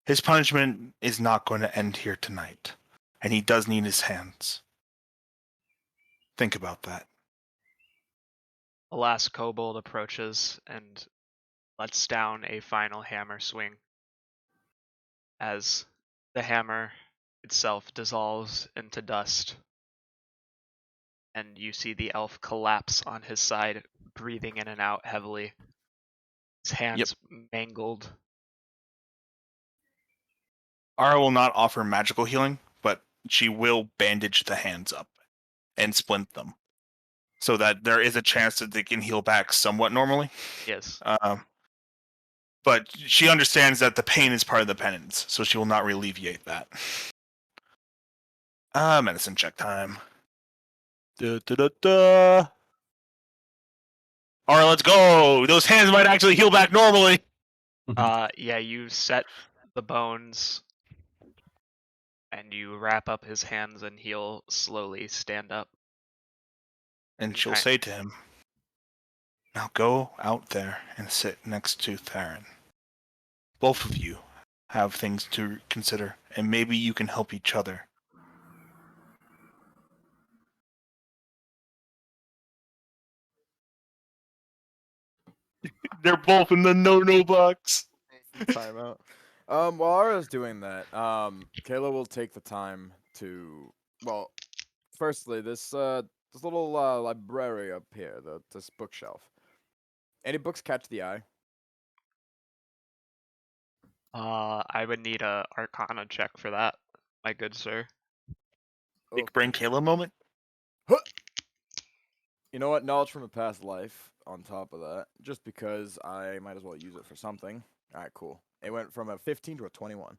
His punishment is not going to end here tonight, and he does need his hands. Think about that. The last kobold approaches and lets down a final hammer swing as the hammer itself dissolves into dust, and you see the elf collapse on his side, breathing in and out heavily, his hands mangled. Ara will not offer magical healing, but she will bandage the hands up and splint them so that there is a chance that they can heal back somewhat normally. Yes. But she understands that the pain is part of the penance, so she will not alleviate that. Medicine check time. Alright, let's go! Those hands might actually heal back normally! Yeah, you set the bones and you wrap up his hands and he'll slowly stand up. And she'll Okay. say to him, now go out there and sit next to Ferrin. Both of you have things to consider, and maybe you can help each other. They're both in the no-no box. Timeout. While Ara's doing that, Kayla will take the time to, well, firstly, this little library up here, this bookshelf. Any books catch the eye? I would need a Arcana check for that, my good sir. Big brain Kayla moment. You know what? Knowledge from a past life on top of that, just because I might as well use it for something. Alright, cool. It went from a 15 to a 21.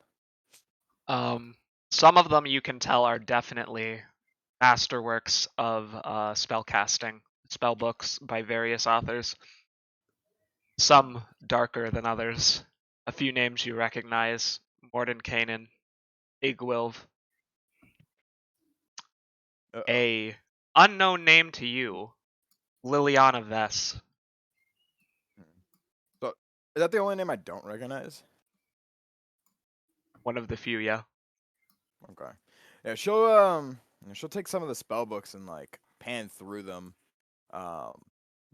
Some of them you can tell are definitely masterworks of spellcasting, spell books by various authors. Some darker than others. A few names you recognize: Mordenkainen, Igwilv. A unknown name to you, Liliana Vess. So, is that the only name I don't recognize? One of the few, yeah. Okay. Yeah, she'll take some of the spell books and like pan through them. But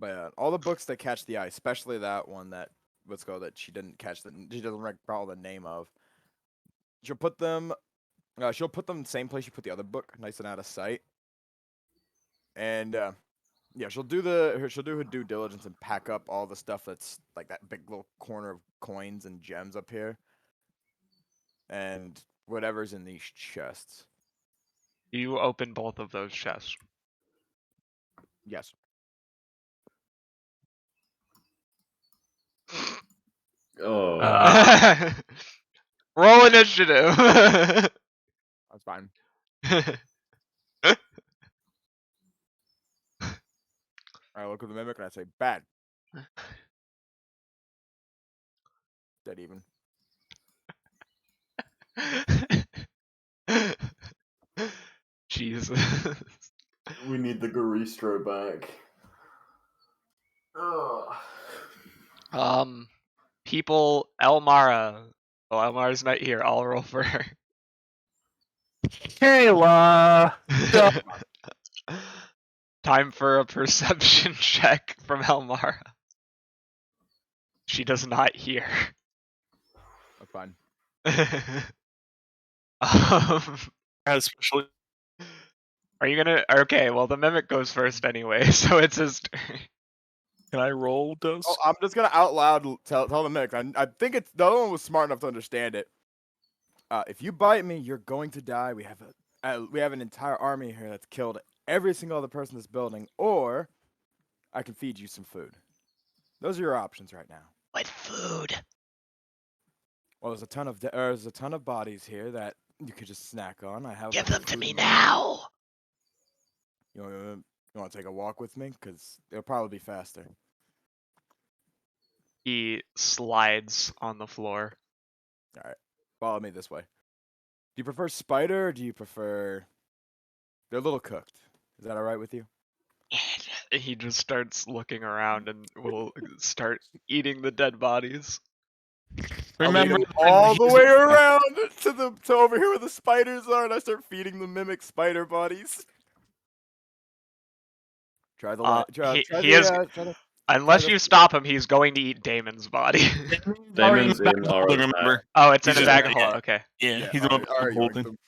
yeah, all the books that catch the eye, especially that one that that she didn't catch she doesn't recall the name of. She'll put them in the same place you put the other book, nice and out of sight. And yeah, she'll do her due diligence and pack up all the stuff that's like that big little corner of coins and gems up here. And whatever's in these chests. You open both of those chests. Yes. Oh. Roll initiative. That's fine. I look at the mimic and I say, bad. Dead even. Jesus. We need the Garistro back. People, Elemara. Oh, Elmara's not here. I'll roll for her. Kayla! Time for a perception check from Elmara. She does not hear. That's fine. Especially. Are you gonna? Okay, well the mimic goes first anyway, so it's his turn. Can I roll those? Oh, I'm just gonna out loud tell the mimic. I think it's the other one was smart enough to understand it. If you bite me, you're going to die. We have an entire army here that's killed every single other person in this building, or I can feed you some food. Those are your options right now. What food? Well, there's a ton of bodies here that you could just snack on. I have. Give them to me now. You want to take a walk with me? Because it'll probably be faster. He slides on the floor. All right, follow me this way. Do you prefer spider or do you prefer? They're a little cooked. Is that all right with you? He just starts looking around and will start eating the dead bodies. Remember all the way around to over here where the spiders are, and I start feeding the mimic spider bodies. Try the Unless you stop him, he's going to eat Damon's body. Damon's in our remember. Oh, it's in He's a bag just- of holding. Okay. Yeah, he's all on right, holding.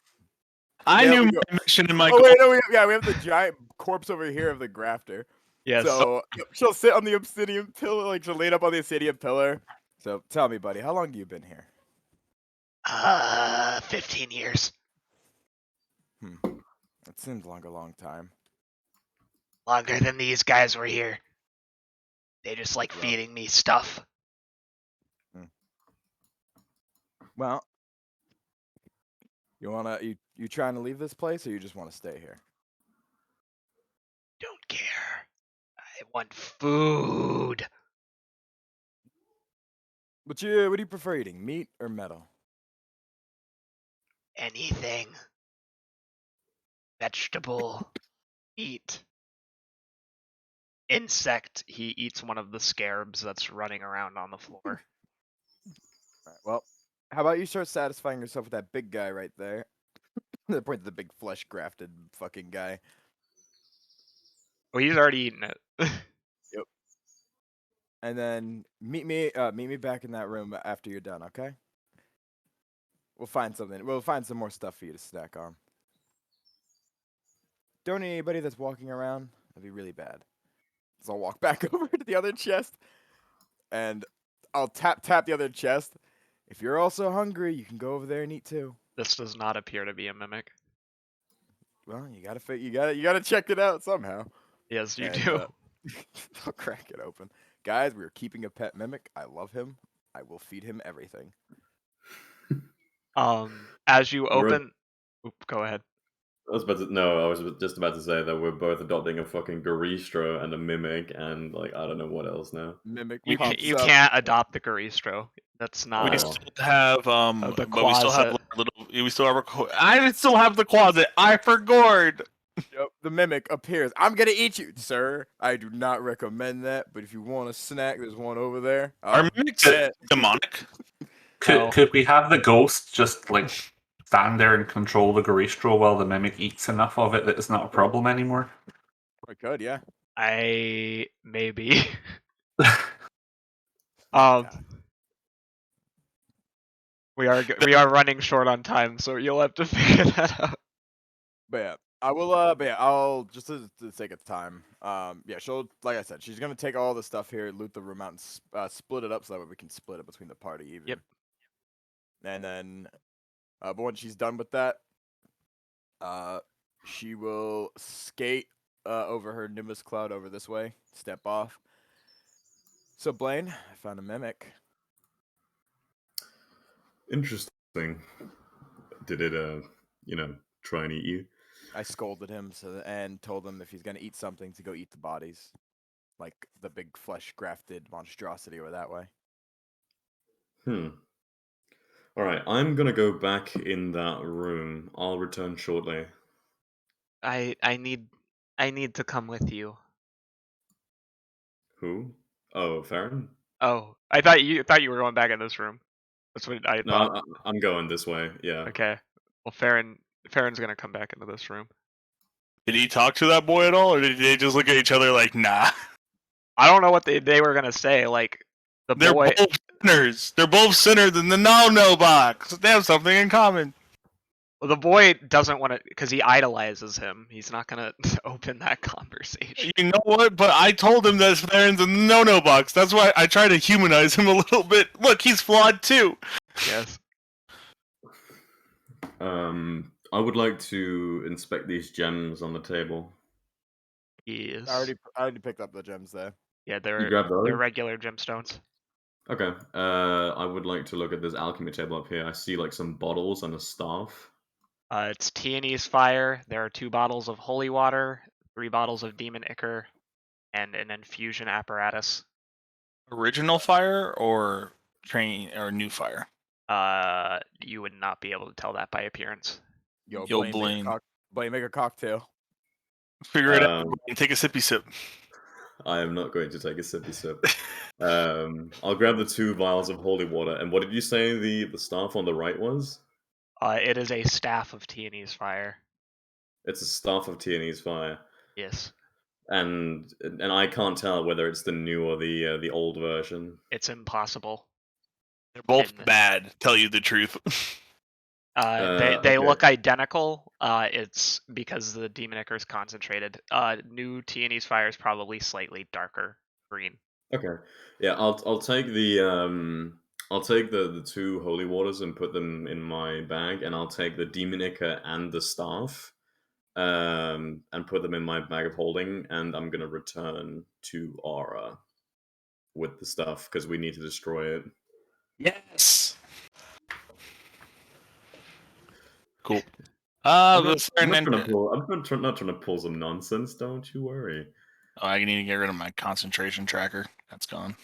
I I knew we my go. mission and my Oh goal. wait, no, we have the giant corpse over here of the grafter. Yes. So she'll sit on the obsidian pillar, like she'll lean up on the obsidian pillar. So tell me, buddy, how long have you been here? 15 years. It seems like a long time. Longer than these guys were here. They just like Well. feeding me stuff. Well, you trying to leave this place, or you just want to stay here? Don't care. I want food. What do you prefer eating, meat or metal? Anything. Vegetable. Eat. Insect. He eats one of the scarabs that's running around on the floor. All right, well, how about you start satisfying yourself with that big guy right there? The point of the big flesh grafted fucking guy. Well, he's already eaten it. Yep. And then meet me back in that room after you're done, okay? We'll find something. We'll find some more stuff for you to snack on. Don't need anybody that's walking around. That'd be really bad. So I'll walk back over to the other chest, and I'll tap the other chest. If you're also hungry, you can go over there and eat too. This does not appear to be a mimic. Well, you gotta check it out somehow. Yes, you And, do. I'll crack it open. Guys, we're keeping a pet mimic. I love him. I will feed him everything. As you open, go ahead. I was just about to say that we're both adopting a fucking Garistro and a Mimic, and like I don't know what else now. Mimic. You pops up. can't adopt the Garistro. That's not. We still have the but we still have closet. little. We still have. I still have the closet. I forgot. Yep, the mimic appears. I'm gonna eat you, sir. I do not recommend that, but if you want a snack, there's one over there. Are mimics demonic? Could we have the ghost just like stand there and control the Garistro while the mimic eats enough of it that it's not a problem anymore? I could, yeah. Maybe. We are running short on time, so you'll have to figure that out. But yeah, I will. But yeah, I'll just to the sake of time. Yeah, she'll like I said, she's gonna take all the stuff here, loot the room out, and split it up so that way we can split it between the party even. Yep. And then, but when she's done with that, she will skate over her Nimbus cloud over this way, step off. So Blaine, I found a mimic. Interesting. Did it, try and eat you? I scolded him and told him if he's gonna eat something to go eat the bodies, like the big flesh grafted monstrosity over that way. All right, I'm gonna go back in that room. I'll return shortly. I need to come with you. Who? Oh, Ferrin? Oh, I thought you were going back in this room. That's what I thought. No, I'm going this way. Yeah. Okay. Well, Ferrin's gonna come back into this room. Did he talk to that boy at all, or did they just look at each other like, nah? I don't know what they were gonna say. Like They're boy. both sinners. They're both sinners in the no box. They have something in common. Well, the boy doesn't want to because he idolizes him. He's not gonna open that conversation. You know what? But I told him that Ferrin's in the no box. That's why I try to humanize him a little bit. Look, he's flawed too. Yes. I would like to inspect these gems on the table. Yes. I already picked up the gems there. Yeah, You grabbed those? they're regular gemstones. Okay. I would like to look at this alchemy table up here. I see like some bottles and a staff. It's Tianese fire. There are 2 bottles of holy water, 3 bottles of demon ichor, and an infusion apparatus. Original fire or new fire? You would not be able to tell that by appearance. Yo, Blaine. Blaine, make a cocktail. Figure it out and take a sippy sip. I am not going to take a sippy sip. I'll grab the 2 vials of holy water. And what did you say the staff on the right was? It is a staff of Tianese fire. It's a staff of Tianese fire. Yes. And I can't tell whether it's the new or the old version. It's impossible. They're both bad, tell you the truth. They okay. look identical. It's because the demon ichor is concentrated. New Tianese fire is probably slightly darker green. Okay. Yeah, I'll take the 2 holy waters and put them in my bag, and I'll take the demon ichor and the staff. and put them in my bag of holding, and I'm gonna return to Aura with the stuff because we need to destroy it. Yes. Cool. I'm The not, I'm Ferrin not and trying to pull. Not trying to pull some nonsense. Don't you worry. oh, I need to get rid of my concentration tracker. That's gone.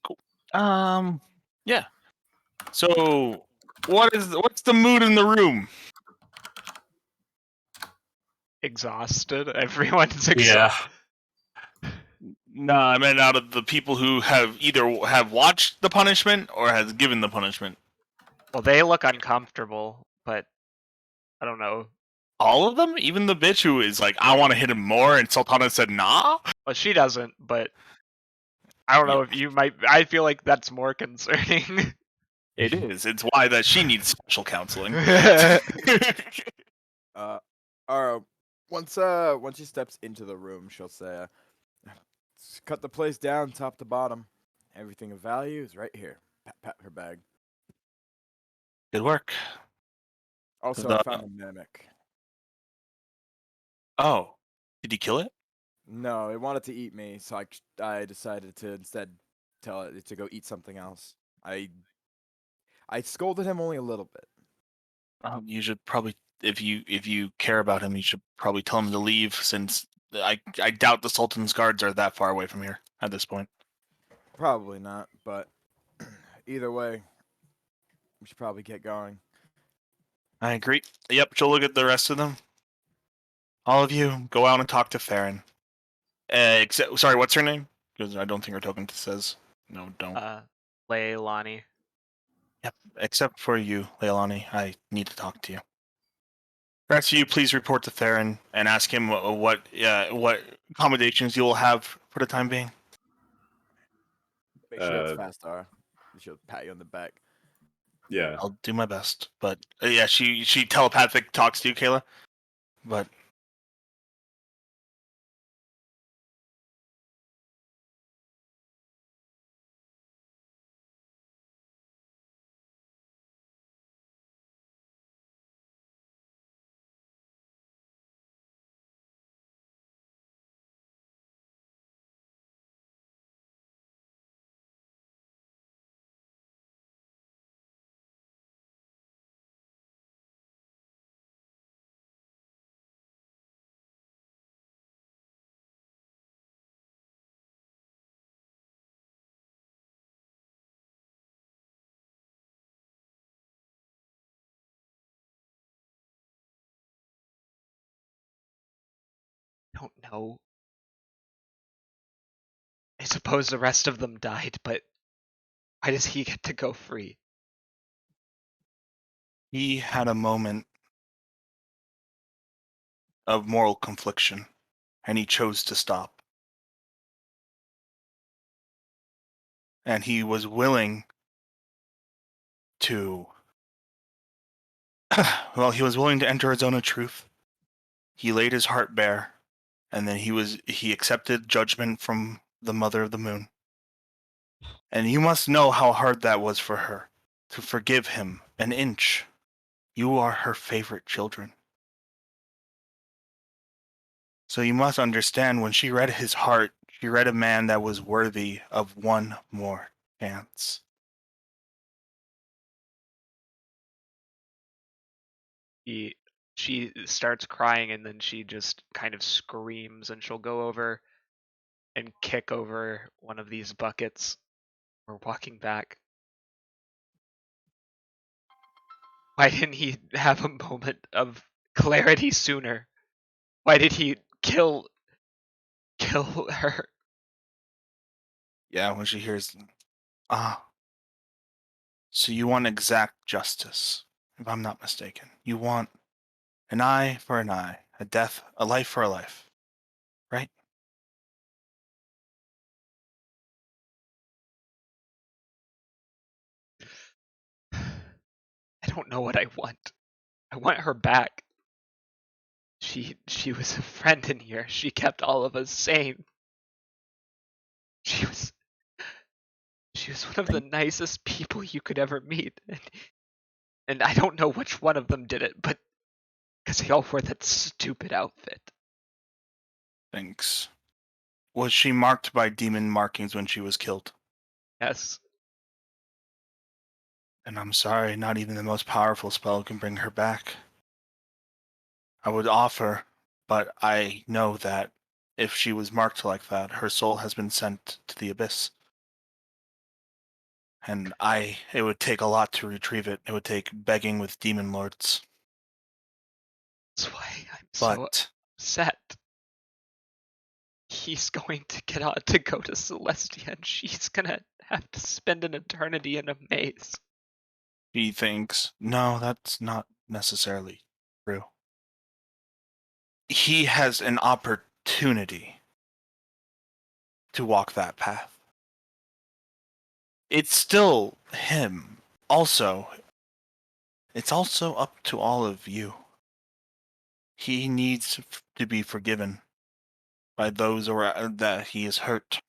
Cool. Yeah. So, what's the mood in the room? Exhausted. Everyone's exhausted. Yeah. No, I meant out of the people who have either have watched the punishment or has given the punishment. Well, they look uncomfortable, but I don't know. All of them, even the bitch who is like, I want to hit him more, and Sultana said, nah. Well, she doesn't, but I don't know if you might. I feel like that's more concerning. It is. It's why that she needs special counseling. Ara, once she steps into the room, she'll say, "Cut the place down, top to bottom. Everything of value is right here." Pat her bag. Good work. Also, The- I found a mimic. Oh, did you kill it? No, it wanted to eat me, so I decided to instead tell it to go eat something else. I scolded him only a little bit. You should probably, if you care about him, you should probably tell him to leave, since I doubt the Sultan's guards are that far away from here at this point. Probably not, but either way, we should probably get going. I agree. Yep, she'll look at the rest of them. All of you, go out and talk to Ferrin. Sorry, what's her name? Because I don't think her token says. No, don't. Leilani. Yep, except for you, Leilani. I need to talk to you. The rest of you, please report to Ferrin and ask him what accommodations you will have for the time being. Make sure it's fast, Ara. She'll pat you on the back. Yeah. I'll do my best, but yeah, she telepathic talks to you, Kayla. But Don't know. I suppose the rest of them died, but why does he get to go free? he had a moment of moral confliction, and he chose to stop. And he was willing to he was willing to enter a zone of truth. He laid his heart bare, and then he accepted judgment from the Mother of the Moon. And you must know how hard that was for her to forgive him an inch. You are her favorite children. So you must understand, when she read his heart, she read a man that was worthy of one more chance. She starts crying, and then she just kind of screams, and she'll go over and kick over one of these buckets. We're walking back. Why didn't he have a moment of clarity sooner? Why did he kill her? Yeah, when she hears, so you want exact justice, if I'm not mistaken. You want an eye for an eye, a life for a life, right? I don't know what I want. I want her back. She was a friend in here. She kept all of us sane. She was one of the nicest people you could ever meet. And I don't know which one of them did it, but Because y'all wore that stupid outfit. Thanks. Was she marked by demon markings when she was killed? Yes. And I'm sorry, not even the most powerful spell can bring her back. I would offer, but I know that if she was marked like that, her soul has been sent to the abyss. And it would take a lot to retrieve it. It would take begging with demon lords. That's why I'm so But upset. He's going to get on to go to Celestia, and she's gonna have to spend an eternity in a maze. he thinks, no, that's not necessarily true. He has an opportunity to walk that path. It's still him. Also, it's also up to all of you. He needs to be forgiven by those that he has hurt.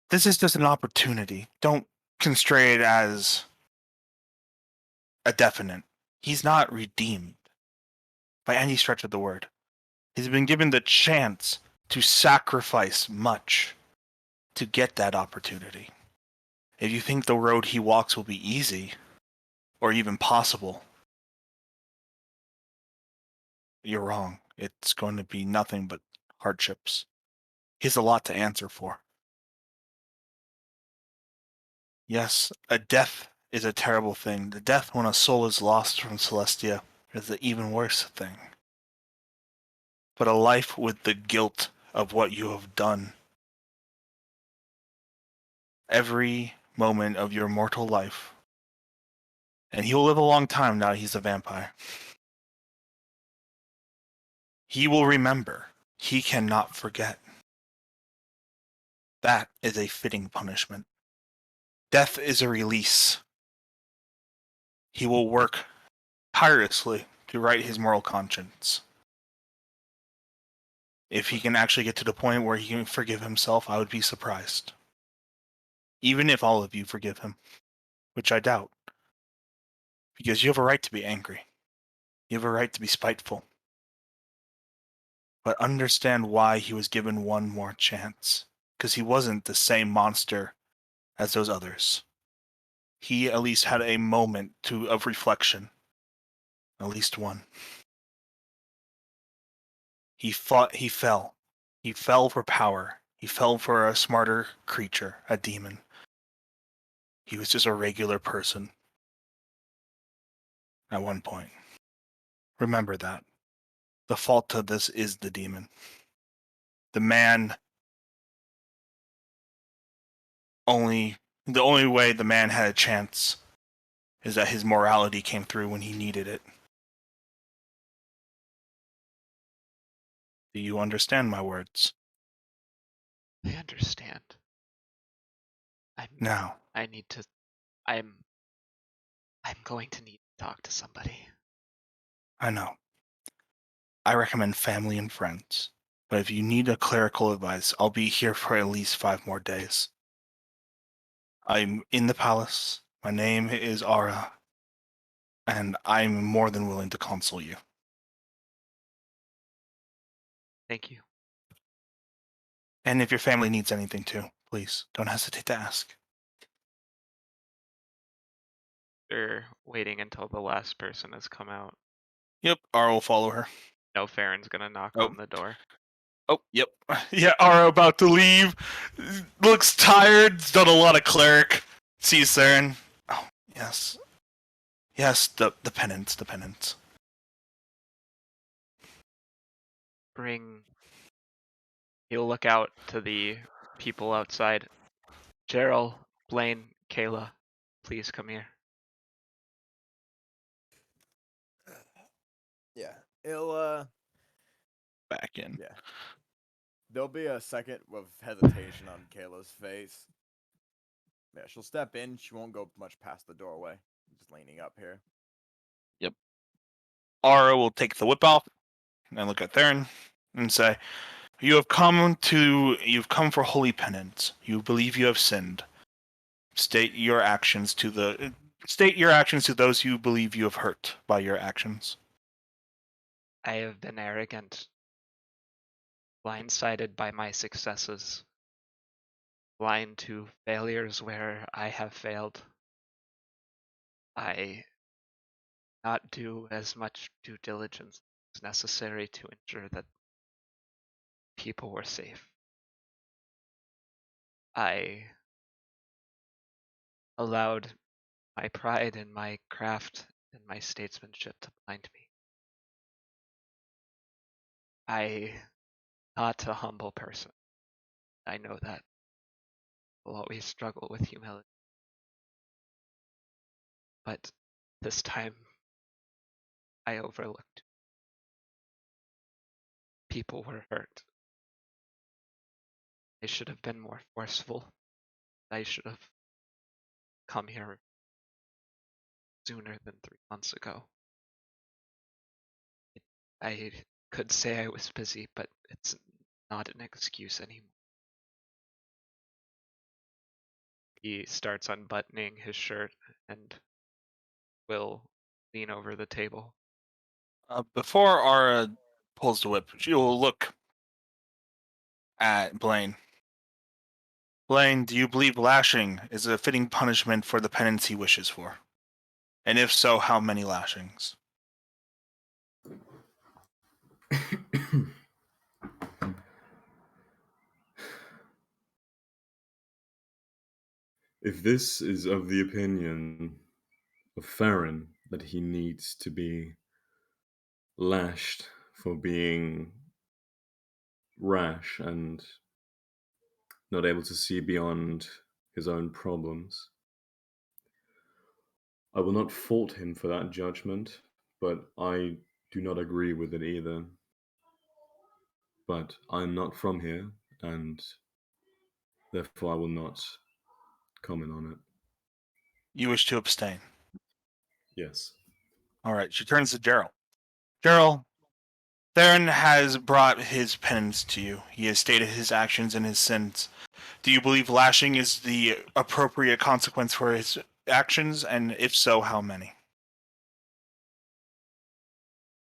This is just an opportunity. Don't constrain it as a definite. He's not redeemed by any stretch of the word. He's been given the chance to sacrifice much to get that opportunity. If you think the road he walks will be easy, or even possible, you're wrong. It's going to be nothing but hardships. He has a lot to answer for. Yes, a death is a terrible thing. The death when a soul is lost from Celestia is the even worse thing. But a life with the guilt of what you have done. Every moment of your mortal life. And he will live a long time now that he's a vampire. He will remember. He cannot forget. That is a fitting punishment. Death is a release. He will work tirelessly to right his moral conscience. If he can actually get to the point where he can forgive himself, I would be surprised. Even if all of you forgive him, which I doubt. Because you have a right to be angry. You have a right to be spiteful. But understand why he was given one more chance. Because he wasn't the same monster as those others. He at least had a moment of reflection. At least one. He fought, he fell. He fell for power. He fell for a smarter creature, a demon. He was just a regular person. At one point. Remember that. The fault of this is the demon. The only way the man had a chance is that his morality came through when he needed it. Do you understand my words? I understand. Now, I'm going to need to talk to somebody. I know. I recommend family and friends. But if you need a clerical advice, I'll be here for at least 5 more days. I'm in the palace. My name is Ara. And I'm more than willing to console you. Thank you. And if your family needs anything too, please don't hesitate to ask. They're waiting until the last person has come out. Yep, Ara will follow her. No, Ferrin's gonna knock Oh. on the door. Oh, yep. Yeah, Ara about to leave. Looks tired. He's done a lot of cleric. Sees Ferrin. Oh, yes. Yes, the penance, the penance. He'll look out to the people outside. Gerald, Blaine, Kayla, please come here. Yeah, it'll Back in. yeah. There'll be a second of hesitation on Kayla's face. Yeah, she'll step in. She won't go much past the doorway. Just leaning up here. Ara will take the whip off and look at Theron and say, You've come for holy penance. You believe you have sinned. State your actions to those you believe you have hurt by your actions. I have been arrogant, blindsided by my successes, blind to failures where I have failed. I not do as much due diligence as necessary to ensure that people were safe. I allowed my pride in my craft and my statesmanship to blind me. I not a humble person. I know that. Will always struggle with humility. But this time I overlooked. People were hurt. I should have been more forceful. I should have come here sooner than 3 months ago. I could say I was busy, but it's not an excuse anymore. He starts unbuttoning his shirt and will lean over the table. Before Ara pulls the whip, she will look at Blaine. Blaine, do you believe lashing is a fitting punishment for the penance he wishes for? And if so, how many lashings? If this is of the opinion of Ferrin that he needs to be lashed for being rash and not able to see beyond his own problems, I will not fault him for that judgment, but I do not agree with it either. But I'm not from here, and therefore I will not comment on it. You wish to abstain. Yes. All right, she turns to Gerald. Gerald, Theron has brought his penance to you. He has stated his actions and his sins. Do you believe lashing is the appropriate consequence for his actions? And if so, how many?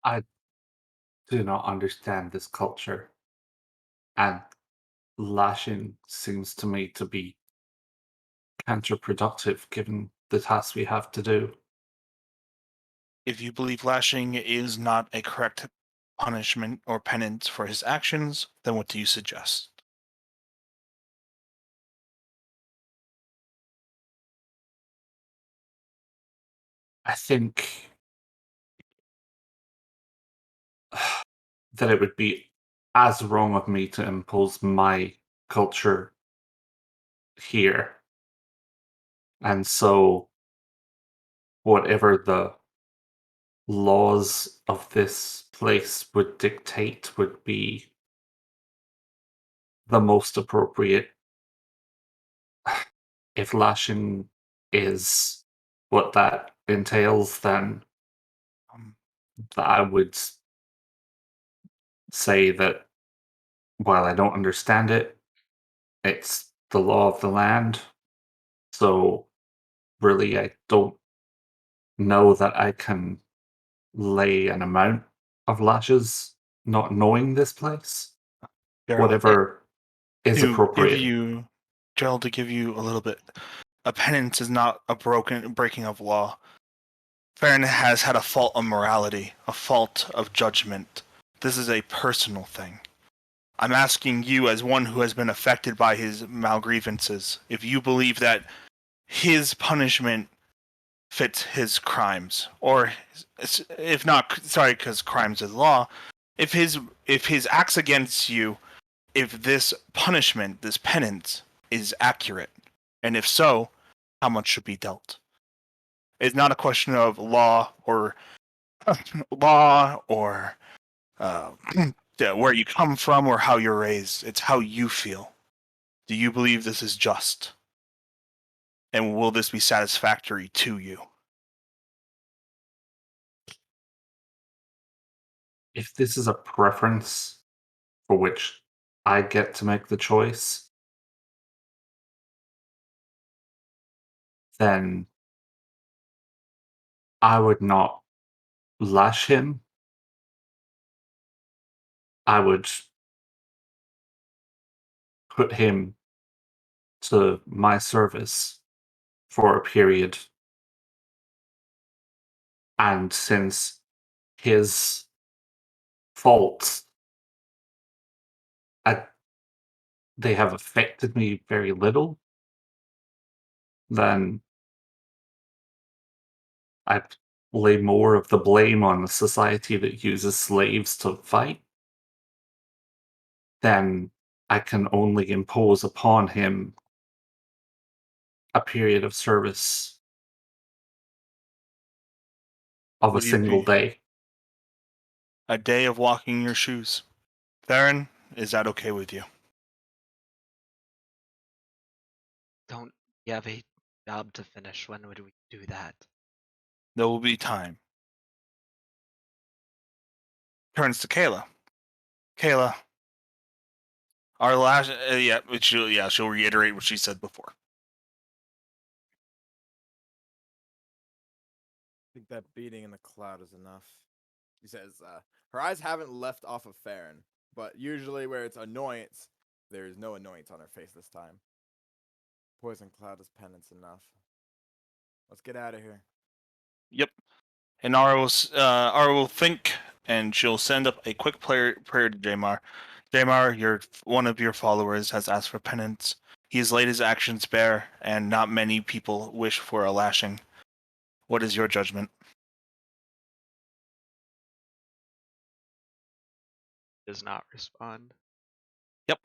I do not understand this culture, and lashing seems to me to be counterproductive given the tasks we have to do. If you believe lashing is not a correct punishment or penance for his actions, then what do you suggest? I think that it would be as wrong of me to impose my culture here. And so, whatever the laws of this place would dictate would be the most appropriate. If lashing is what that entails, then I would say that while I don't understand it, it's the law of the land. So really, I don't know that I can lay an amount of lashes not knowing this place. Gerald, Whatever is to give appropriate. you, Gerald, to give you a little bit, a penance is not a breaking of law. Ferrin has had a fault of morality, a fault of judgment. This is a personal thing. I'm asking you, as one who has been affected by his malgrievances, if you believe that his punishment fits his crimes, or if not, sorry, because crimes is law. If his acts against you, if this punishment, this penance, is accurate, and if so, how much should be dealt? It's not a question of law or where you come from or how you're raised. It's how you feel. Do you believe this is just? And will this be satisfactory to you? If this is a preference for which I get to make the choice, then I would not lash him I would put him to my service for a period. And since his faults, they have affected me very little, then I lay more of the blame on the society that uses slaves to fight. Then I can only impose upon him a period of service of a Would you single be day. a day of walking your shoes? Ferrin, is that okay with you? Don't you have a job to finish? When would we do that? There will be time. Turns to Kayla. Kayla, our last, she'll reiterate what she said before. I think that beating in the cloud is enough. He says, her eyes haven't left off of Ferrin, but usually where it's annoyance, there is no annoyance on her face this time. Poison cloud is penance enough. Let's get out of here. Yep. And Ara will think, and she'll send up a quick prayer to Jamar. Jamar, one of your followers has asked for penance. He has laid his actions bare, and not many people wish for a lashing. What is your judgment? Does not respond. Yep.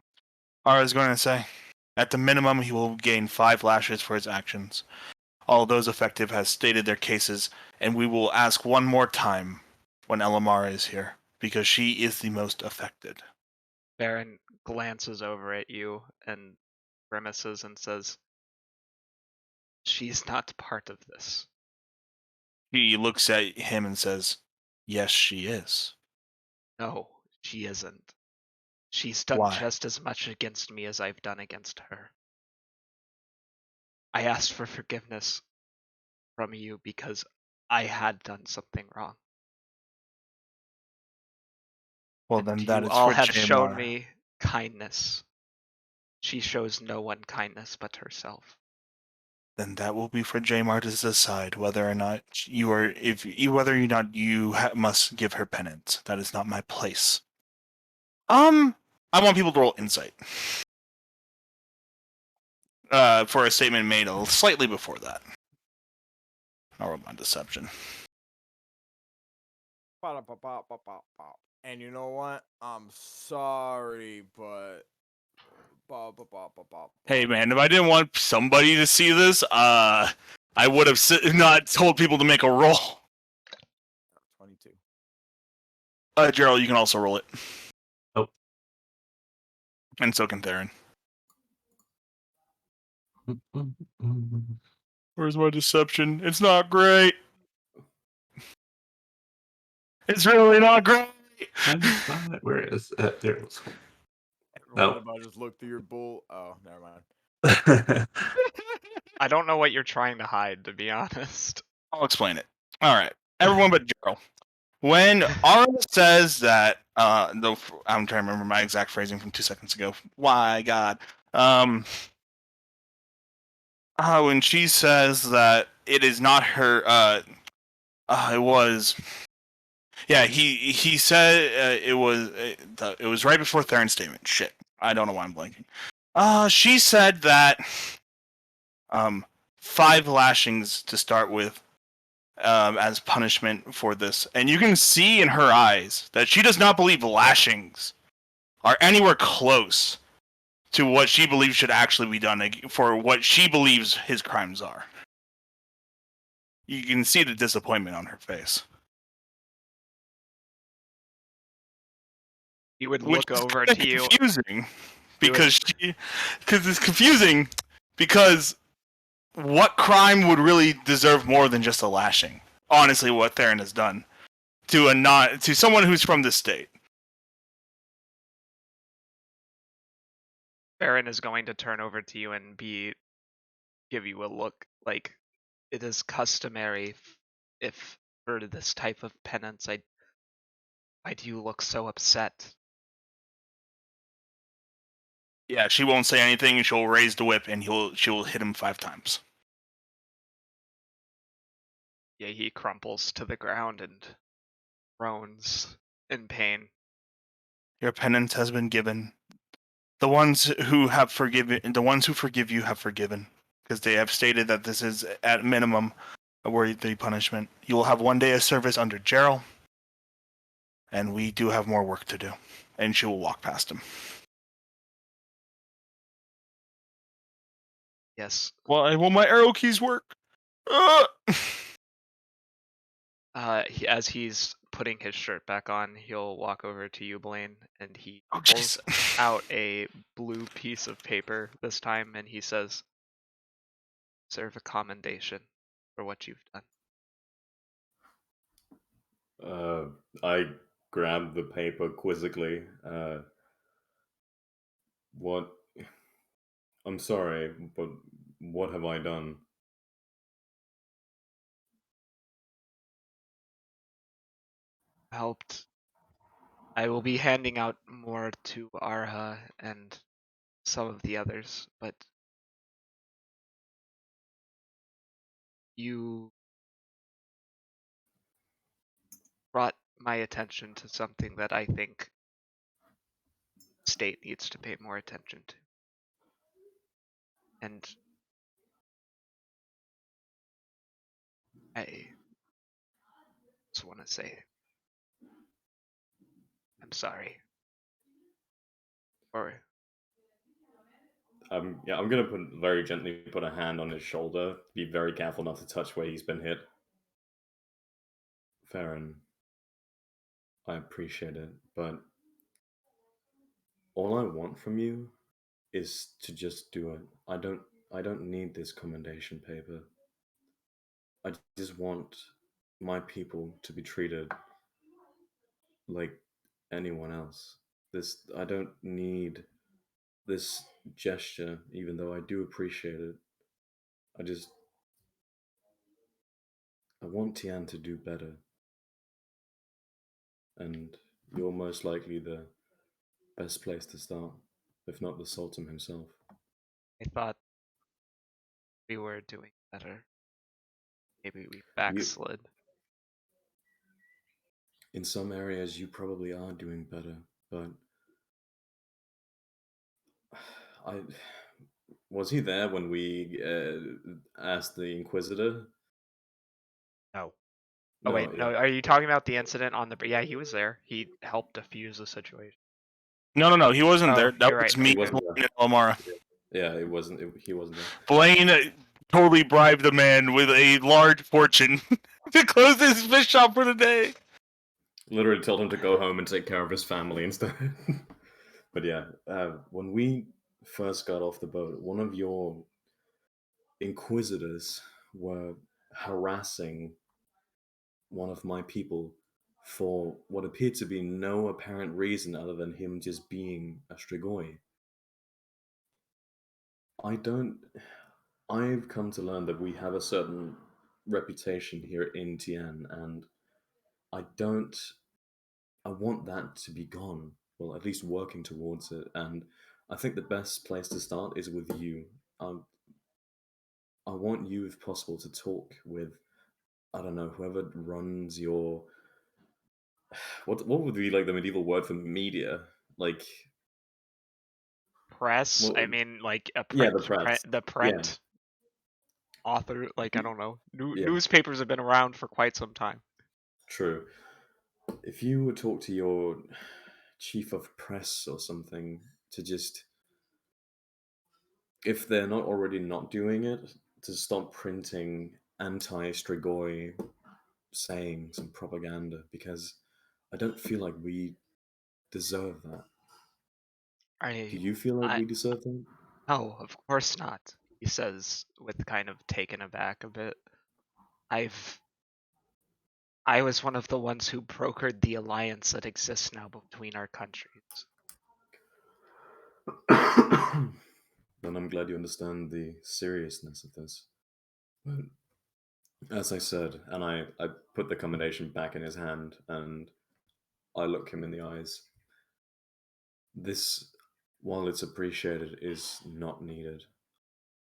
Ara is going to say, at the minimum, he will gain 5 lashes for his actions. All those affected have stated their cases, and we will ask one more time when Elemara is here, because she is the most affected. Ferrin glances over at you and grimaces and says, "She's not part of this." He looks at him and says, yes, she is. No, she isn't. She's done Why? just as much against me as I've done against her. I asked for forgiveness from you because I had done something wrong. Well, And then that you is all for have shown Jamar. me kindness. She shows no one kindness but herself. Then that will be for Jamar to decide whether or not must give her penance. That is not my place. I want people to roll insight. For a statement made slightly before that. I'll roll my deception. And you know what? I'm sorry, but... Hey man, if I didn't want somebody to see this, I would have not told people to make a roll. 22. Gerald, you can also roll it. Oh. And so can Theron. Where's my deception? It's not great. It's really not great. Where is it? There it was. What No. if I just look through your bull? Oh, never mind. I don't know what you're trying to hide, to be honest. I'll explain it. All right, everyone but Gerald. When Ara says that, I'm trying to remember my exact phrasing from 2 seconds ago. Why God? When she says that it is not her, it was. Yeah, he said it was right before Theron's statement. Shit, I don't know why I'm blanking. She said that 5 lashings to start with as punishment for this, and you can see in her eyes that she does not believe lashings are anywhere close to what she believes should actually be done for what she believes his crimes are. You can see the disappointment on her face. He would Which look is over kinda to you. confusing because it's confusing because what crime would really deserve more than just a lashing? Honestly, what Theron has done to someone who's from this state. Ferrin is going to turn over to you and give you a look like it is customary if for this type of penance. Why do you look so upset? Yeah, she won't say anything, and she'll raise the whip, and she'll hit him 5 times. Yeah, he crumples to the ground and groans in pain. Your penance has been given. The ones who forgive you have forgiven, because they have stated that this is at minimum a worthy punishment. You will have 1 day of service under Gerald, and we do have more work to do. And she will walk past him. Yes. Well, will my arrow keys work? As he's putting his shirt back on, he'll walk over to you, Blaine, and he Oh, pulls jeez. out a blue piece of paper this time, and he says, "Serve a commendation for what you've done." I grab the paper quizzically. What? I'm sorry, but what have I done? Helped. I will be handing out more to Arha and some of the others, but you brought my attention to something that I think the state needs to pay more attention to. And I just want to say I'm sorry. Or Yeah, I'm gonna very gently put a hand on his shoulder. Be very careful not to touch where he's been hit. Ferrin, I appreciate it, but all I want from you is to just do it. I don't need this commendation paper. I just want my people to be treated like anyone else. I don't need this gesture, even though I do appreciate it. I want Tian to do better, and you're most likely the best place to start, if not the Sultan himself. I thought we were doing better. Maybe we backslid. In some areas, you probably are doing better, but I was he there when we asked the Inquisitor? No. Oh No, wait, yeah. no. Are you talking about the incident on the? Yeah, he was there. He helped defuse the situation. No, he wasn't Oh, there. That you're was right. me He wasn't and Elemara. Yeah, it wasn't. He wasn't there. Blaine totally bribed the man with a large fortune to close his fish shop for the day. Literally told him to go home and take care of his family instead. But yeah, when we first got off the boat, one of your inquisitors were harassing one of my people for what appeared to be no apparent reason other than him just being a Strigoi. I've come to learn that we have a certain reputation here in Tian, and I don't, I want that to be gone. Well, at least working towards it, and I think the best place to start is with you. I want you, if possible, to talk with, I don't know, whoever runs your, what would be like the medieval word for media? Like, Press. what I would, mean, like a yeah, print. the press. The Yeah, print author. Like I don't know. yeah, Newspapers have been around for quite some time. true. If you would talk to your chief of press or something to just, if they're not already not doing it, to stop printing anti-Strigoi sayings and propaganda, because I don't feel like we deserve that. Do you feel like I we deserve that? No, of course not. He says with kind of taken aback a bit. I was one of the ones who brokered the alliance that exists now between our countries. Then I'm glad you understand the seriousness of this. But as I said, and I put the commendation back in his hand and I look him in the eyes. This While it's appreciated, it is not needed.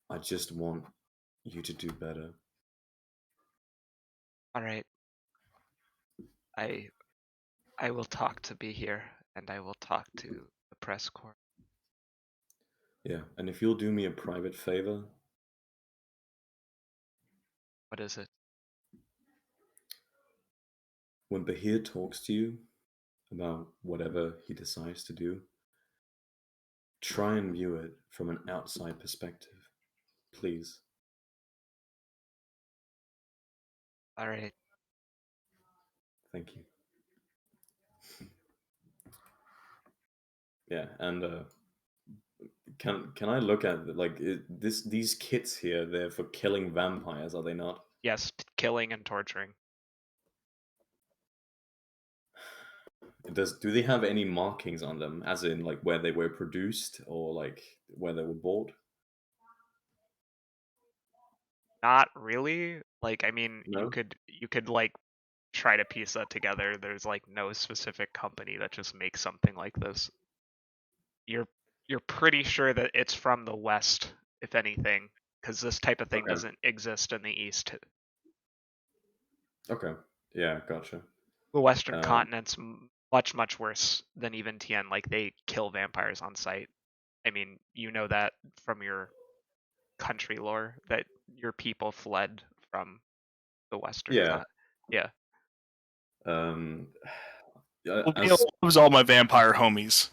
I just want you to do better. All right. I will talk to be here, and I will talk to the press corps. Yeah, and if you'll do me a private favor, What is it? when Bahir talks to you about whatever he decides to do, try and view it from an outside perspective, please. All right. Thank you. Yeah, and can I look at like these kits here? They're for killing vampires, are they not? Yes, killing and torturing. Do they have any markings on them, as in like where they were produced or like where they were bought? Not really. Like, I mean, No? you could like try to piece that together. There's like no specific company that just makes something like this. You're pretty sure that it's from the West, if anything, because this type of thing Okay. doesn't exist in the East. Okay. Yeah, gotcha. The Western continent's much worse than even Tien. Like, they kill vampires on sight. I mean, you know that from your country lore that your people fled from the Western Yeah. Yeah. Neil loves all my vampire homies.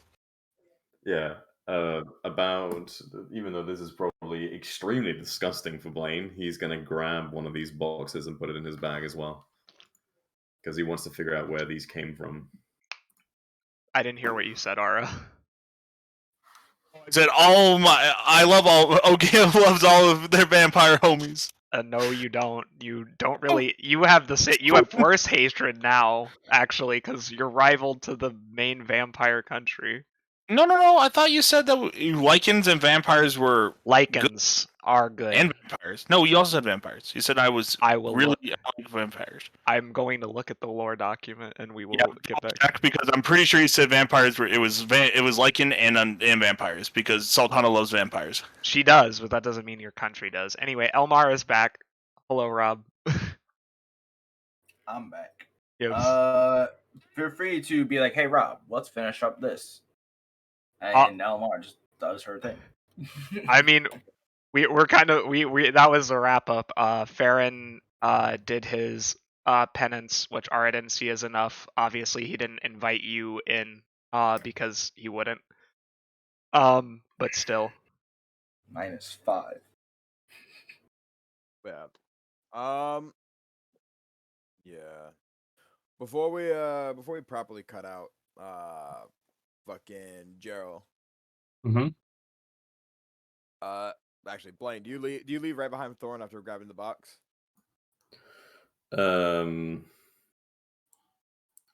Yeah. About, even though this is probably extremely disgusting for Blaine, he's gonna grab one of these boxes and put it in his bag as well, because he wants to figure out where these came from. I didn't hear what you said, Ara. I said I love all. Okay, loves all of their vampire homies. No, you don't. You don't really. You have you have worse hatred now, actually, because you're rivaled to the main vampire country. No. I thought you said that lichens and vampires were Lichens are good. And vampires. No, you also said vampires. You said I will really like vampires. I'm going to look at the lore document, and we will get back. Check, because I'm pretty sure you said vampires were. It was lichen and vampires, because Sultana loves vampires. She does, but that doesn't mean your country does. Anyway, Elemara is back. Hello, Rob. I'm back. Yes. Feel free to be like, hey, Rob, let's finish up this. And Elemara just does her thing. I mean, we're kind of we that was a wrap up. Ferrin did his penance, which Ara didn't see as enough. Obviously, he didn't invite you in because he wouldn't. But still. -5. Yeah. Yeah. Before we properly cut out fucking Gerald. Mm-hmm. Actually, Blaine, do you leave right behind Thorn after grabbing the box? Well,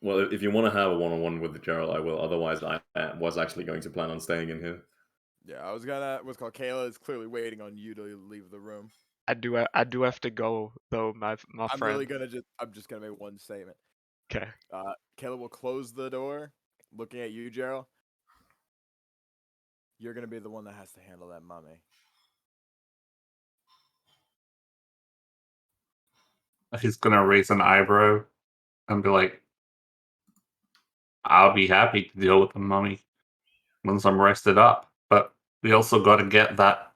if you want to have a one-on-one with Gerald, I will. Otherwise, I was actually going to plan on staying in here. Yeah, I was gonna. What's called Kayla is clearly waiting on you to leave the room. I do have to go though, my friend. I'm just gonna make one statement. Okay. Kayla will close the door, looking at you, Gerald. You're gonna be the one that has to handle that mummy. He's gonna raise an eyebrow and be like, I'll be happy to deal with the mummy once I'm rested up, but we also got to get that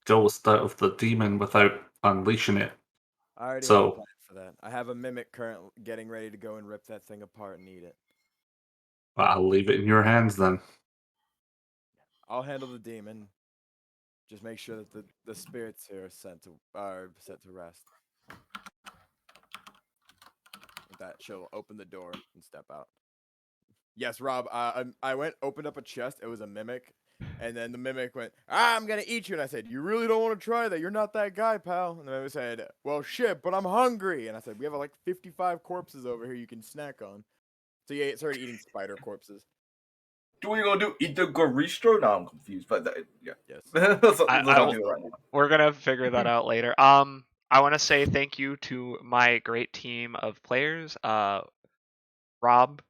ghost out of the demon without unleashing it. I already have a plan for that. I have a mimic currently getting ready to go and rip that thing apart and eat it. Well, I'll leave it in your hands then. I'll handle the demon. Just make sure that the spirits here are set to rest. With that, she'll open the door and step out. Yes, Rob. I opened up a chest. It was a mimic, and then the mimic went, I'm gonna eat you. And I said, you really don't want to try that? You're not that guy, pal. And the mimic said, well, shit, but I'm hungry. And I said, we have like 55 corpses over here you can snack on. So yeah, it started eating spider corpses. Do we gonna do? Eat the Garistro? No, I'm confused. But yeah, yes. Let's don't do it right now. We're gonna figure that out later. I want to say thank you to my great team of players. Rob,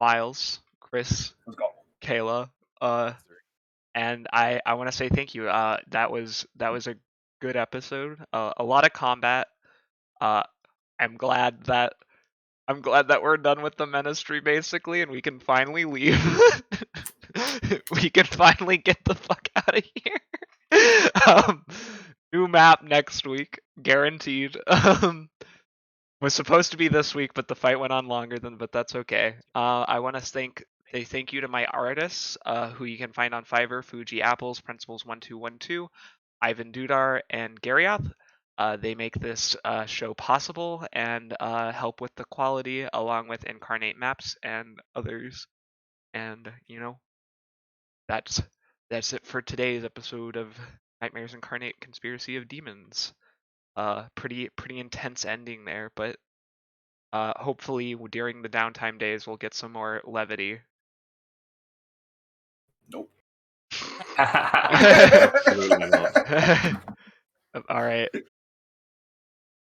Miles, Chris, Let's go. Kayla, And I want to say thank you. That was a good episode. A lot of combat. I'm glad that we're done with the ministry basically, and we can finally leave. We can finally get the fuck out of here. New map next week, guaranteed. Was supposed to be this week, but the fight went on longer but that's okay. I want to thank you to my artists, who you can find on Fiverr: Fuji Apples, Principles1212, Ivan Dudar, and Garyath. They make this show possible and help with the quality, along with Incarnate maps and others. And that's it for today's episode of Nightmares Incarnate: Conspiracy of Demons. Pretty intense ending there, but hopefully during the downtime days we'll get some more levity. Nope. Absolutely not. All right.